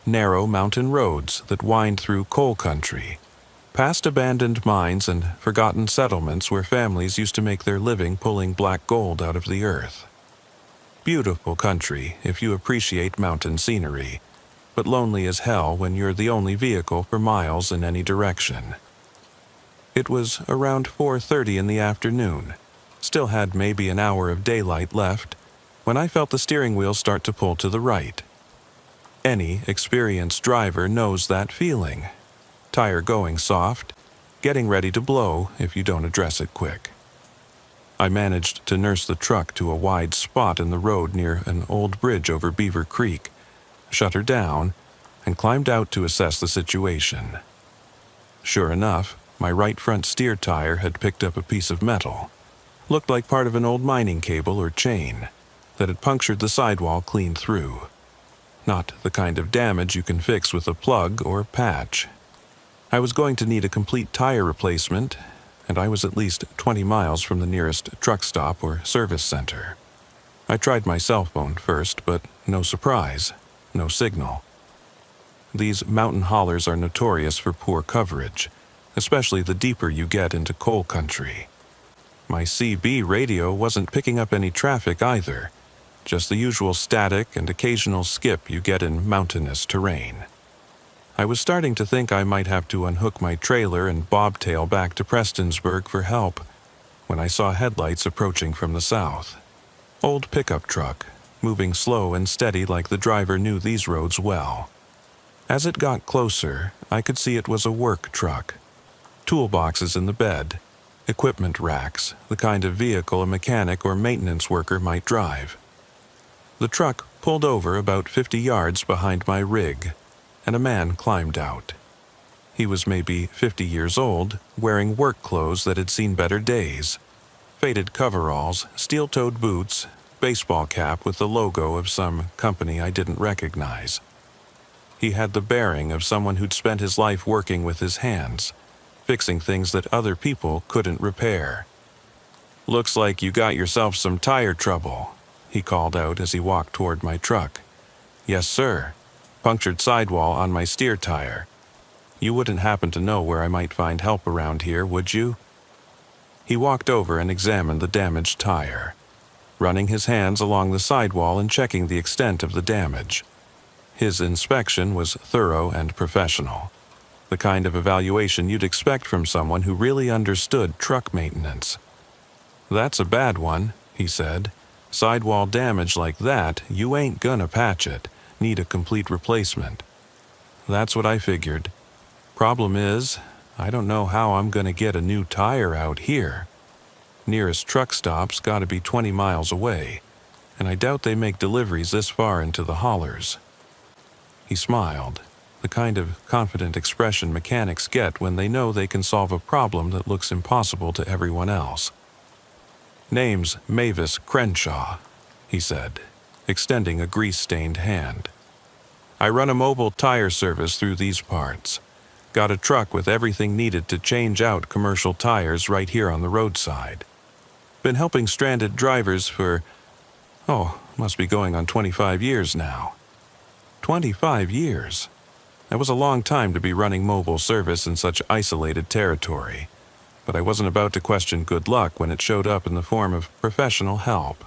Narrow mountain roads that wind through coal country, past abandoned mines and forgotten settlements where families used to make their living pulling black gold out of the earth. Beautiful country if you appreciate mountain scenery, but lonely as hell when you're the only vehicle for miles in any direction. It was around 4:30 in the afternoon, still had maybe an hour of daylight left, when I felt the steering wheel start to pull to the right. Any experienced driver knows that feeling. Tire going soft, getting ready to blow if you don't address it quick. I managed to nurse the truck to a wide spot in the road near an old bridge over Beaver Creek, shut her down, and climbed out to assess the situation. Sure enough, my right front steer tire had picked up a piece of metal. Looked like part of an old mining cable or chain that had punctured the sidewall clean through. Not the kind of damage you can fix with a plug or patch. I was going to need a complete tire replacement, and I was at least 20 miles from the nearest truck stop or service center. I tried my cell phone first, but no surprise, no signal. These mountain hollers are notorious for poor coverage, especially the deeper you get into coal country. My CB radio wasn't picking up any traffic either, just the usual static and occasional skip you get in mountainous terrain. I was starting to think I might have to unhook my trailer and bobtail back to Prestonsburg for help when I saw headlights approaching from the south. Old pickup truck, moving slow and steady like the driver knew these roads well. As it got closer, I could see it was a work truck. Toolboxes in the bed, equipment racks, the kind of vehicle a mechanic or maintenance worker might drive. The truck pulled over about 50 yards behind my rig, and a man climbed out. He was maybe 50 years old, wearing work clothes that had seen better days. Faded coveralls, steel-toed boots, baseball cap with the logo of some company I didn't recognize. He had the bearing of someone who'd spent his life working with his hands, fixing things that other people couldn't repair. "Looks like you got yourself some tire trouble," he called out as he walked toward my truck. "Yes, sir. Punctured sidewall on my steer tire. You wouldn't happen to know where I might find help around here, would you?" He walked over and examined the damaged tire, running his hands along the sidewall and checking the extent of the damage. His inspection was thorough and professional, the kind of evaluation you'd expect from someone who really understood truck maintenance. "That's a bad one," he said. "Sidewall damage like that, you ain't gonna patch it. Need a complete replacement." That's what I figured. Problem is, I don't know how I'm gonna get a new tire out here. Nearest truck stop's gotta be 20 miles away, and I doubt they make deliveries this far into the hollers. He smiled, the kind of confident expression mechanics get when they know they can solve a problem that looks impossible to everyone else. "Name's Mavis Crenshaw," he said, extending a grease-stained hand. "I run a mobile tire service through these parts. Got a truck with everything needed to change out commercial tires right here on the roadside. Been helping stranded drivers for, must be going on 25 years now." 25 years? That was a long time to be running mobile service in such isolated territory, but I wasn't about to question good luck when it showed up in the form of professional help.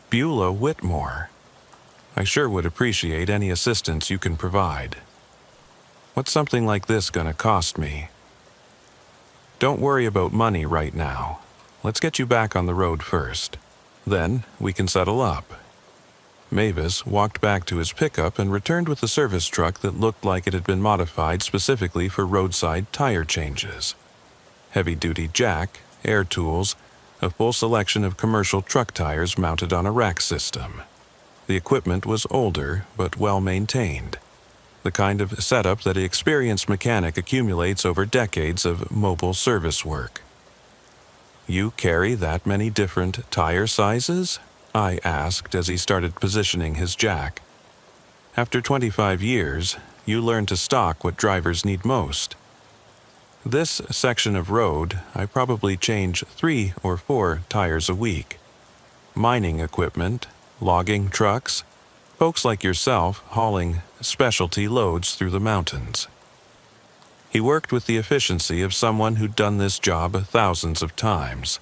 Beulah Whitmore. I sure would appreciate any assistance you can provide. What's something like this gonna cost me? Don't worry about money right now. Let's get you back on the road first. Then we can settle up. Mavis walked back to his pickup and returned with a service truck that looked like it had been modified specifically for roadside tire changes. Heavy-duty jack, air tools, a full selection of commercial truck tires mounted on a rack system. The equipment was older but well-maintained, the kind of setup that an experienced mechanic accumulates over decades of mobile service work. "You carry that many different tire sizes?" I asked as he started positioning his jack. "After 25 years, you learn to stock what drivers need most. This section of road, I probably change 3 or 4 tires a week. Mining equipment, logging trucks, folks like yourself hauling specialty loads through the mountains." He worked with the efficiency of someone who'd done this job thousands of times.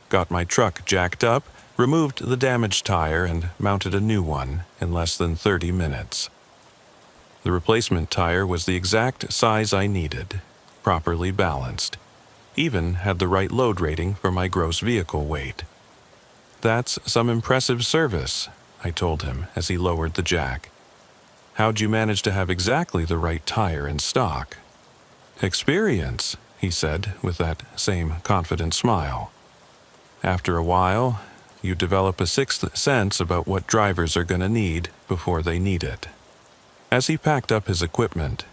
Got my truck jacked up, removed the damaged tire, and mounted a new one in less than 30 minutes. The replacement tire was the exact size I needed, properly balanced, even had the right load rating for my gross vehicle weight. "That's some impressive service," I told him as he lowered the jack. "How'd you manage to have exactly the right tire in stock?" "Experience," he said with that same confident smile. After a while, you develop a sixth sense about what drivers are going to need before they need it. As he packed up his equipment,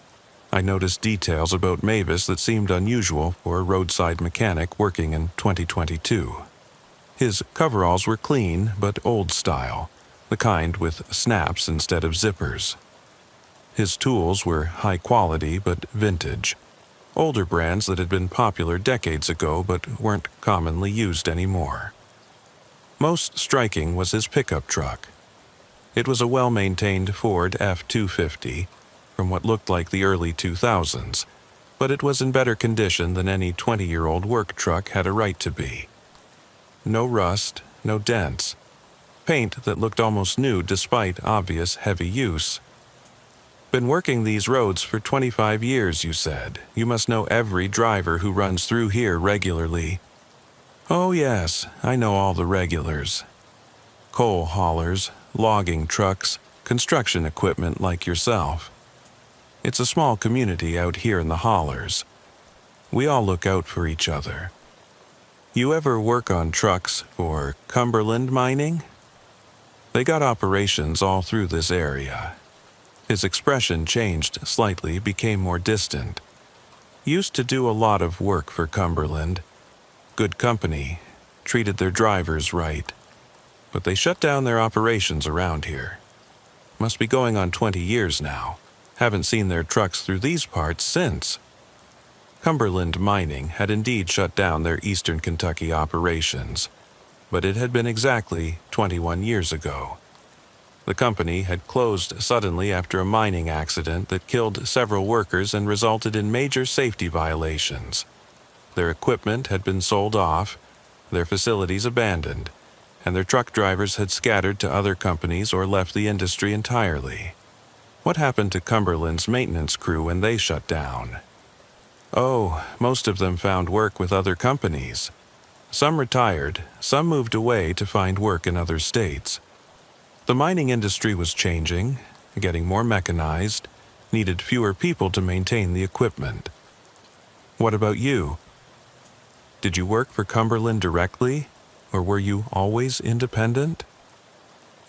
I noticed details about Mavis that seemed unusual for a roadside mechanic working in 2022. His coveralls were clean but old style, the kind with snaps instead of zippers. His tools were high quality but vintage, older brands that had been popular decades ago but weren't commonly used anymore. Most striking was his pickup truck. It was a well-maintained Ford F-250 from what looked like the early 2000s, but it was in better condition than any 20-year-old work truck had a right to be. No rust, no dents. Paint that looked almost new despite obvious heavy use. Been working these roads for 25 years, you said. You must know every driver who runs through here regularly. Oh yes, I know all the regulars. Coal haulers, logging trucks, construction equipment like yourself. It's a small community out here in the hollers. We all look out for each other. You ever work on trucks for Cumberland Mining? They got operations all through this area. His expression changed slightly, became more distant. Used to do a lot of work for Cumberland. Good company, treated their drivers right. But they shut down their operations around here. Must be going on 20 years now. Haven't seen their trucks through these parts since. Cumberland Mining had indeed shut down their eastern Kentucky operations, but it had been exactly 21 years ago. The company had closed suddenly after a mining accident that killed several workers and resulted in major safety violations. Their equipment had been sold off, their facilities abandoned, and their truck drivers had scattered to other companies or left the industry entirely. What happened to Cumberland's maintenance crew when they shut down? Oh, most of them found work with other companies. Some retired, some moved away to find work in other states. The mining industry was changing, getting more mechanized, needed fewer people to maintain the equipment. What about you? Did you work for Cumberland directly, or were you always independent?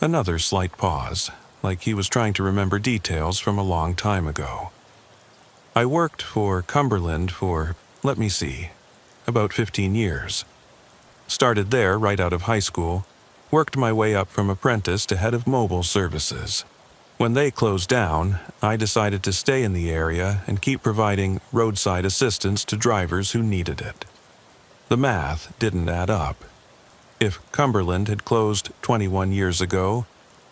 Another slight pause, like he was trying to remember details from a long time ago. I worked for Cumberland for, let me see, about 15 years. Started there right out of high school, worked my way up from apprentice to head of mobile services. When they closed down, I decided to stay in the area and keep providing roadside assistance to drivers who needed it. The math didn't add up. If Cumberland had closed 21 years ago,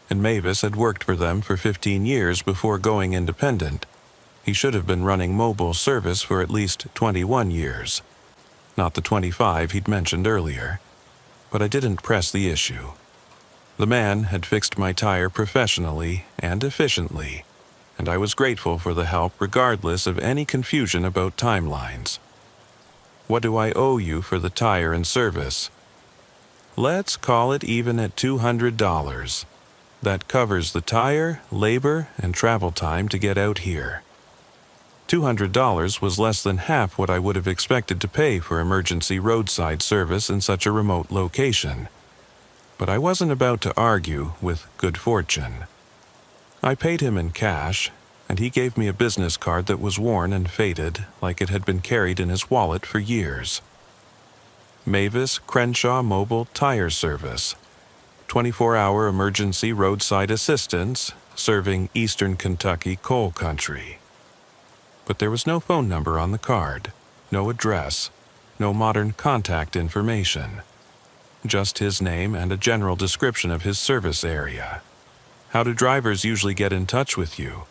and Mavis had worked for them for 15 years before going independent, he should have been running mobile service for at least 21 years. Not the 25 he'd mentioned earlier. But I didn't press the issue. The man had fixed my tire professionally and efficiently, and I was grateful for the help regardless of any confusion about timelines. What do I owe you for the tire and service? Let's call it even at $200. That covers the tire, labor, and travel time to get out here. $200 was less than half what I would have expected to pay for emergency roadside service in such a remote location. But I wasn't about to argue with good fortune. I paid him in cash, and he gave me a business card that was worn and faded like it had been carried in his wallet for years. Mavis Crenshaw Mobile Tire Service. 24-hour emergency roadside assistance, serving eastern Kentucky coal country. But there was no phone number on the card, no address, no modern contact information. Just his name and a general description of his service area. How do drivers usually get in touch with you?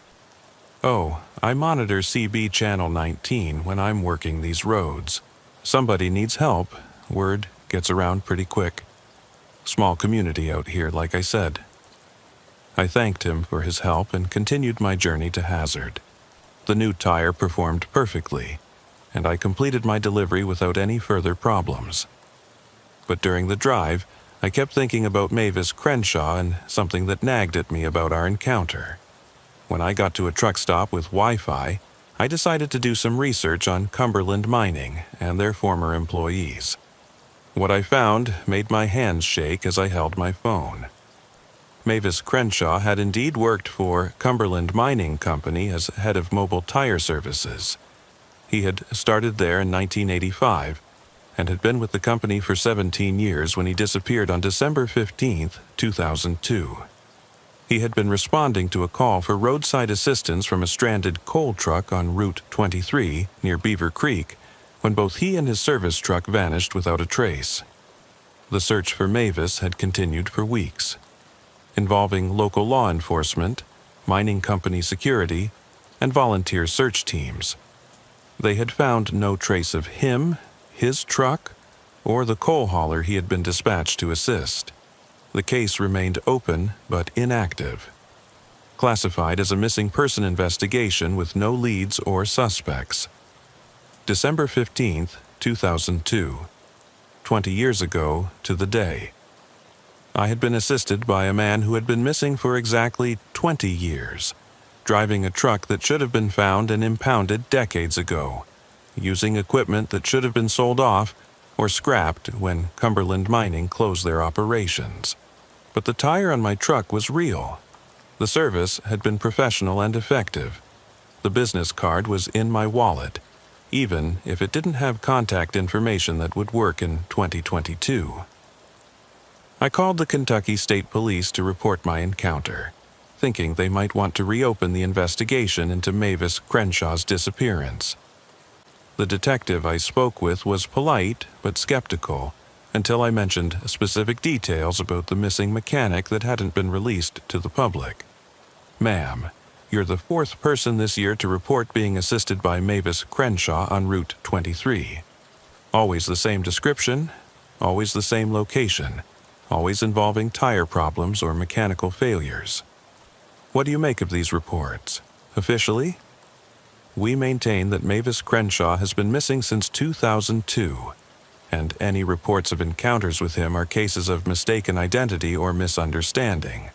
Oh, I monitor CB Channel 19 when I'm working these roads. Somebody needs help, word gets around pretty quick. Small community out here, like I said. I thanked him for his help and continued my journey to Hazard. The new tire performed perfectly, and I completed my delivery without any further problems. But during the drive, I kept thinking about Mavis Crenshaw and something that nagged at me about our encounter. When I got to a truck stop with Wi-Fi, I decided to do some research on Cumberland Mining and their former employees. What I found made my hands shake as I held my phone. Mavis Crenshaw had indeed worked for Cumberland Mining Company as head of mobile tire services. He had started there in 1985 and had been with the company for 17 years when he disappeared on December 15, 2002. He had been responding to a call for roadside assistance from a stranded coal truck on Route 23 near Beaver Creek when both he and his service truck vanished without a trace. The search for Mavis had continued for weeks, involving local law enforcement, mining company security, and volunteer search teams. They had found no trace of him, his truck, or the coal hauler he had been dispatched to assist. The case remained open but inactive, classified as a missing person investigation with no leads or suspects. December 15, 2002, 20 years ago to the day. I had been assisted by a man who had been missing for exactly 20 years, driving a truck that should have been found and impounded decades ago, using equipment that should have been sold off or scrapped when Cumberland Mining closed their operations. But the tire on my truck was real. The service had been professional and effective. The business card was in my wallet, even if it didn't have contact information that would work in 2022. I called the Kentucky State Police to report my encounter, thinking they might want to reopen the investigation into Mavis Crenshaw's disappearance. The detective I spoke with was polite but skeptical until I mentioned specific details about the missing mechanic that hadn't been released to the public. "Ma'am, you're the fourth person this year to report being assisted by Mavis Crenshaw on Route 23. Always the same description, always the same location, always involving tire problems or mechanical failures. What do you make of these reports? Officially, we maintain that Mavis Crenshaw has been missing since 2002, and any reports of encounters with him are cases of mistaken identity or misunderstanding.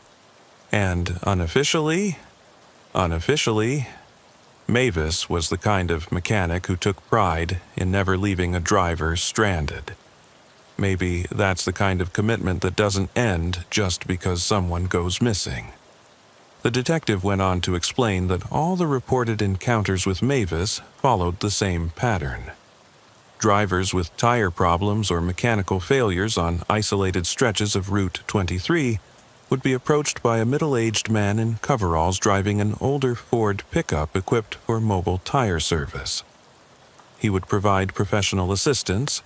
And unofficially, Mavis was the kind of mechanic who took pride in never leaving a driver stranded. Maybe that's the kind of commitment that doesn't end just because someone goes missing." The detective went on to explain that all the reported encounters with Mavis followed the same pattern. Drivers with tire problems or mechanical failures on isolated stretches of Route 23 would be approached by a middle-aged man in coveralls driving an older Ford pickup equipped for mobile tire service. He would provide professional assistance,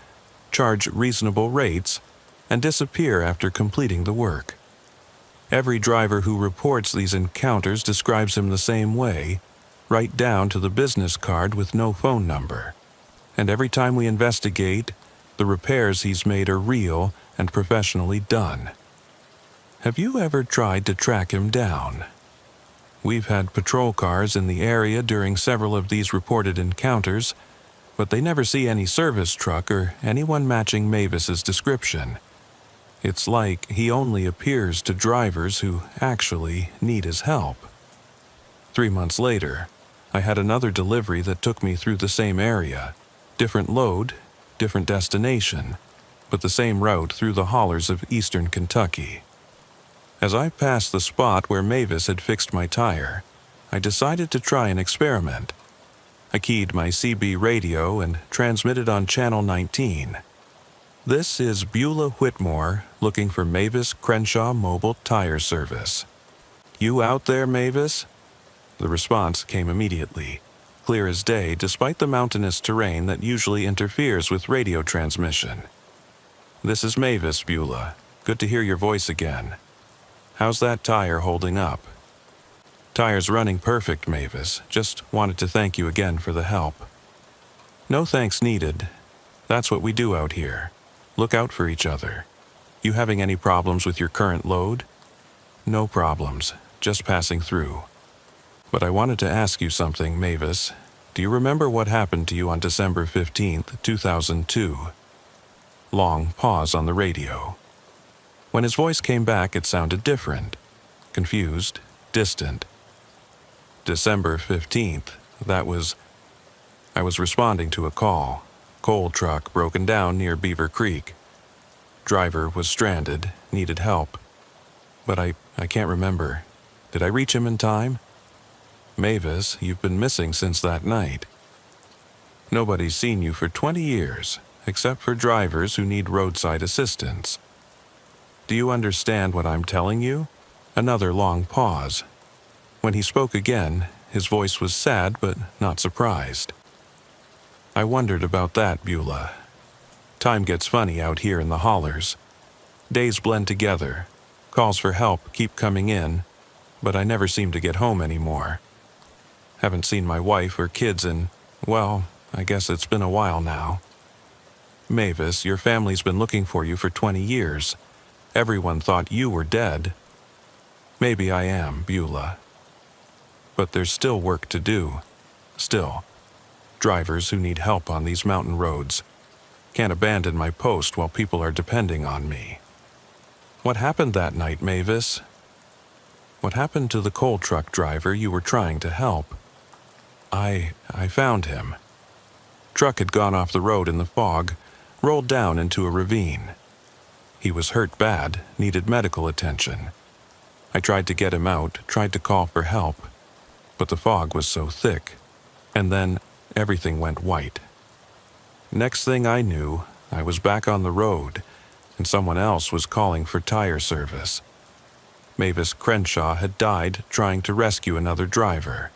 charge reasonable rates, and disappear after completing the work. Every driver who reports these encounters describes him the same way, right down to the business card with no phone number. And every time we investigate, the repairs he's made are real and professionally done. Have you ever tried to track him down? We've had patrol cars in the area during several of these reported encounters, but they never see any service truck or anyone matching Mavis's description. It's like he only appears to drivers who actually need his help. 3 months later, I had another delivery that took me through the same area. Different load, different destination, but the same route through the hollers of eastern Kentucky. As I passed the spot where Mavis had fixed my tire, I decided to try an experiment. I keyed my CB radio and transmitted on Channel 19. "This is Beulah Whitmore looking for Mavis Crenshaw Mobile Tire Service. You out there, Mavis?" The response came immediately, clear as day despite the mountainous terrain that usually interferes with radio transmission. "This is Mavis, Beulah. Good to hear your voice again. How's that tire holding up?" "Tire's running perfect, Mavis. Just wanted to thank you again for the help." "No thanks needed. That's what we do out here. Look out for each other. You having any problems with your current load?" "No problems. Just passing through. But I wanted to ask you something, Mavis. Do you remember what happened to you on December 15th, 2002? Long pause on the radio. When his voice came back, it sounded different. Confused, distant. "December 15th, I was responding to a call. Coal truck broken down near Beaver Creek. Driver was stranded, needed help. But I can't remember. Did I reach him in time? Mavis, you've been missing since that night. Nobody's seen you for 20 years, except for drivers who need roadside assistance. Do you understand what I'm telling you? Another long pause. When he spoke again, his voice was sad but not surprised. I wondered about that, Beulah. Time gets funny out here in the hollers. Days blend together. Calls for help keep coming in, but I never seem to get home anymore. Haven't seen my wife or kids in, well, I guess it's been a while now. Mavis, your family's been looking for you for 20 years. Everyone thought you were dead. Maybe I am, Beulah. But there's still work to do. Still. Drivers who need help on these mountain roads. Can't abandon my post while people are depending on me. What happened that night, Mavis? What happened to the coal truck driver you were trying to help? I found him. Truck had gone off the road in the fog, rolled down into a ravine. He was hurt bad, needed medical attention. I tried to get him out, tried to call for help, but the fog was so thick, and then everything went white. Next thing I knew, I was back on the road, and someone else was calling for tire service. Mavis Crenshaw had died trying to rescue another driver.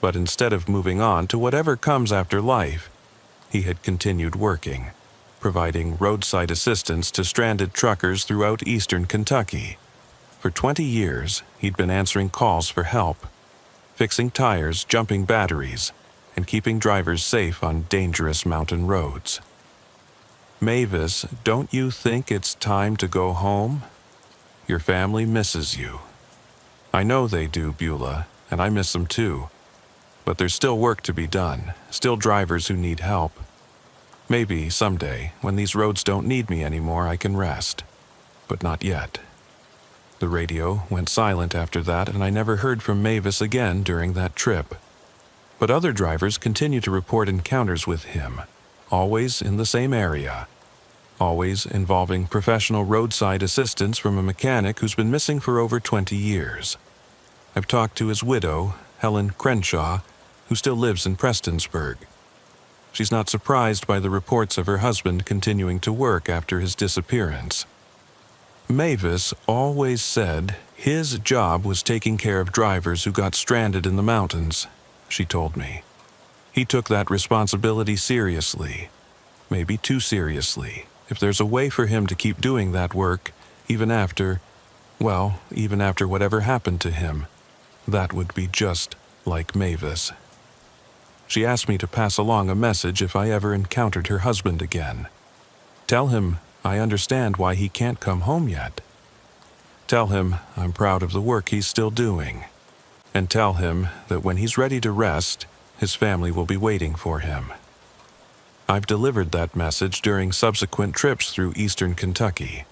But instead of moving on to whatever comes after life, he had continued working, providing roadside assistance to stranded truckers throughout eastern Kentucky. For 20 years, he'd been answering calls for help, fixing tires, jumping batteries, and keeping drivers safe on dangerous mountain roads. Mavis, don't you think it's time to go home? Your family misses you. I know they do, Beulah, and I miss them too. But there's still work to be done, still drivers who need help. Maybe someday, when these roads don't need me anymore, I can rest. But not yet. The radio went silent after that, and I never heard from Mavis again during that trip. But other drivers continue to report encounters with him, always in the same area, always involving professional roadside assistance from a mechanic who's been missing for over 20 years. I've talked to his widow, Helen Crenshaw, who still lives in Prestonsburg. She's not surprised by the reports of her husband continuing to work after his disappearance. Mavis always said his job was taking care of drivers who got stranded in the mountains, she told me. He took that responsibility seriously, maybe too seriously. If there's a way for him to keep doing that work, even after whatever happened to him, that would be just like Mavis. She asked me to pass along a message if I ever encountered her husband again. Tell him I understand why he can't come home yet. Tell him I'm proud of the work he's still doing. And tell him that when he's ready to rest, his family will be waiting for him. I've delivered that message during subsequent trips through eastern Kentucky,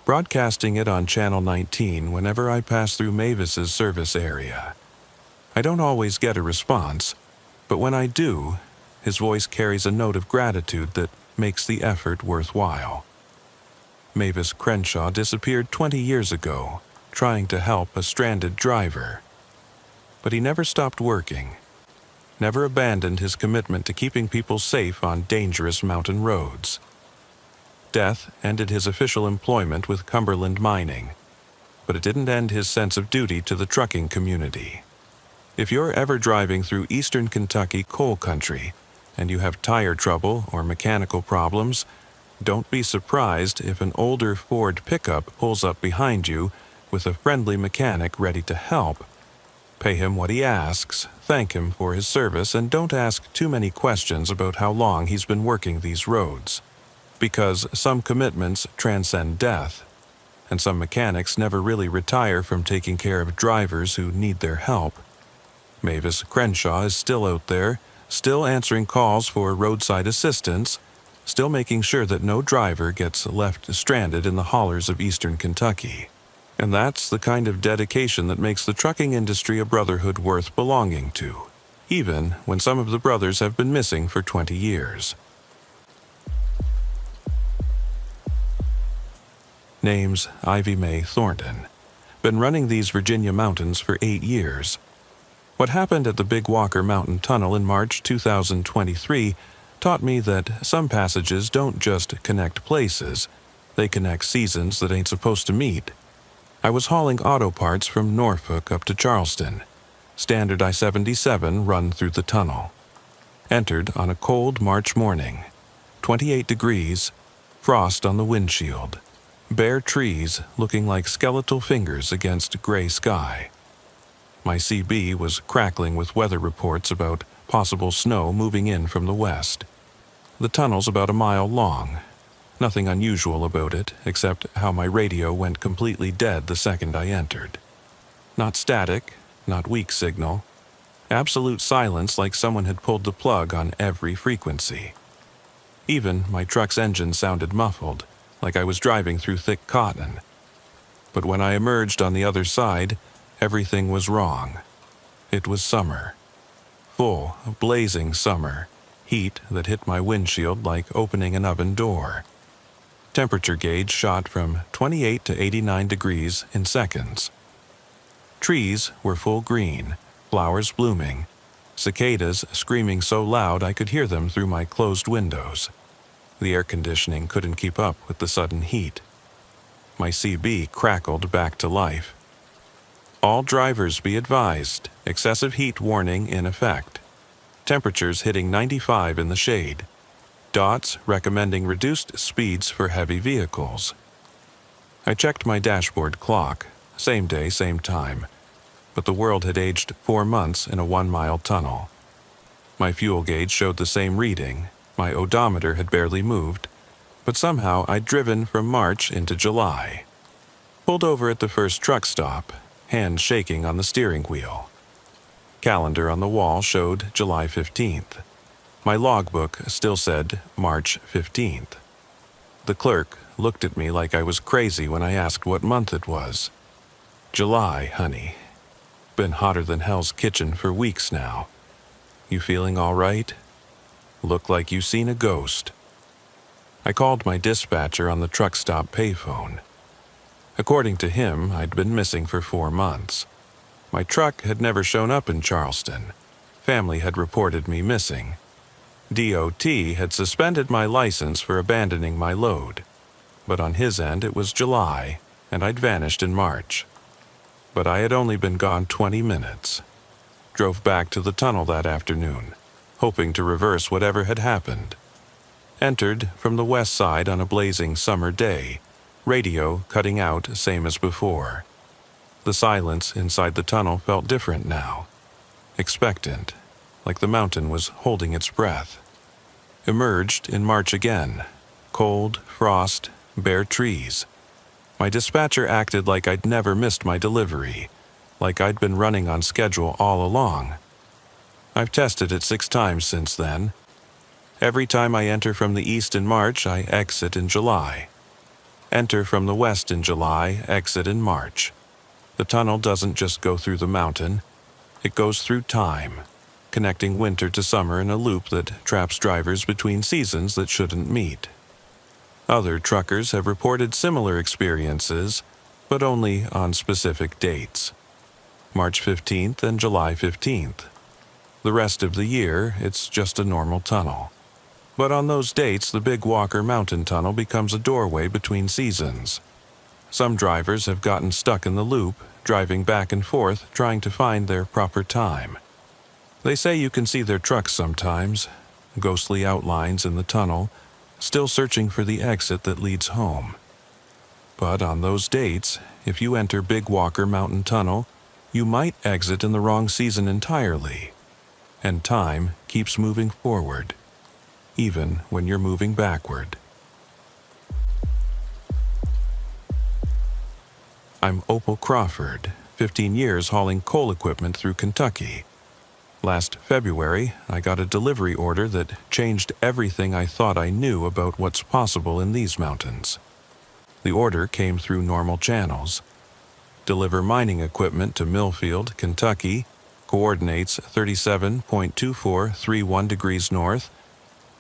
broadcasting it on Channel 19 whenever I pass through Mavis's service area. I don't always get a response, but when I do, his voice carries a note of gratitude that makes the effort worthwhile. Mavis Crenshaw disappeared 20 years ago, trying to help a stranded driver. But he never stopped working, never abandoned his commitment to keeping people safe on dangerous mountain roads. Death ended his official employment with Cumberland Mining, but it didn't end his sense of duty to the trucking community. If you're ever driving through eastern Kentucky coal country and you have tire trouble or mechanical problems, don't be surprised if an older Ford pickup pulls up behind you with a friendly mechanic ready to help. Pay him what he asks, thank him for his service, and don't ask too many questions about how long he's been working these roads. Because some commitments transcend death, and some mechanics never really retire from taking care of drivers who need their help. Mavis Crenshaw is still out there, still answering calls for roadside assistance, still making sure that no driver gets left stranded in the hollers of eastern Kentucky. And that's the kind of dedication that makes the trucking industry a brotherhood worth belonging to, even when some of the brothers have been missing for 20 years. Name's Ivy Mae Thornton. Been running these Virginia mountains for 8 years. What happened at the Big Walker Mountain Tunnel in March 2023 taught me that some passages don't just connect places, they connect seasons that ain't supposed to meet. I was hauling auto parts from Norfolk up to Charleston. Standard I-77 run through the tunnel. Entered on a cold March morning. 28 degrees, frost on the windshield. Bare trees looking like skeletal fingers against gray sky. My CB was crackling with weather reports about possible snow moving in from the west. The tunnel's about a mile long. Nothing unusual about it, except how my radio went completely dead the second I entered. Not static, not weak signal. Absolute silence, like someone had pulled the plug on every frequency. Even my truck's engine sounded muffled, like I was driving through thick cotton. But when I emerged on the other side, everything was wrong. It was summer. Full, blazing summer. Heat that hit my windshield like opening an oven door. Temperature gauge shot from 28 to 89 degrees in seconds. Trees were full green, flowers blooming, cicadas screaming so loud I could hear them through my closed windows. The air conditioning couldn't keep up with the sudden heat. My CB crackled back to life. All drivers be advised, excessive heat warning in effect. Temperatures hitting 95 in the shade. Dots recommending reduced speeds for heavy vehicles. I checked my dashboard clock, same day, same time, but the world had aged 4 months in a 1-mile tunnel. My fuel gauge showed the same reading, my odometer had barely moved, but somehow I'd driven from March into July. Pulled over at the first truck stop, hands shaking on the steering wheel. Calendar on the wall showed July 15th. My logbook still said March 15th. The clerk looked at me like I was crazy when I asked what month it was. July, honey. Been hotter than Hell's Kitchen for weeks now. You feeling all right? Look like you seen a ghost. I called my dispatcher on the truck stop payphone. According to him, I'd been missing for 4 months. My truck had never shown up in Charleston. Family had reported me missing. DOT had suspended my license for abandoning my load. But on his end it was July, and I'd vanished in March. But I had only been gone 20 minutes. Drove back to the tunnel that afternoon, hoping to reverse whatever had happened. Entered from the west side on a blazing summer day, radio cutting out same as before. The silence inside the tunnel felt different now. Expectant, like the mountain was holding its breath. Emerged in March again. Cold, frost, bare trees. My dispatcher acted like I'd never missed my delivery, like I'd been running on schedule all along. I've tested it 6 times since then. Every time I enter from the east in March, I exit in July. Enter from the west in July, exit in March. The tunnel doesn't just go through the mountain. It goes through time, connecting winter to summer in a loop that traps drivers between seasons that shouldn't meet. Other truckers have reported similar experiences, but only on specific dates. March 15th and July 15th. The rest of the year, it's just a normal tunnel. But on those dates, the Big Walker Mountain Tunnel becomes a doorway between seasons. Some drivers have gotten stuck in the loop, driving back and forth, trying to find their proper time. They say you can see their trucks sometimes, ghostly outlines in the tunnel, still searching for the exit that leads home. But on those dates, if you enter Big Walker Mountain Tunnel, you might exit in the wrong season entirely. And time keeps moving forward, even when you're moving backward. I'm Opal Crawford, 15 years hauling coal equipment through Kentucky. Last February, I got a delivery order that changed everything I thought I knew about what's possible in these mountains. The order came through normal channels. Deliver mining equipment to Millfield, Kentucky, coordinates 37.2431 degrees north,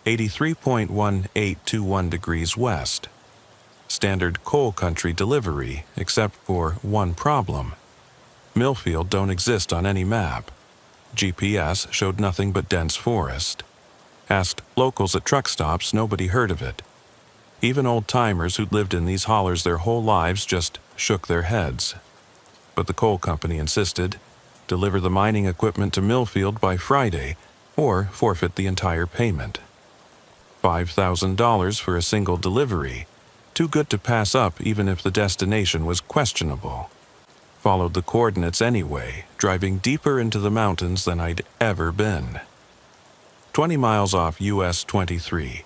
83.1821 degrees west. Standard coal country delivery, except for one problem. Millfield don't exist on any map. GPS showed nothing but dense forest. Asked locals at truck stops, nobody heard of it. Even old-timers who'd lived in these hollers their whole lives just shook their heads. But the coal company insisted, deliver the mining equipment to Millfield by Friday, or forfeit the entire payment. $5,000 for a single delivery, too good to pass up even if the destination was questionable. Followed the coordinates anyway, driving deeper into the mountains than I'd ever been. 20 miles off US 23,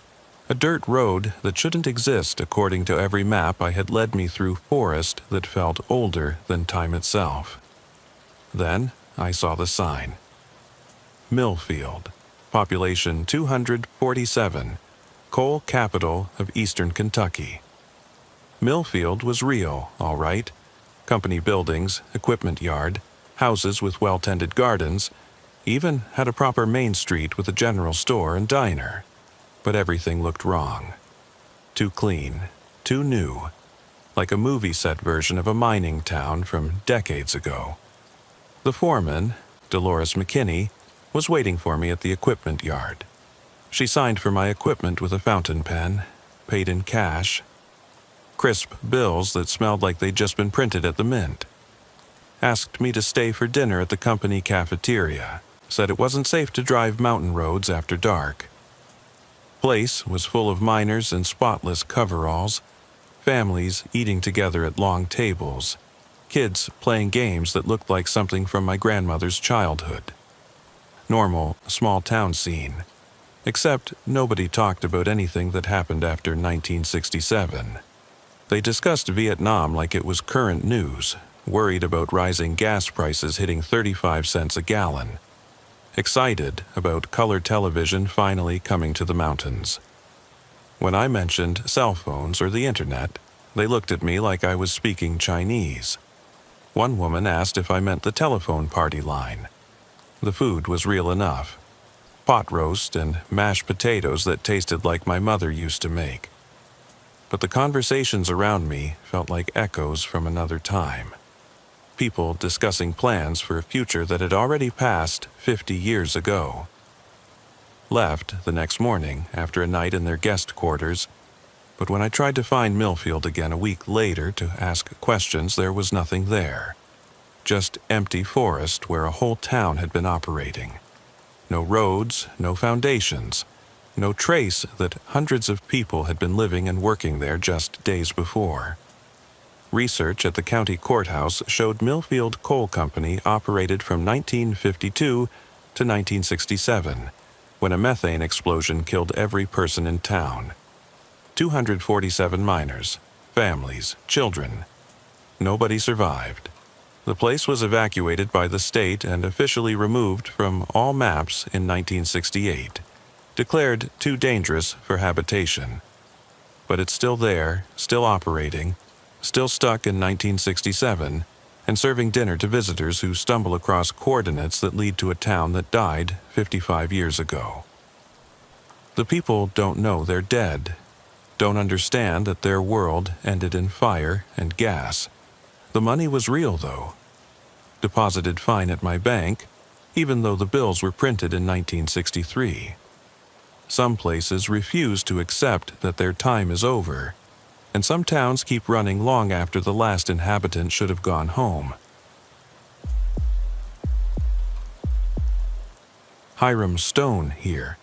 a dirt road that shouldn't exist according to every map I had led me through forest that felt older than time itself. Then I saw the sign. Millfield, population 247, coal capital of eastern Kentucky. Millfield was real, all right. Company buildings, equipment yard, houses with well-tended gardens, even had a proper main street with a general store and diner. But everything looked wrong. Too clean, too new, like a movie set version of a mining town from decades ago. The foreman, Dolores McKinney, was waiting for me at the equipment yard. She signed for my equipment with a fountain pen, paid in cash. Crisp bills that smelled like they'd just been printed at the mint. Asked me to stay for dinner at the company cafeteria. Said it wasn't safe to drive mountain roads after dark. Place was full of miners in spotless coveralls, families eating together at long tables, kids playing games that looked like something from my grandmother's childhood. Normal, small-town scene, except nobody talked about anything that happened after 1967. They discussed Vietnam like it was current news, worried about rising gas prices hitting 35 cents a gallon, excited about color television finally coming to the mountains. When I mentioned cell phones or the internet, they looked at me like I was speaking Chinese. One woman asked if I meant the telephone party line. The food was real enough. Pot roast and mashed potatoes that tasted like my mother used to make. But the conversations around me felt like echoes from another time. People discussing plans for a future that had already passed 50 years ago. Left the next morning after a night in their guest quarters, but when I tried to find Millfield again a week later to ask questions, there was nothing there. Just empty forest where a whole town had been operating. No roads, no foundations, no trace that hundreds of people had been living and working there just days before. Research at the county courthouse showed Millfield Coal Company operated from 1952 to 1967, when a methane explosion killed every person in town. 247 miners, families, children. Nobody survived. The place was evacuated by the state and officially removed from all maps in 1968, declared too dangerous for habitation. But it's still there, still operating, still stuck in 1967, and serving dinner to visitors who stumble across coordinates that lead to a town that died 55 years ago. The people don't know they're dead, don't understand that their world ended in fire and gas. The money was real, though. Deposited fine at my bank, even though the bills were printed in 1963. Some places refuse to accept that their time is over, and some towns keep running long after the last inhabitant should have gone home. Hiram Stone here,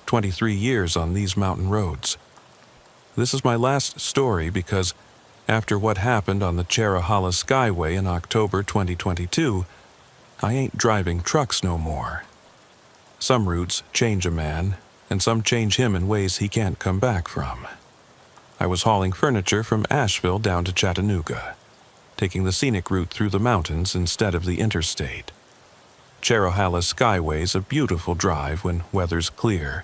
23 years on these mountain roads. This is my last story because after what happened on the Cherahalla Skyway in October 2022, I ain't driving trucks no more. Some routes change a man, and some change him in ways he can't come back from. I was hauling furniture from Asheville down to Chattanooga, taking the scenic route through the mountains instead of the interstate. Cherahalla Skyway's a beautiful drive when weather's clear.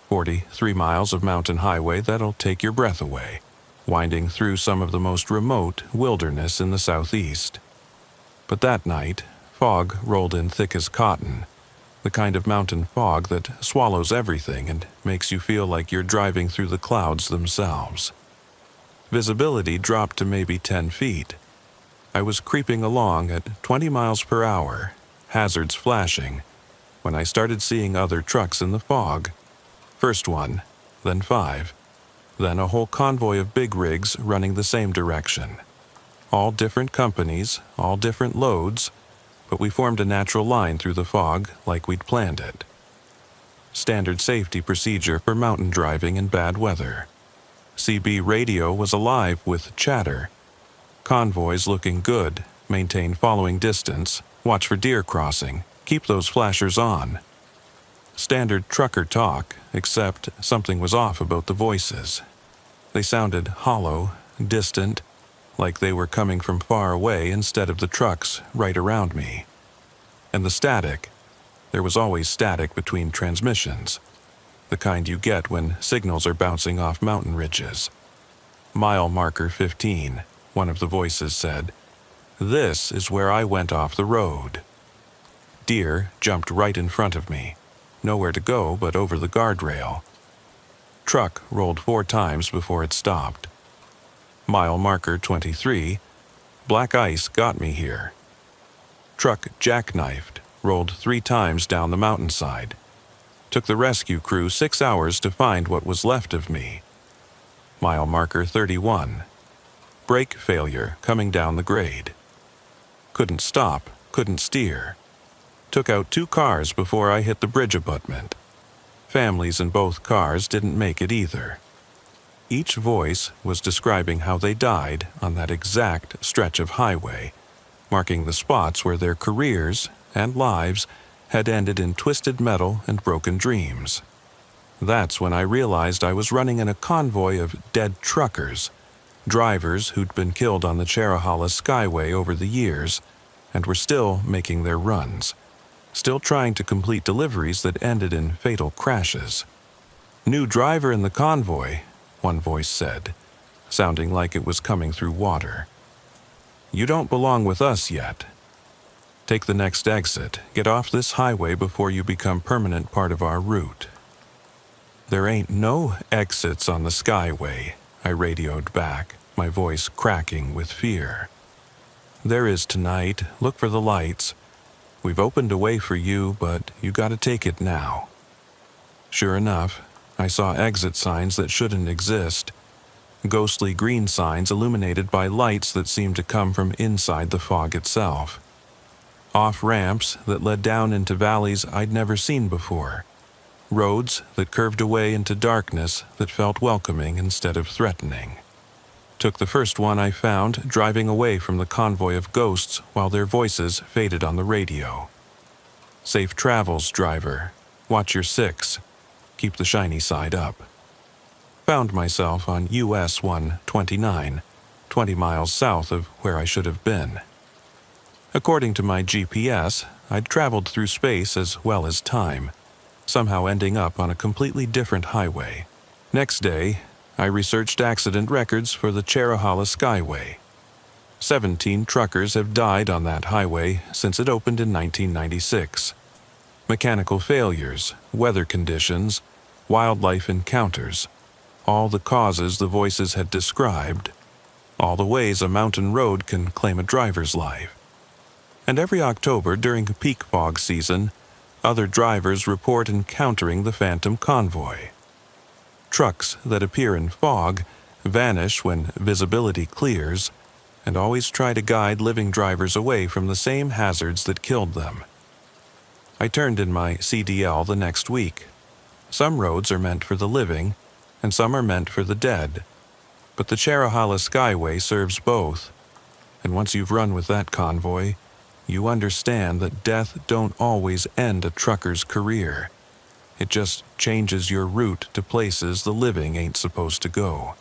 43 miles of mountain highway that'll take your breath away, winding through some of the most remote wilderness in the southeast. But that night, fog rolled in thick as cotton, the kind of mountain fog that swallows everything and makes you feel like you're driving through the clouds themselves. Visibility dropped to maybe 10 feet. I was creeping along at 20 miles per hour, hazards flashing, when I started seeing other trucks in the fog. First one, then 5, then a whole convoy of big rigs running the same direction. All different companies, all different loads, but we formed a natural line through the fog like we'd planned it. Standard safety procedure for mountain driving in bad weather. CB radio was alive with chatter. Convoys looking good, maintain following distance, watch for deer crossing, keep those flashers on. Standard trucker talk, except something was off about the voices. They sounded hollow, distant, like they were coming from far away instead of the trucks right around me. And the static, there was always static between transmissions, the kind you get when signals are bouncing off mountain ridges. Mile marker 15, one of the voices said. This is where I went off the road. Deer jumped right in front of me, nowhere to go but over the guardrail. Truck rolled 4 times before it stopped. Mile marker 23, black ice got me here. Truck jackknifed, rolled 3 times down the mountainside. Took the rescue crew 6 hours to find what was left of me. Mile marker 31, brake failure coming down the grade. Couldn't stop, couldn't steer. Took out 2 cars before I hit the bridge abutment. Families in both cars didn't make it either. Each voice was describing how they died on that exact stretch of highway, marking the spots where their careers and lives had ended in twisted metal and broken dreams. That's when I realized I was running in a convoy of dead truckers, drivers who'd been killed on the Cherrahala Skyway over the years and were still making their runs, still trying to complete deliveries that ended in fatal crashes. New driver in the convoy, one voice said, sounding like it was coming through water. You don't belong with us yet. Take the next exit, get off this highway before you become permanent part of our route. There ain't no exits on the Skyway, I radioed back, my voice cracking with fear. There is tonight, look for the lights. We've opened a way for you, but you gotta take it now. Sure enough, I saw exit signs that shouldn't exist. Ghostly green signs illuminated by lights that seemed to come from inside the fog itself. Off-ramps that led down into valleys I'd never seen before. Roads that curved away into darkness that felt welcoming instead of threatening. Took the first one I found, driving away from the convoy of ghosts while their voices faded on the radio. Safe travels, driver. Watch your 6. Keep the shiny side up. Found myself on US 129, 20 miles south of where I should have been. According to my GPS, I'd traveled through space as well as time, somehow ending up on a completely different highway. Next day, I researched accident records for the Cherrahala Skyway. 17 truckers have died on that highway since it opened in 1996. Mechanical failures, weather conditions, wildlife encounters, all the causes the voices had described, all the ways a mountain road can claim a driver's life. And every October during peak fog season, other drivers report encountering the phantom convoy. Trucks that appear in fog vanish when visibility clears and always try to guide living drivers away from the same hazards that killed them. I turned in my CDL the next week. Some roads are meant for the living, and some are meant for the dead. But the Cherrahala Skyway serves both, and once you've run with that convoy, you understand that death don't always end a trucker's career. It just changes your route to places the living ain't supposed to go.